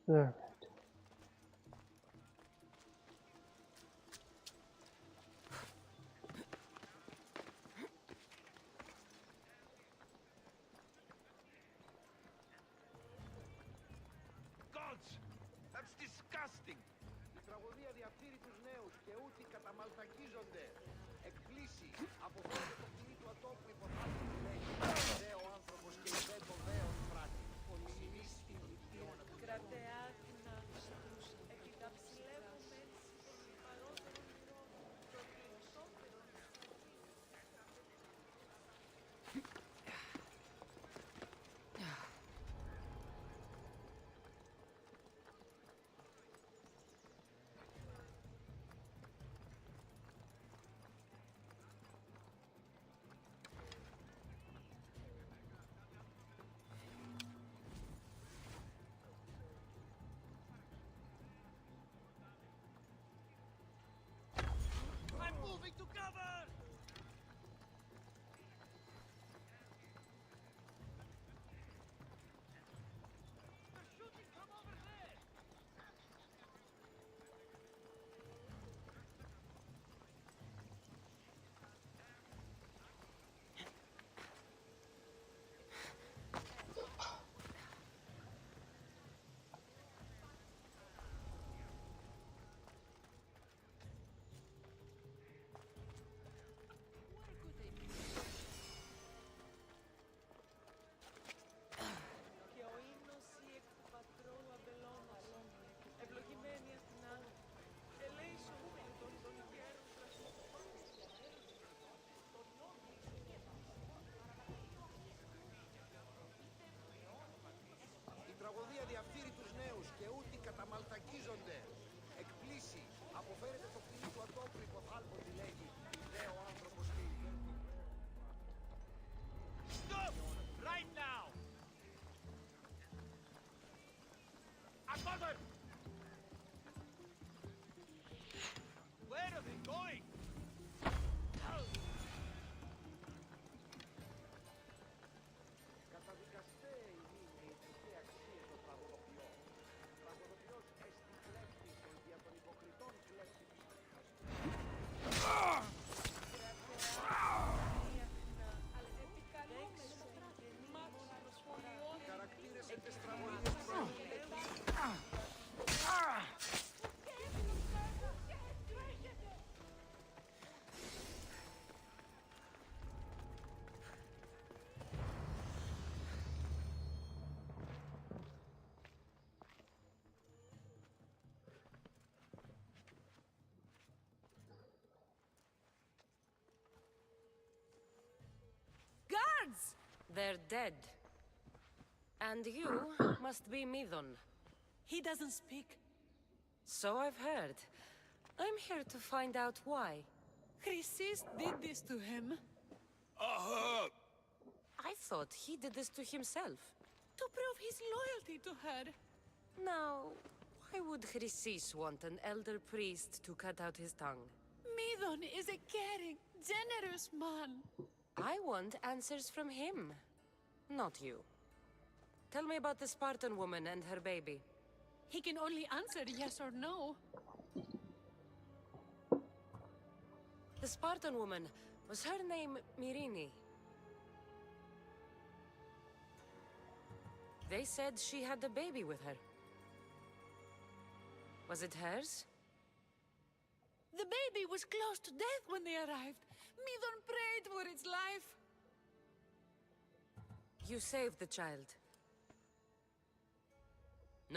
Alright. Gods! That's disgusting! Η τραγωδία διαφθείρει τους νέους και ούτοι καταμαλτακίζονται. Εκπλήσει, αποφεύγει το ποινή του ατόπου υποθάτου που λέει «Δε ο άνθρωπος και η δε το δέος πράττει». Συνίστη λυπηρά κρατεά την άστρους, επιταψιλεύουμε έτσι παρότερο μυρών, το γλυκότερο. τραγωδία διαφθείρει τους νέους και ούτι καταμαλτακίζονται. Εκπλήσει, αποφέρεται το κτίνι του ατόπου υποθάλπων, τη λέγει. Ιδέο άνθρωπος και ιδέο. Stop! Right now! Unbothered! Where are they going? Καταδικαστέ είναι η τυχαία αξία των τραγωδοποιών. Τραγωδοποιός έστι κλέφτης εν δια των υποκριτών κλέφτη. Οι χαρακτήρες εν τες τραγωδίες προηγούνται. Guards! They're dead. And you must be Midon. He doesn't speak. So I've heard. I'm here to find out why. Chrysis did this to him. I thought he did this to himself. To prove his loyalty to her. Now, why would Chrysis want an elder priest to cut out his tongue? Midon is a caring, generous man. I want answers from him, not you. Tell me about the Spartan woman and her baby. He can only answer yes or no. The Spartan woman, was her name Myrine? They said she had a baby with her. Was it hers? The baby was close to death when they arrived. Midon prayed for its life. You saved the child.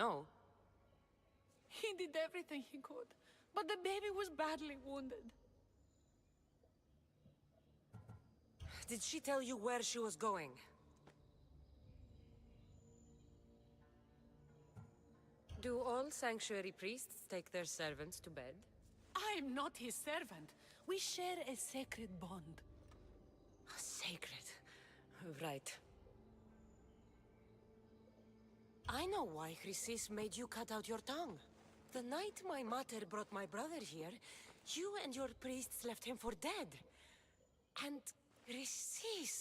No. He did everything he could, but the baby was badly wounded. Did she tell you where she was going? Do all sanctuary priests take their servants to bed? I'm not his servant. We share a sacred bond. Sacred. Right. I know why Chrysis made you cut out your tongue. The night my mater brought my brother here, you and your priests left him for dead. And Chrysis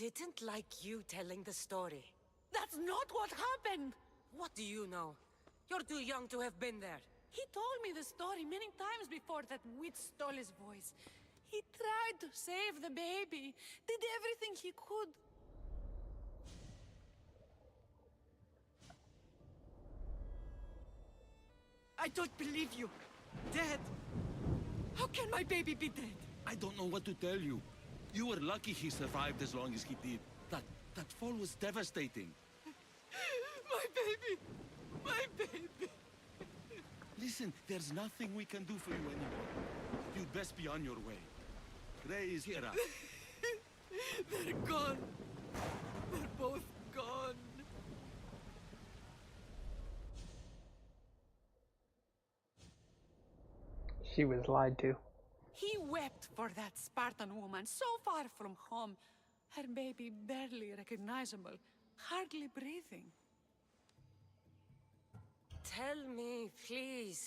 didn't like you telling the story. That's not what happened! What do you know? You're too young to have been there. He told me the story many times before that witch stole his voice. He tried to save the baby, did everything he could. I don't believe you. Dead. How can my baby be dead? I don't know what to tell you. You were lucky he survived as long as he did. That fall was devastating. My baby! My baby! Listen, there's nothing we can do for you anymore. You'd best be on your way. Ray is here. They're gone. They're both gone. She was lied to. He wept for that Spartan woman, so far from home. Her baby barely recognizable, hardly breathing. Tell me, please.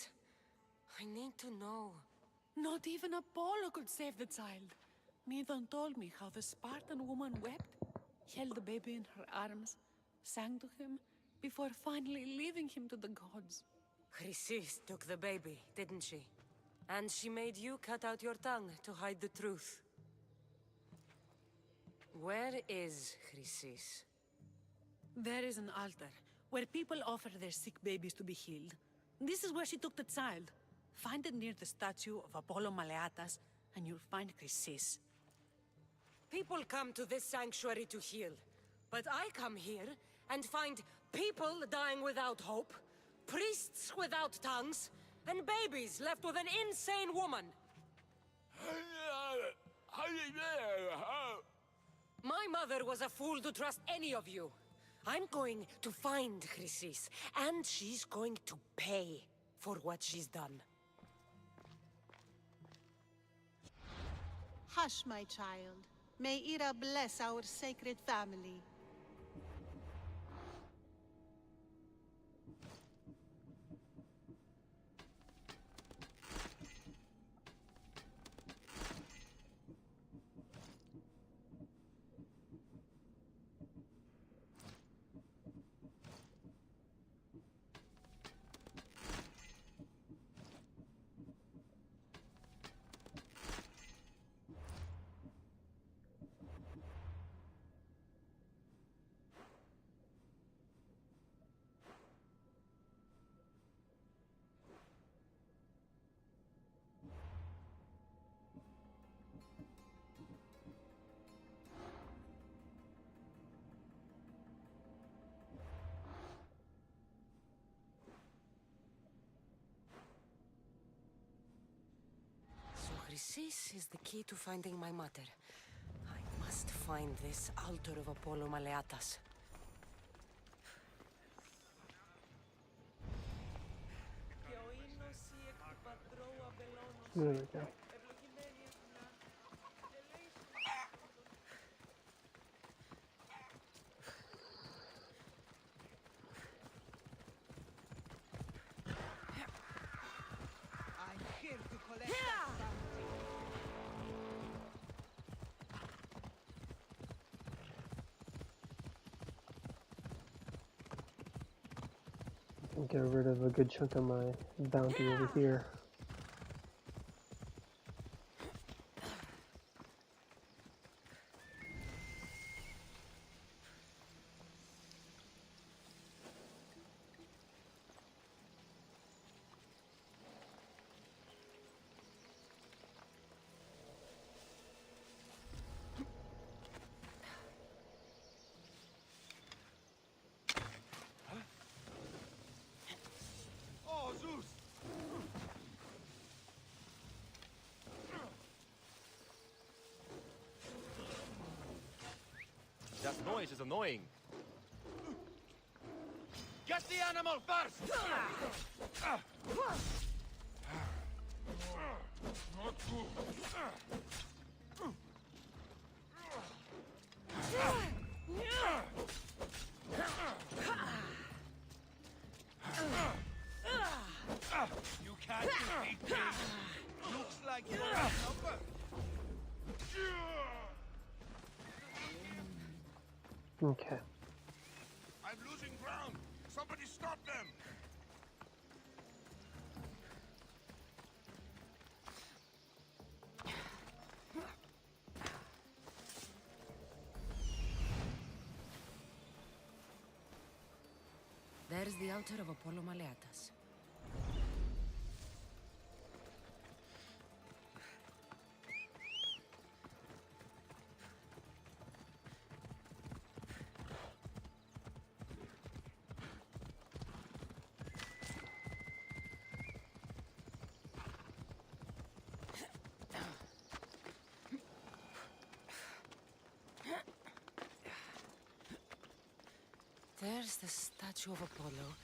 I need to know. Not even Apollo could save the child. Midon told me how the Spartan woman wept, held the baby in her arms, sang to him, before finally leaving him to the gods. Chrysis took the baby, didn't she? And she made you cut out your tongue to hide the truth. Where is Chrysis? There is an altar, where people offer their sick babies to be healed. This is where she took the child. Find it near the statue of Apollo Maleatas, and you'll find Chrysis. People come to this sanctuary to heal. But I come here and find people dying without hope, priests without tongues, and babies left with an insane woman. My mother was a fool to trust any of you. I'm going to find Chrysis, and she's going to pay for what she's done. Hush, my child. May Ira bless our sacred family. Chrysis is the key to finding my mother. I must find this altar of Apollo Maleatas. There we go. I'm here to collect Get rid of a good chunk of my bounty over here. Oh, Zeus! That noise is annoying. Get the animal first! Not You can't defeat me. Looks like you're outnumbered. Okay. I'm losing ground. Somebody stop them. There's the altar of Apollo Maleatas. There's the statue of Apollo,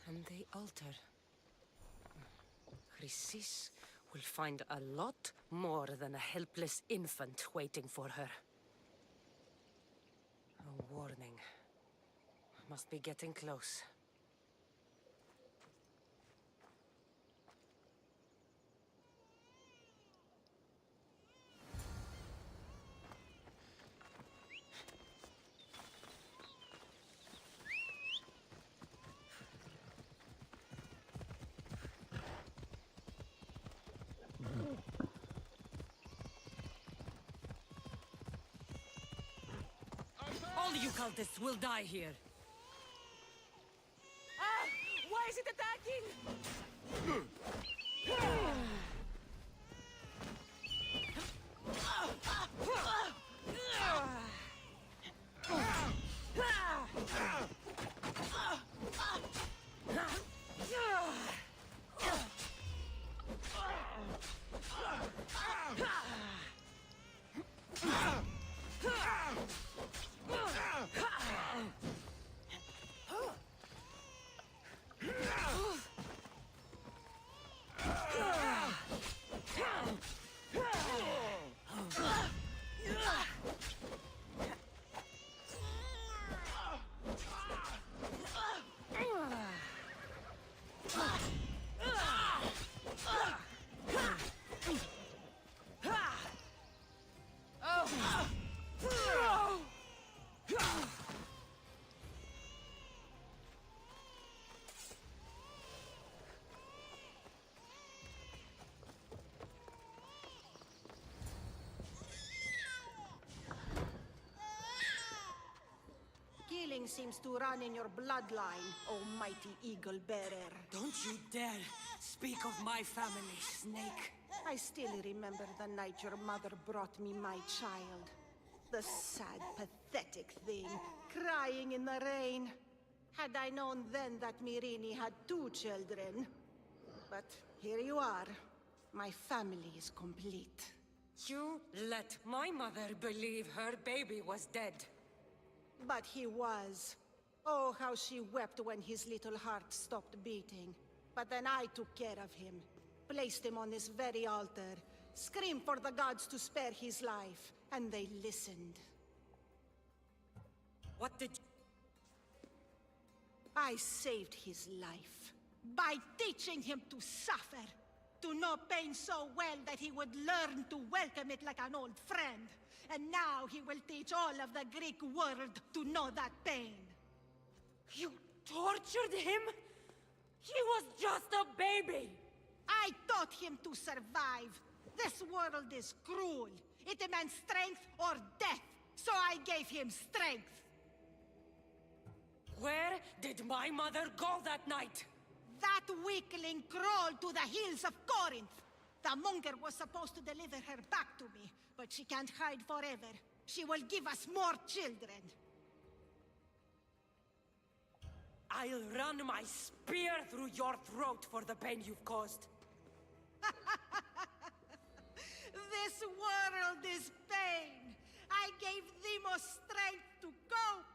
and the altar. Chrysis will find a lot more than a helpless infant waiting for her. A warning. Must be getting close. All you cultists will die here. Ah! Why is it attacking? seems to run in your bloodline, oh mighty eagle bearer. Don't you dare speak of my family, Snake. I still remember the night your mother brought me my child. The sad, pathetic thing, crying in the rain. Had I known then that Mirini had 2 children. But here you are. My family is complete. You let my mother believe her baby was dead. But he was. Oh, how she wept when his little heart stopped beating. But then I took care of him. Placed him on this very altar. Screamed for the gods to spare his life. And they listened. What did I saved his life. By teaching him to suffer. To know pain so well that he would learn to welcome it like an old friend. And now he will teach all of the Greek world to know that pain. You tortured him? He was just a baby! I taught him to survive. This world is cruel. It demands strength or death. So I gave him strength. Where did my mother go that night? That weakling crawled to the hills of Corinth. The monger was supposed to deliver her back to me, but she can't hide forever. She will give us more children. I'll run my spear through your throat for the pain you've caused. This world is pain. I gave Demos strength to cope.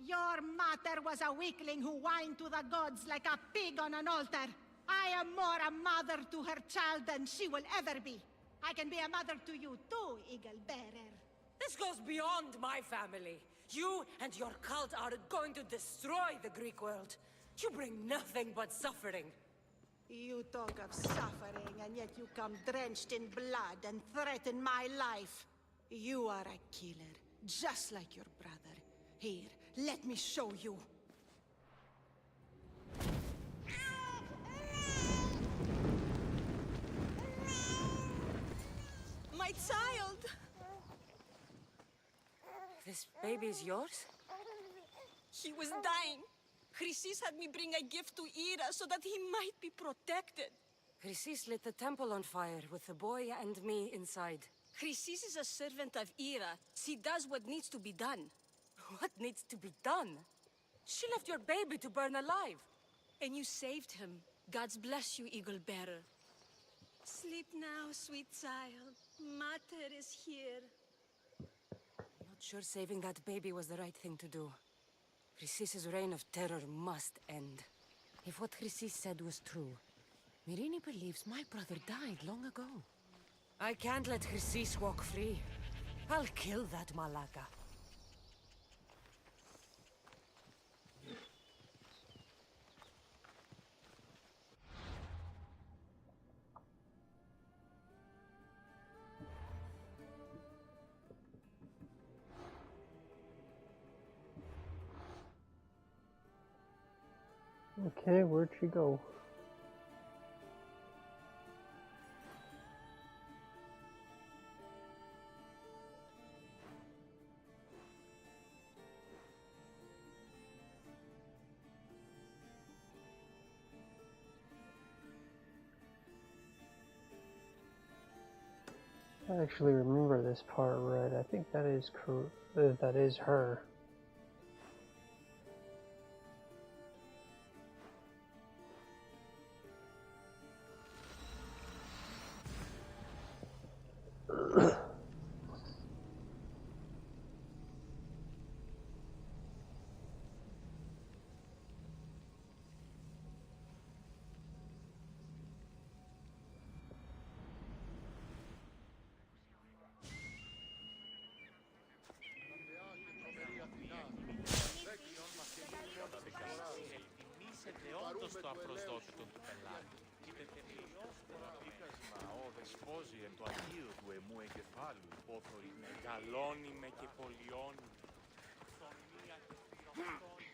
Your mater was a weakling who whined to the gods like a pig on an altar. I am more a mother to her child than she will ever be. I can be a mother to you too, Eagle Bearer. This goes beyond my family. You and your cult are going to destroy the Greek world. You bring nothing but suffering. You talk of suffering, and yet you come drenched in blood and threaten my life. You are a killer, just like your brother. Here, let me show you. My child! This baby's yours? He was dying. Chrysis had me bring a gift to Ira so that he might be protected. Chrysis lit the temple on fire with the boy and me inside. Chrysis is a servant of Ira. She does what needs to be done. What needs to be done? She left your baby to burn alive. And you saved him. God's bless you, Eagle Bearer. Sleep now, sweet child. Mater is here. I'm not sure saving that baby was the right thing to do. Chrysis' reign of terror must end. If what Chrysis said was true, Mirini believes my brother died long ago. I can't let Chrysis walk free. I'll kill that Malaka. Okay, where'd she go? I actually remember this part right. I think that is that is her. Το απροσδόκητο του πελάτη. Η πετελειόσπορα πίκασμα όδε σπόζει εν το αγίου του εμού εγκεφάλου υπόθωρη μεγαλώνει με και πολιώνει. Φωνία και θειοκτώνει.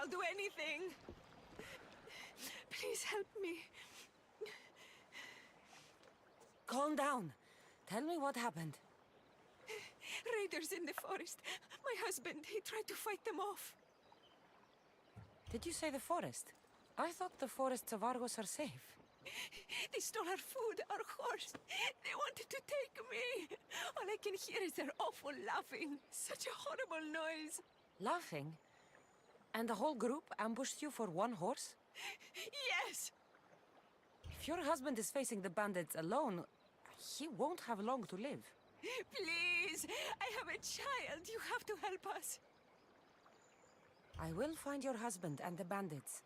I'll do anything. Please help me. Calm down. Tell me what happened. Raiders in the forest. My husband, he tried to fight them off. Did you say the forest? I thought the forests of Argos are safe. They stole our food, our horse. They wanted to take me. All I can hear is their awful laughing. Such a horrible noise. Laughing? And the whole group ambushed you for one horse? Yes! If your husband is facing the bandits alone, he won't have long to live. Please, I have a child. You have to help us. I will find your husband and the bandits.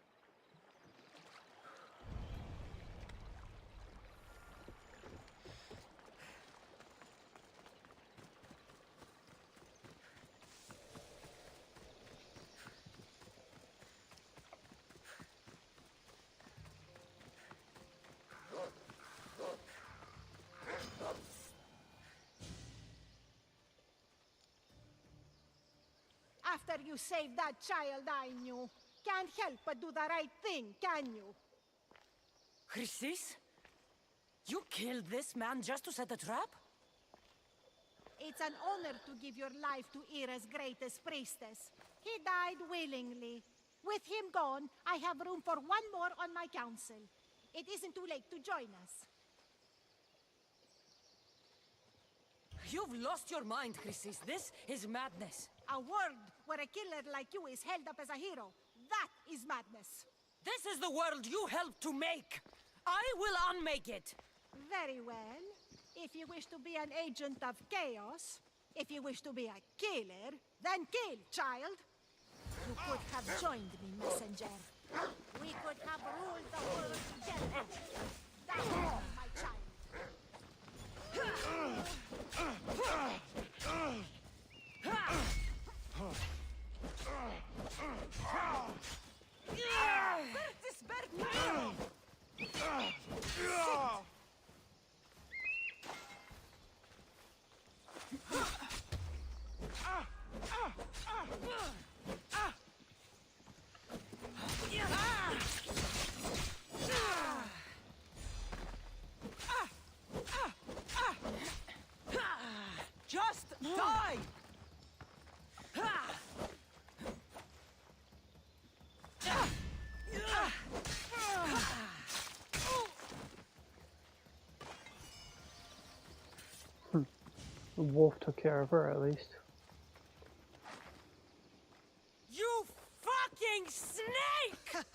After you saved that child I knew, can't help but do the right thing, can you? Chrysis? You killed this man just to set a trap? It's an honor to give your life to Ira's greatest priestess. He died willingly. With him gone, I have room for one more on my council. It isn't too late to join us. You've lost your mind, Chrysis. This is madness. A world where a killer like you is held up as a hero. That is madness. This is the world you helped to make. I will unmake it. Very well. If you wish to be an agent of chaos, if you wish to be a killer, then kill, child. You could have joined me, messenger. We could have ruled the world together. That is my child. Bertus, Bertus! Just die! The wolf took care of her, at least. You fucking snake!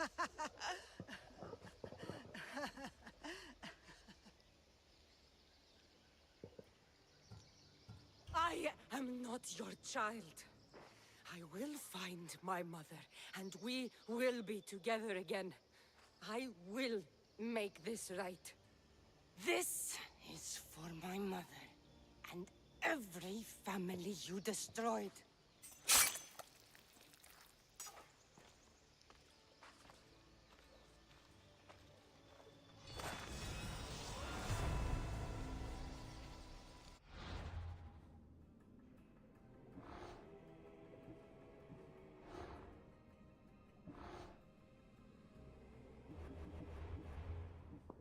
I am not your child. I will find my mother, and we will be together again. I will make this right. This is for my mother, and every family you destroyed.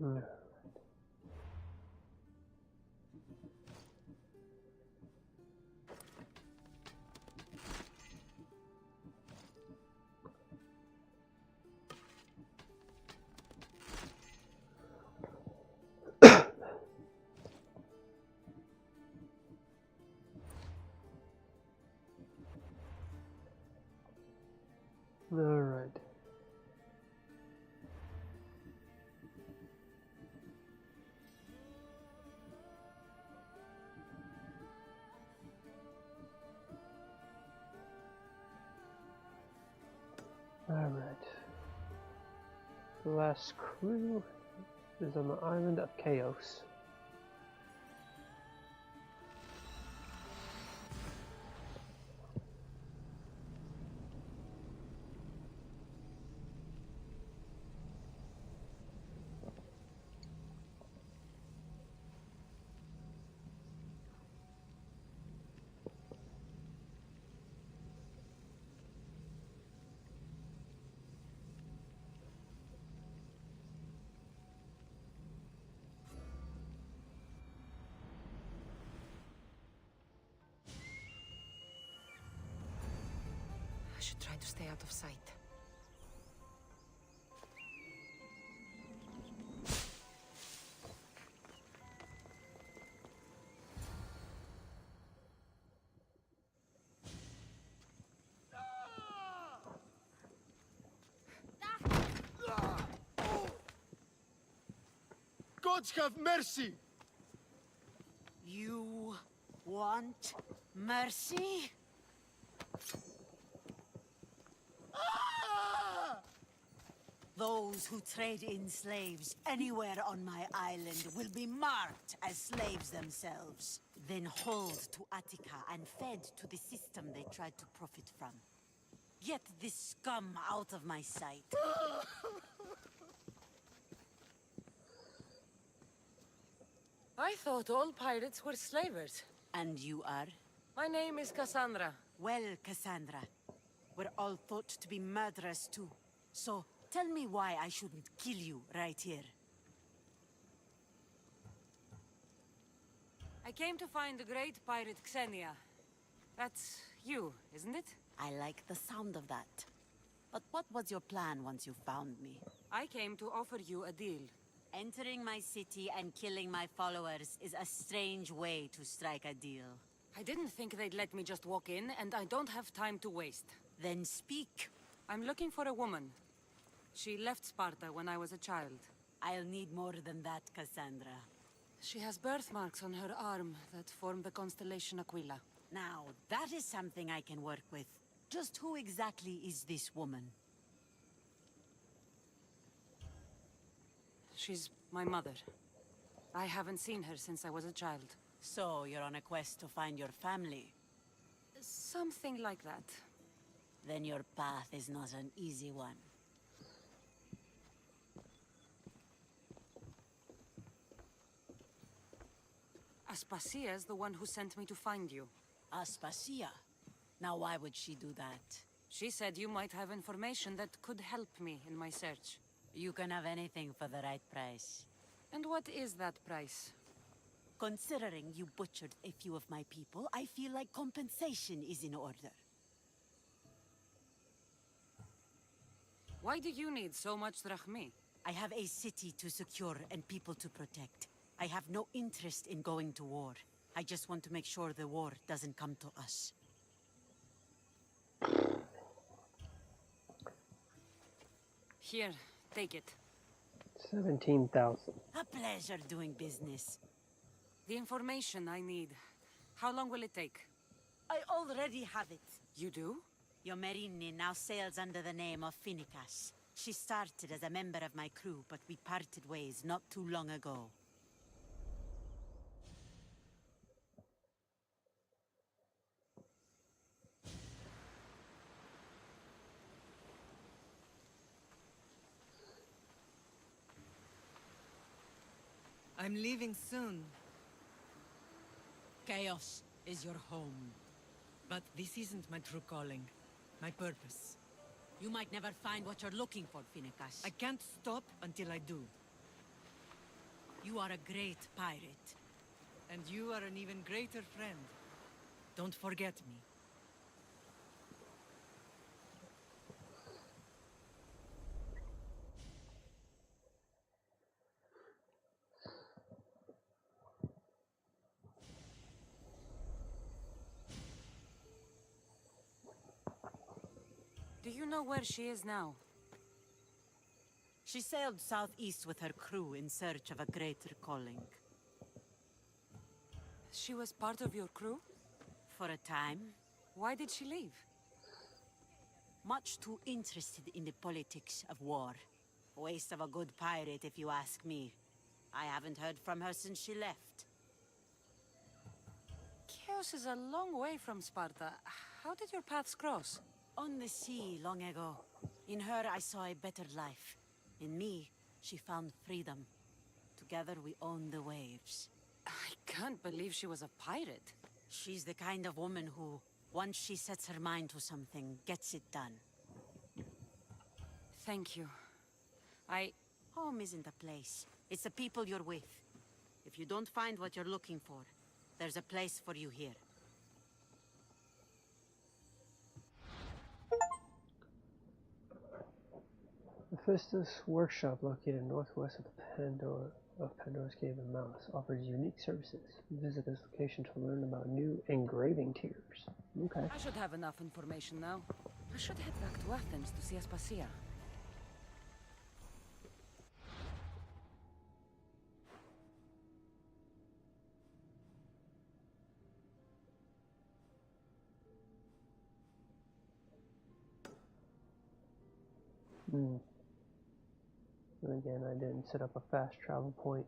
Yeah. All right. All right. The last crew is on the island of Chaos. should try to stay out of sight. Gods have mercy! You want mercy? Those who trade in slaves anywhere on my island will be marked as slaves themselves, then hauled to Attica and fed to the system they tried to profit from. Get this scum out of my sight. I thought all pirates were slavers. And you are? My name is Cassandra. Well, Cassandra, we're all thought to be murderers too. So, tell me why I shouldn't kill you right here. I came to find the great pirate Xenia. That's you, isn't it? I like the sound of that. But what was your plan once you found me? I came to offer you a deal. Entering my city and killing my followers is a strange way to strike a deal. I didn't think they'd let me just walk in, and I don't have time to waste. Then speak. I'm looking for a woman. She left Sparta when I was a child. I'll need more than that, Cassandra. She has birthmarks on her arm that form the constellation Aquila. Now, that is something I can work with. Just who exactly is this woman? She's my mother. I haven't seen her since I was a child. So, you're on a quest to find your family? Something like that. Then your path is not an easy one. Aspasia's the one who sent me to find you. Aspasia? Now why would she do that? She said you might have information that could help me in my search. You can have anything for the right price. And what is that price? Considering you butchered a few of my people, I feel like compensation is in order. Why do you need so much drachmi? I have a city to secure and people to protect. I have no interest in going to war. I just want to make sure the war doesn't come to us. Here, take it. 17,000. A pleasure doing business. The information I need. How long will it take? I already have it. You do? Your Merini now sails under the name of Finicas. She started as a member of my crew, but we parted ways not too long ago. I'm leaving soon. Chaos is your home. But this isn't my true calling. My purpose. You might never find what you're looking for, Finicas. I can't stop until I do. You are a great pirate. And you are an even greater friend. Don't forget me. Do you know where she is now? She sailed southeast with her crew in search of a greater calling. She was part of your crew? For a time. Why did she leave? Much too interested in the politics of war. Waste of a good pirate, if you ask me. I haven't heard from her since she left. Chaos is a long way from Sparta. How did your paths cross? On the sea, long ago. In her, I saw a better life. In me, she found freedom. Together, we own the waves. I can't believe she was a pirate. She's the kind of woman who, once she sets her mind to something, gets it done. Thank you. Home isn't a place. It's the people you're with. If you don't find what you're looking for, there's a place for you here. Hephaestus Workshop, located northwest of Pandora's Cave and Mouse, offers unique services. Visit this location to learn about new engraving tiers. Okay. I should have enough information now. I should head back to Athens to see Aspasia. And again, I didn't set up a fast travel point.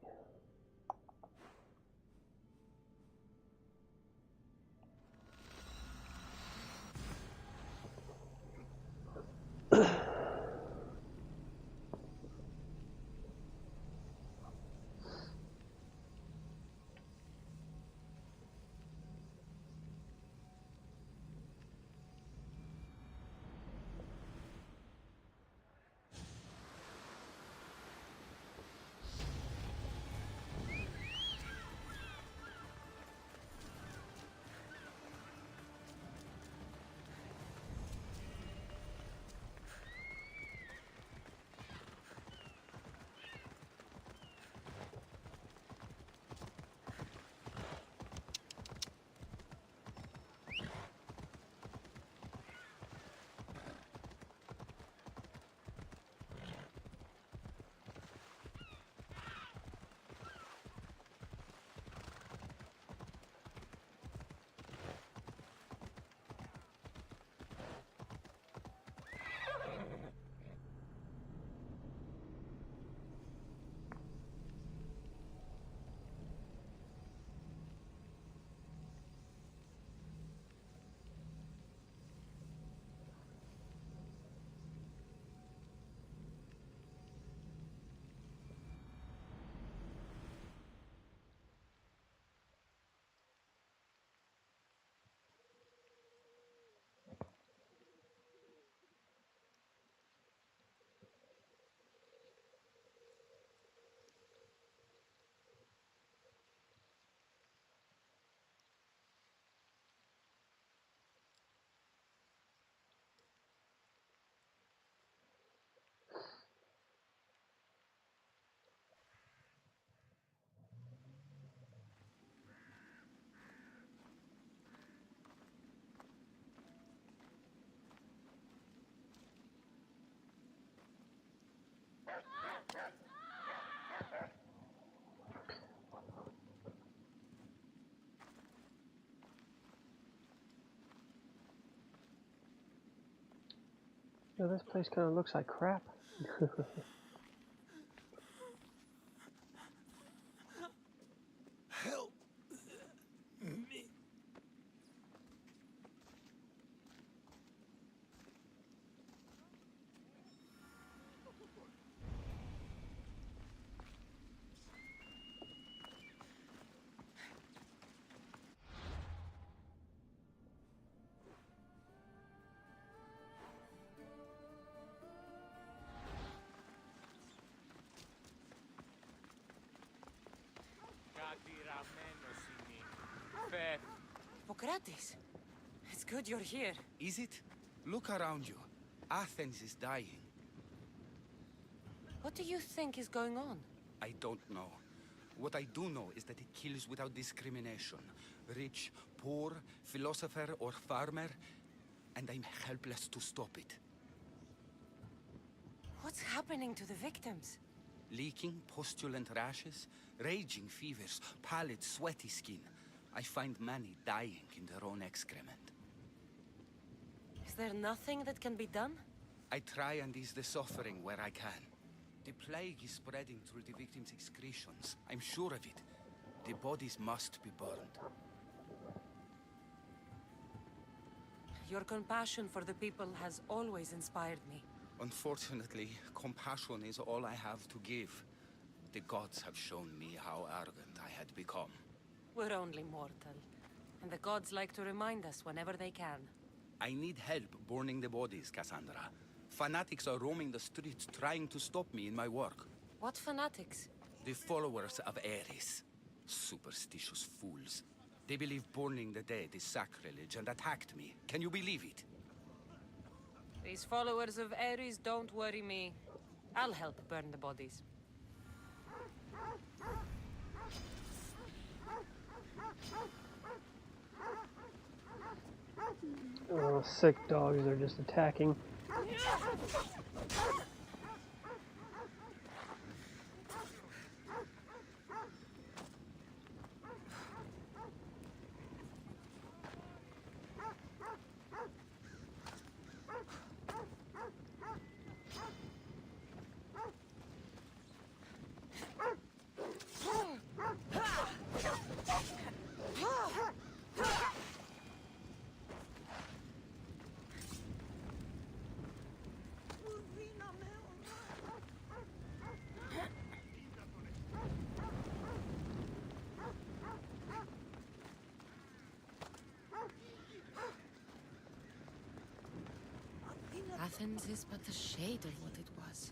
Yeah, this place kind of looks like crap. Help me. Hippocrates, it's good you're here. Is it? Look around you. Athens is dying. What do you think is going on? I don't know. What I do know is that it kills without discrimination. Rich, poor, philosopher or farmer, and I'm helpless to stop it. What's happening to the victims? Leaking, postulant rashes, raging fevers, pallid, sweaty skin. I find many dying in their own excrement. Is there nothing that can be done? I try and ease the suffering where I can. The plague is spreading through the victims' excretions. I'm sure of it. The bodies must be burned. Your compassion for the people has always inspired me. Unfortunately, compassion is all I have to give. The gods have shown me how arrogant I had become. We're only mortal, and the gods like to remind us whenever they can. I need help burning the bodies, Cassandra. Fanatics are roaming the streets trying to stop me in my work. What fanatics? The followers of Ares. Superstitious fools. They believe burning the dead is sacrilege and attacked me. Can you believe it? These followers of Ares don't worry me. I'll help burn the bodies. Oh, sick dogs are just attacking. Athens is but a shade of what it was.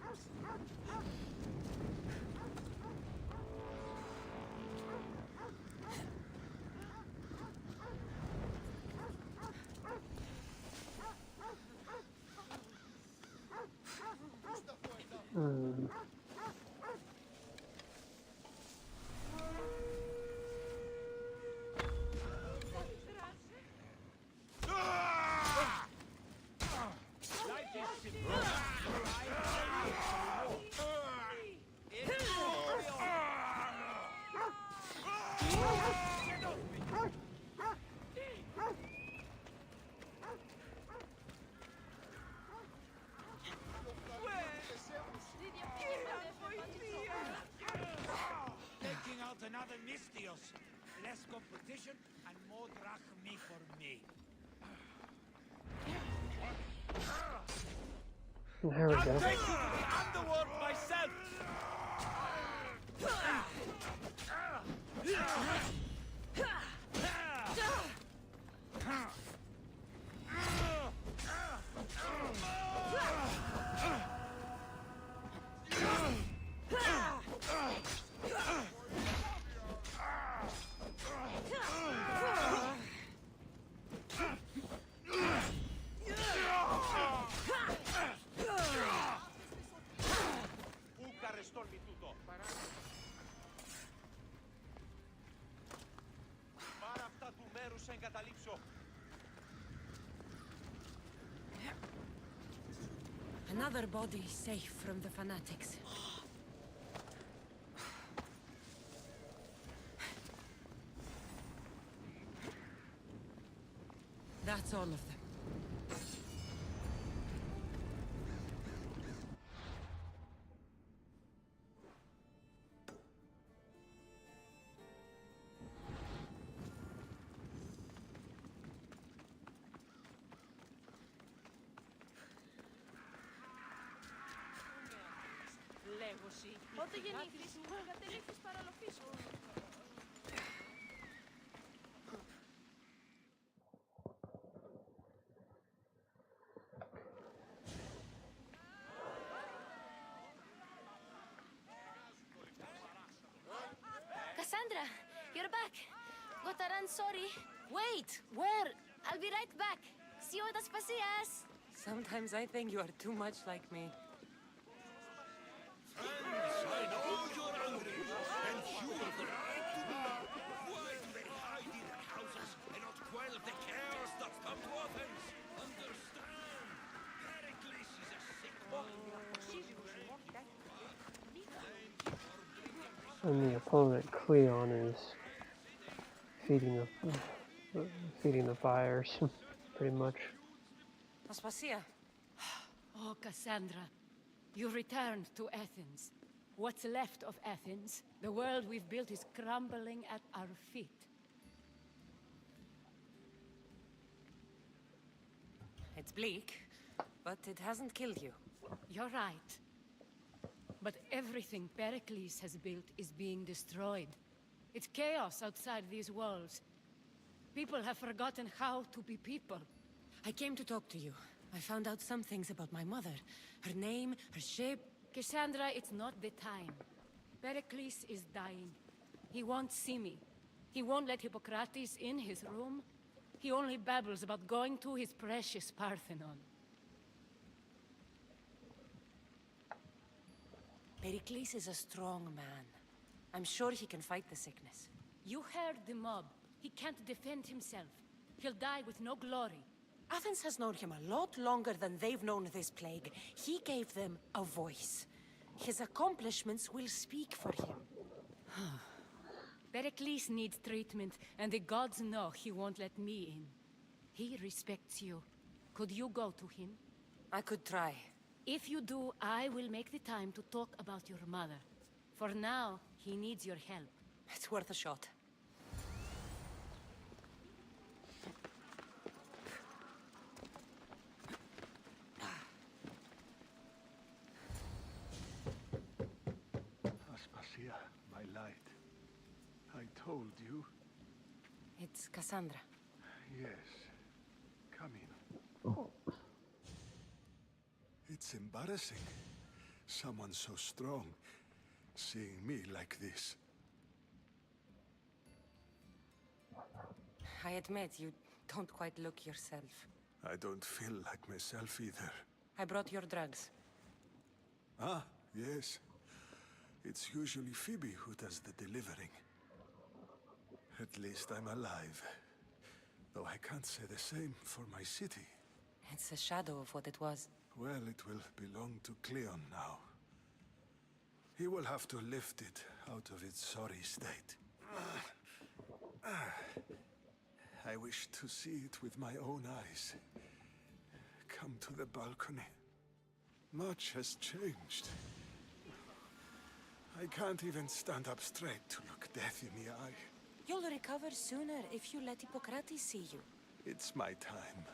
Taking out another Nistios. Less competition and more drachmi for me. There we go. I'm taking to the underworld myself. Another body safe from the fanatics. That's all of them. Πότε γεννήθηκες, κατελήφθης παραλοφής σου. Cassandra, you're back. Gotta run, sorry. Wait! Where? I'll be right back. See you at Aspasias. Sometimes I think you are too much like me. I know you're angry, and you have the right to be. Why do they hide in their houses and not quell the chaos that's come to Athens? Understand? Pericles is a sick man. And the opponent, Cleon, is feeding the fires, pretty much. Aspasia. Oh, Cassandra, you returned to Athens. What's left of Athens, the world we've built, is crumbling at our feet. It's bleak, but it hasn't killed you. You're right. But everything Pericles has built is being destroyed. It's chaos outside these walls. People have forgotten how to be people. I came to talk to you. I found out some things about my mother. Her name, her shape. Cassandra, it's not the time. Pericles is dying. He won't see me. He won't let Hippocrates in his room. He only babbles about going to his precious Parthenon. Pericles is a strong man. I'm sure he can fight the sickness. You heard the mob. He can't defend himself. He'll die with no glory. Athens has known him a lot longer than they've known this plague. He gave them a voice. His accomplishments will speak for him. Pericles needs treatment, and the gods know he won't let me in. He respects you. Could you go to him? I could try. If you do, I will make the time to talk about your mother. For now, he needs your help. It's worth a shot. Aspasia, my light. I told you. It's Cassandra. Yes. Come in. It's embarrassing. Someone so strong, seeing me like this. I admit, you don't quite look yourself. I don't feel like myself either. I brought your drugs. Ah, yes. It's usually Phoebe who does the delivering. At least I'm alive. Though I can't say the same for my city. It's a shadow of what it was. Well, it will belong to Cleon now. He will have to lift it out of its sorry state. I wish to see it with my own eyes. Come to the balcony. Much has changed. I can't even stand up straight to look death in the eye. You'll recover sooner if you let Hippocrates see you. It's my time.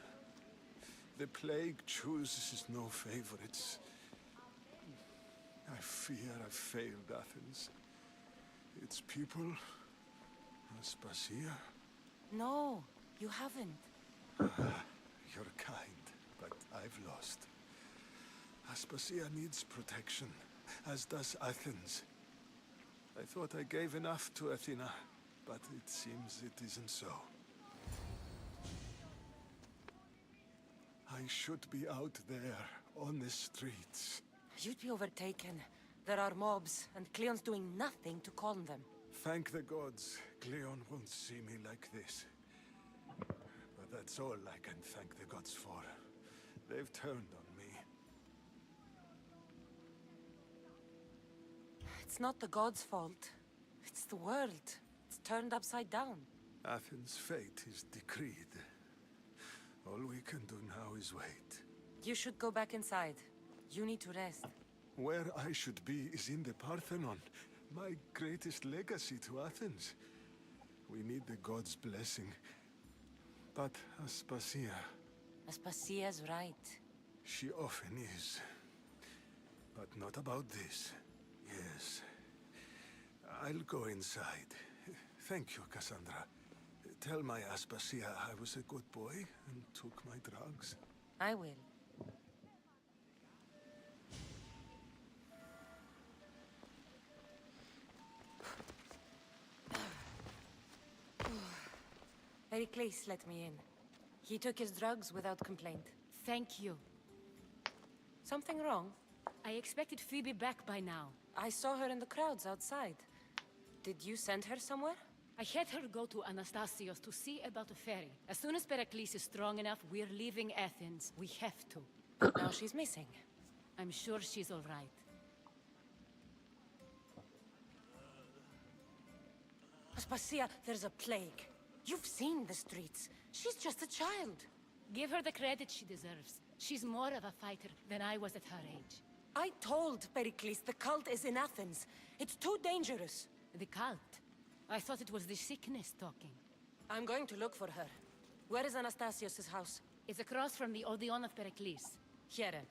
The plague chooses no favorites. I fear I've failed Athens. Its people, Aspasia. No, you haven't. You're kind, but I've lost. Aspasia needs protection, as does Athens. I thought I gave enough to Athena, but it seems it isn't so. I should be out there, on the streets. You'd be overtaken. There are mobs, and Cleon's doing nothing to calm them. Thank the gods, Cleon won't see me like this. But that's all I can thank the gods for. They've turned on me. It's not the gods' fault. It's the world. It's turned upside down. Athens' fate is decreed. All we can do now is wait. You should go back inside. You need to rest. Where I should be is in the Parthenon, my greatest legacy to Athens. We need the gods' blessing. But Aspasia... Aspasia's right. She often is. But not about this. Yes. I'll go inside. Thank you, Cassandra. Tell my Aspasia I was a good boy and took my drugs. I will. Pericles let me in. He took his drugs without complaint. Thank you. Something wrong? I expected Phoebe back by now. I saw her in the crowds outside. Did you send her somewhere? I had her go to Anastasios to see about a ferry. As soon as Pericles is strong enough, we're leaving Athens. We have to. But now she's missing. I'm sure she's all right. Aspasia, there's a plague. You've seen the streets. She's just a child. Give her the credit she deserves. She's more of a fighter than I was at her age. I told Pericles the cult is in Athens. It's too dangerous. The cult? I thought it was the sickness talking. I'm going to look for her. Where is Anastasios' house? It's across from the Odeon of Pericles. Here.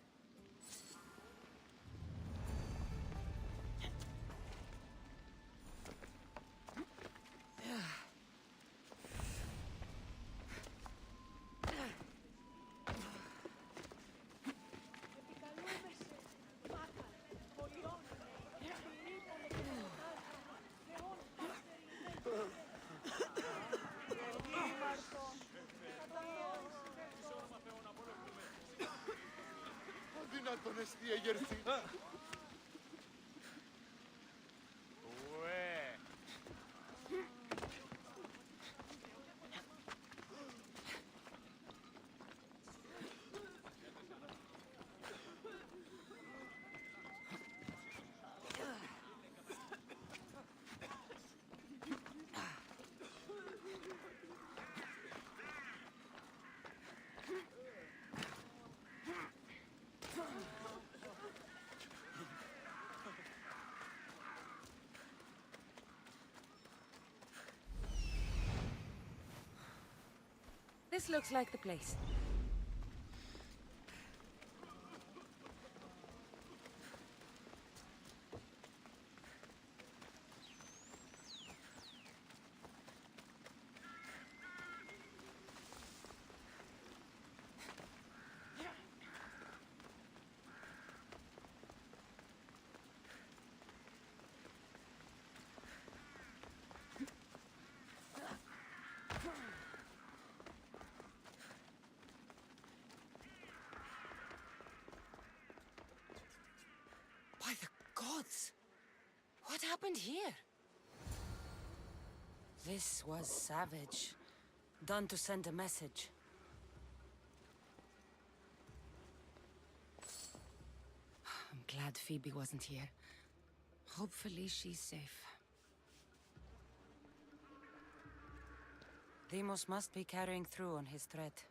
This looks like the place. By the gods! What happened here? This was savage. Done to send a message. I'm glad Phoebe wasn't here. Hopefully she's safe. Deimos must be carrying through on his threat.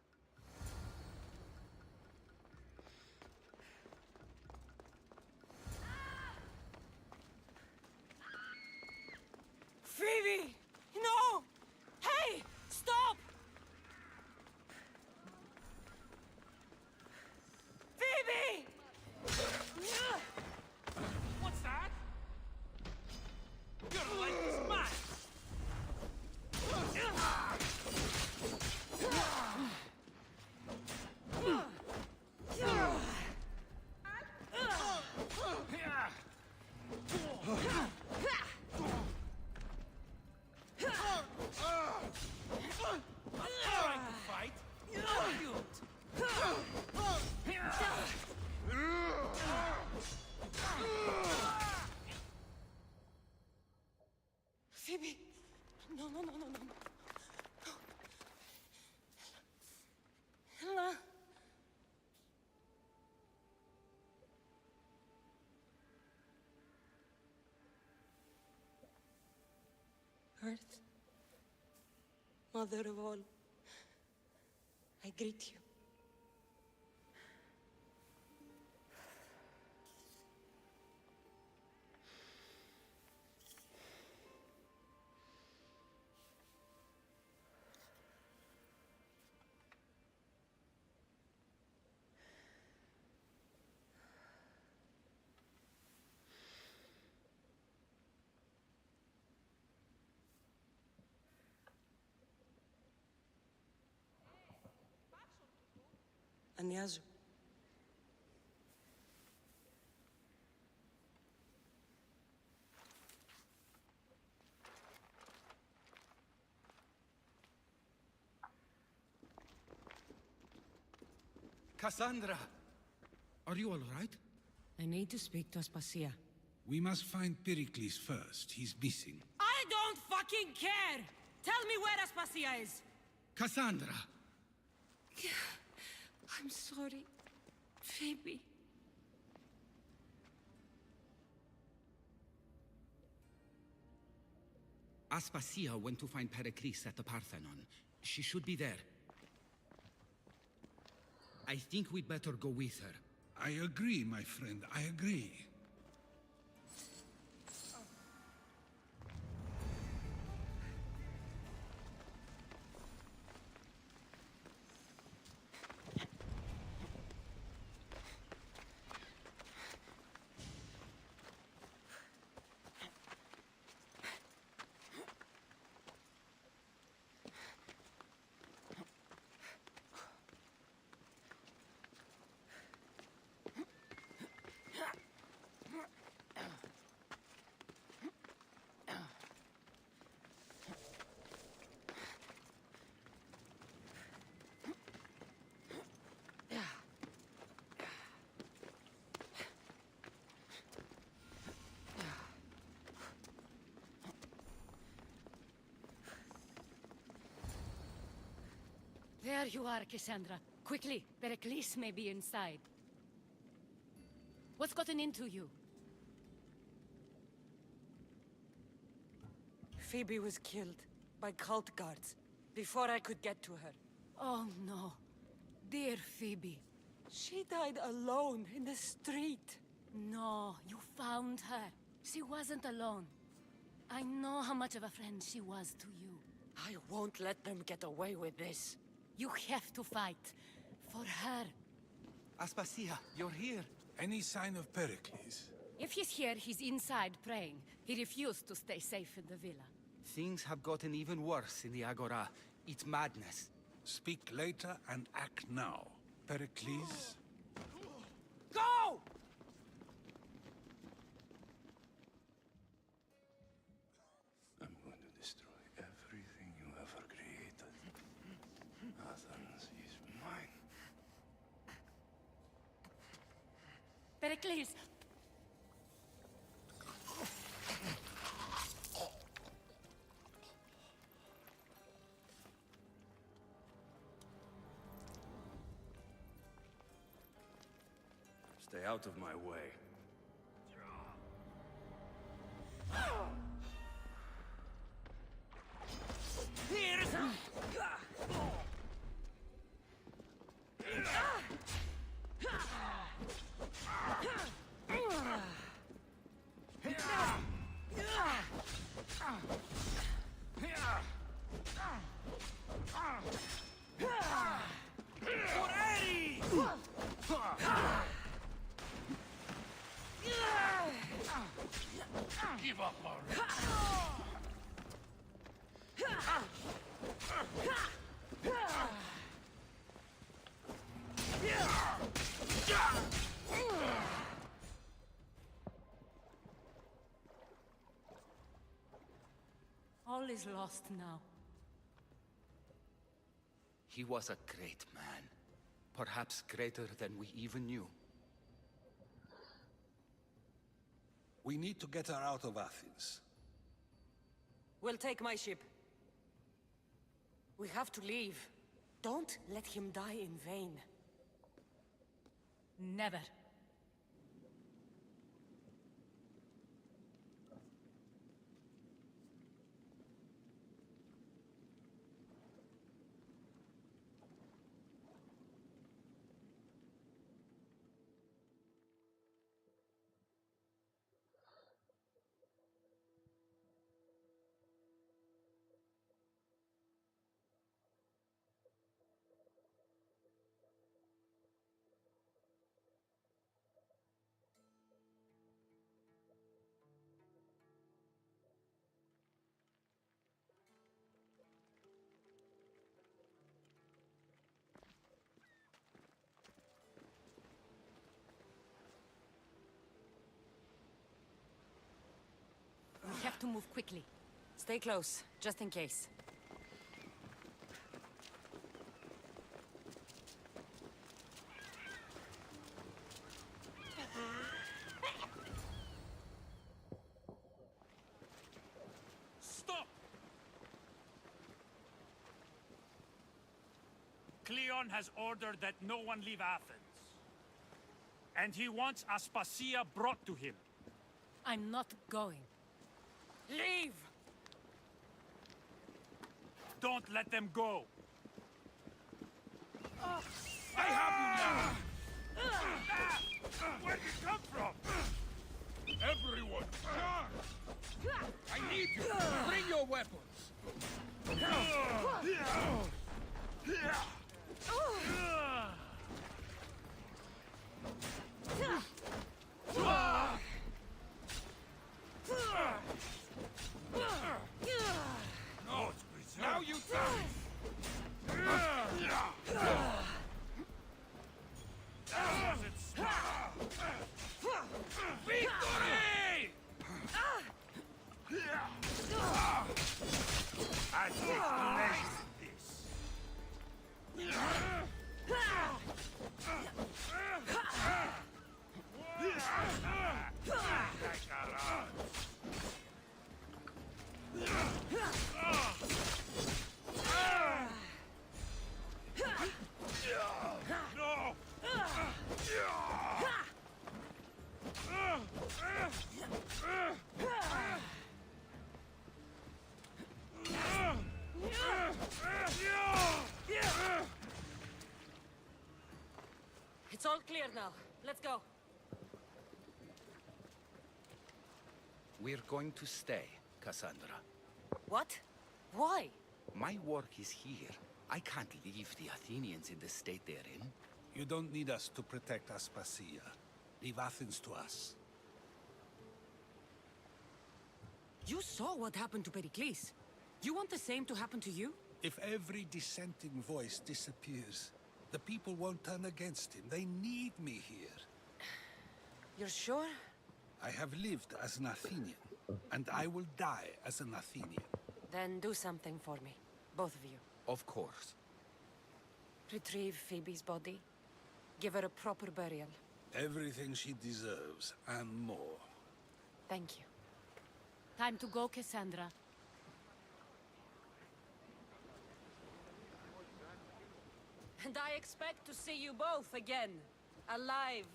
Phoebe! No! Hey! Stop! Phoebe! What's that? Your life is mine! Phoebe! No, no, no, no, no. Helena! Earth, Mother of all, I greet you. Ανιάζω. Cassandra! Are you all right? I need to speak to Aspasia. We must find Pericles first. He's missing. I don't fucking care! Tell me where Aspasia is! Cassandra! I'm sorry, Phoebe. Aspasia went to find Pericles at the Parthenon. She should be there. I think we'd better go with her. I agree, my friend. I agree. There you are, Cassandra. Quickly, Pericles may be inside. What's gotten into you? Phoebe was killed by cult guards before I could get to her. Oh no. Dear Phoebe. She died alone in the street. No, you found her. She wasn't alone. I know how much of a friend she was to you. I won't let them get away with this. You have to fight. For her. Aspasia, you're here. Any sign of Pericles? If he's here, he's inside praying. He refused to stay safe in the villa. Things have gotten even worse in the Agora. It's madness. Speak later and act now. Pericles? Go! I'm going to destroy everything you ever created. Athens is mine. Pericles! Stay out of my way. Give up already. All is lost now. He was a great man. Perhaps greater than we even knew. We need to get her out of Athens. We'll take my ship. We have to leave. Don't let him die in vain. Never. We have to move quickly. Stay close, just in case. Stop! Cleon has ordered that no one leave Athens. And he wants Aspasia brought to him. I'm not going. Leave! Don't let them go. I have you now! Where'd you come from? Everyone, charge! I need you! Bring your weapons! No, Now you die! Victory! I take pleasure in this. Like a rat. No! It's all clear now. Let's go. We're going to stay, Cassandra. What? Why? My work is here. I can't leave the Athenians in the state they're in. You don't need us to protect Aspasia. Leave Athens to us. You saw what happened to Pericles. You want the same to happen to you? If every dissenting voice disappears, the people won't turn against him. They need me here. You're sure? I have lived as an Athenian, and I will die as an Athenian. Then do something for me. Both of you. Of course. Retrieve Phoebe's body. Give her a proper burial. Everything she deserves, and more. Thank you. Time to go, Cassandra. And I expect to see you both again. Alive.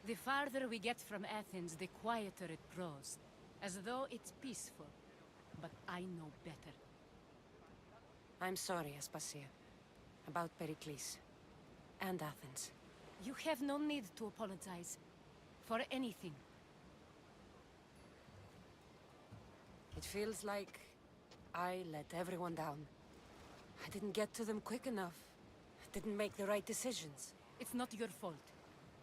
The farther we get from Athens, the quieter it grows. As though it's peaceful. But I know better. I'm sorry, Aspasia. About Pericles. And Athens. You have no need to apologize. For anything. It feels like I let everyone down. I didn't get to them quick enough. I didn't make the right decisions. It's not your fault.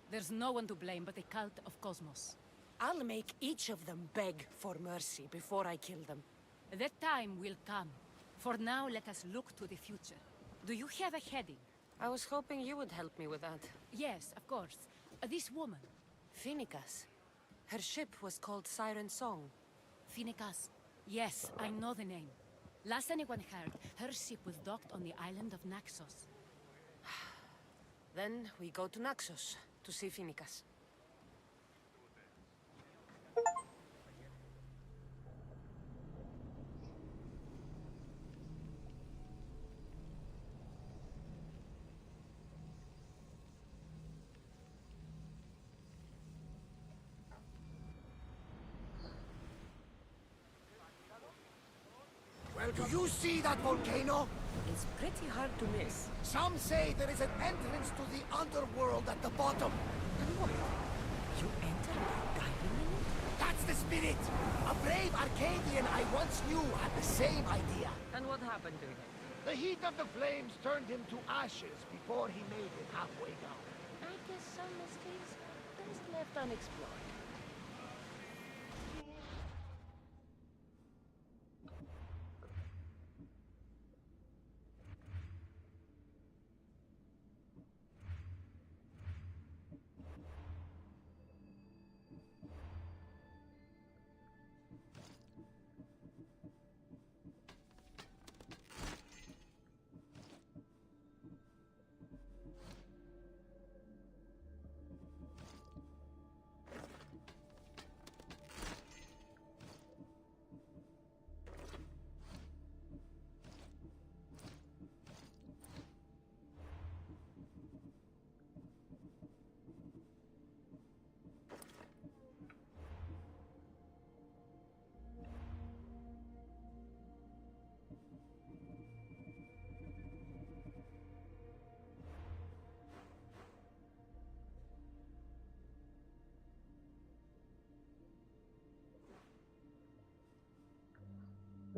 There's no one to blame but the cult of Cosmos. I'll make each of them beg for mercy before I kill them. That time will come. For now, let us look to the future. Do you have a heading? I was hoping you would help me with that. Yes, of course. This woman. Phoenicas. Her ship was called Siren Song. Phoenicas. Yes, I know the name. Last anyone heard, her ship was docked on the island of Naxos. Then we go to Naxos to see Phoenicas. Well, do you see that volcano? It's pretty hard to miss. Some say there is an entrance to the underworld at the bottom. And what? You enter by diving in it? That's the spirit! A brave Arcadian I once knew had the same idea. And what happened to him? The heat of the flames turned him to ashes before he made it halfway down. I guess some mysteries best left unexplored.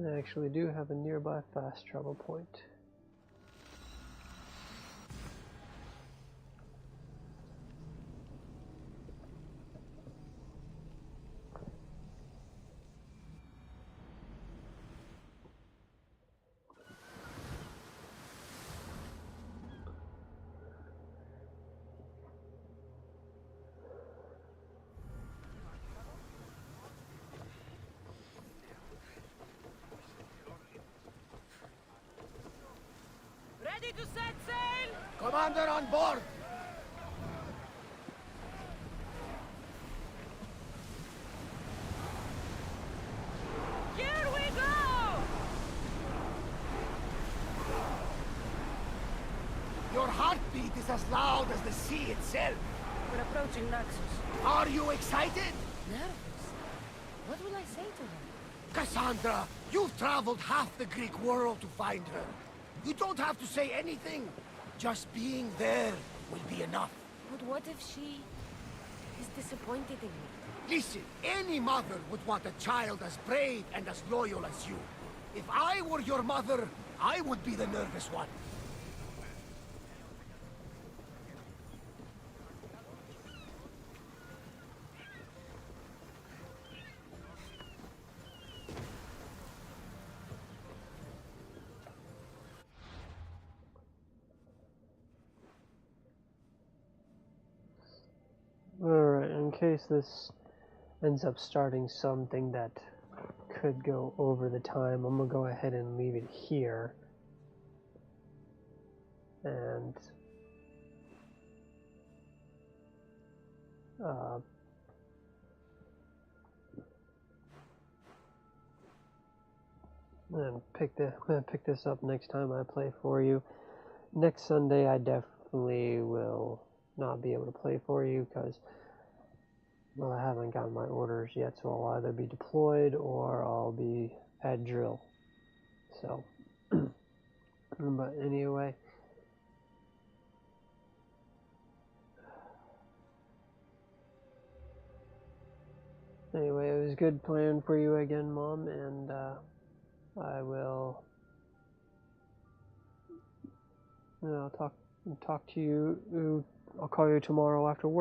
I actually do have a nearby fast travel point. Ready to set sail! Commander on board! Here we go! Your heartbeat is as loud as the sea itself. We're approaching Naxos. Are you excited? Nervous. What will I say to her? Cassandra, you've traveled half the Greek world to find her. You don't have to say anything. Just being there will be enough. But what if she is disappointed in me? Listen, any mother would want a child as brave and as loyal as you. If I were your mother, I would be the nervous one. Alright, in case this ends up starting something that could go over the time, I'm gonna go ahead and leave it here. And I'm gonna pick this up next time I play for you. Next Sunday I definitely will not be able to play for you because, well, I haven't gotten my orders yet, so I'll either be deployed or I'll be at drill. So, but anyway. Anyway, it was good playing for you again, Mom, and I will, talk to you. I'll call you tomorrow after work.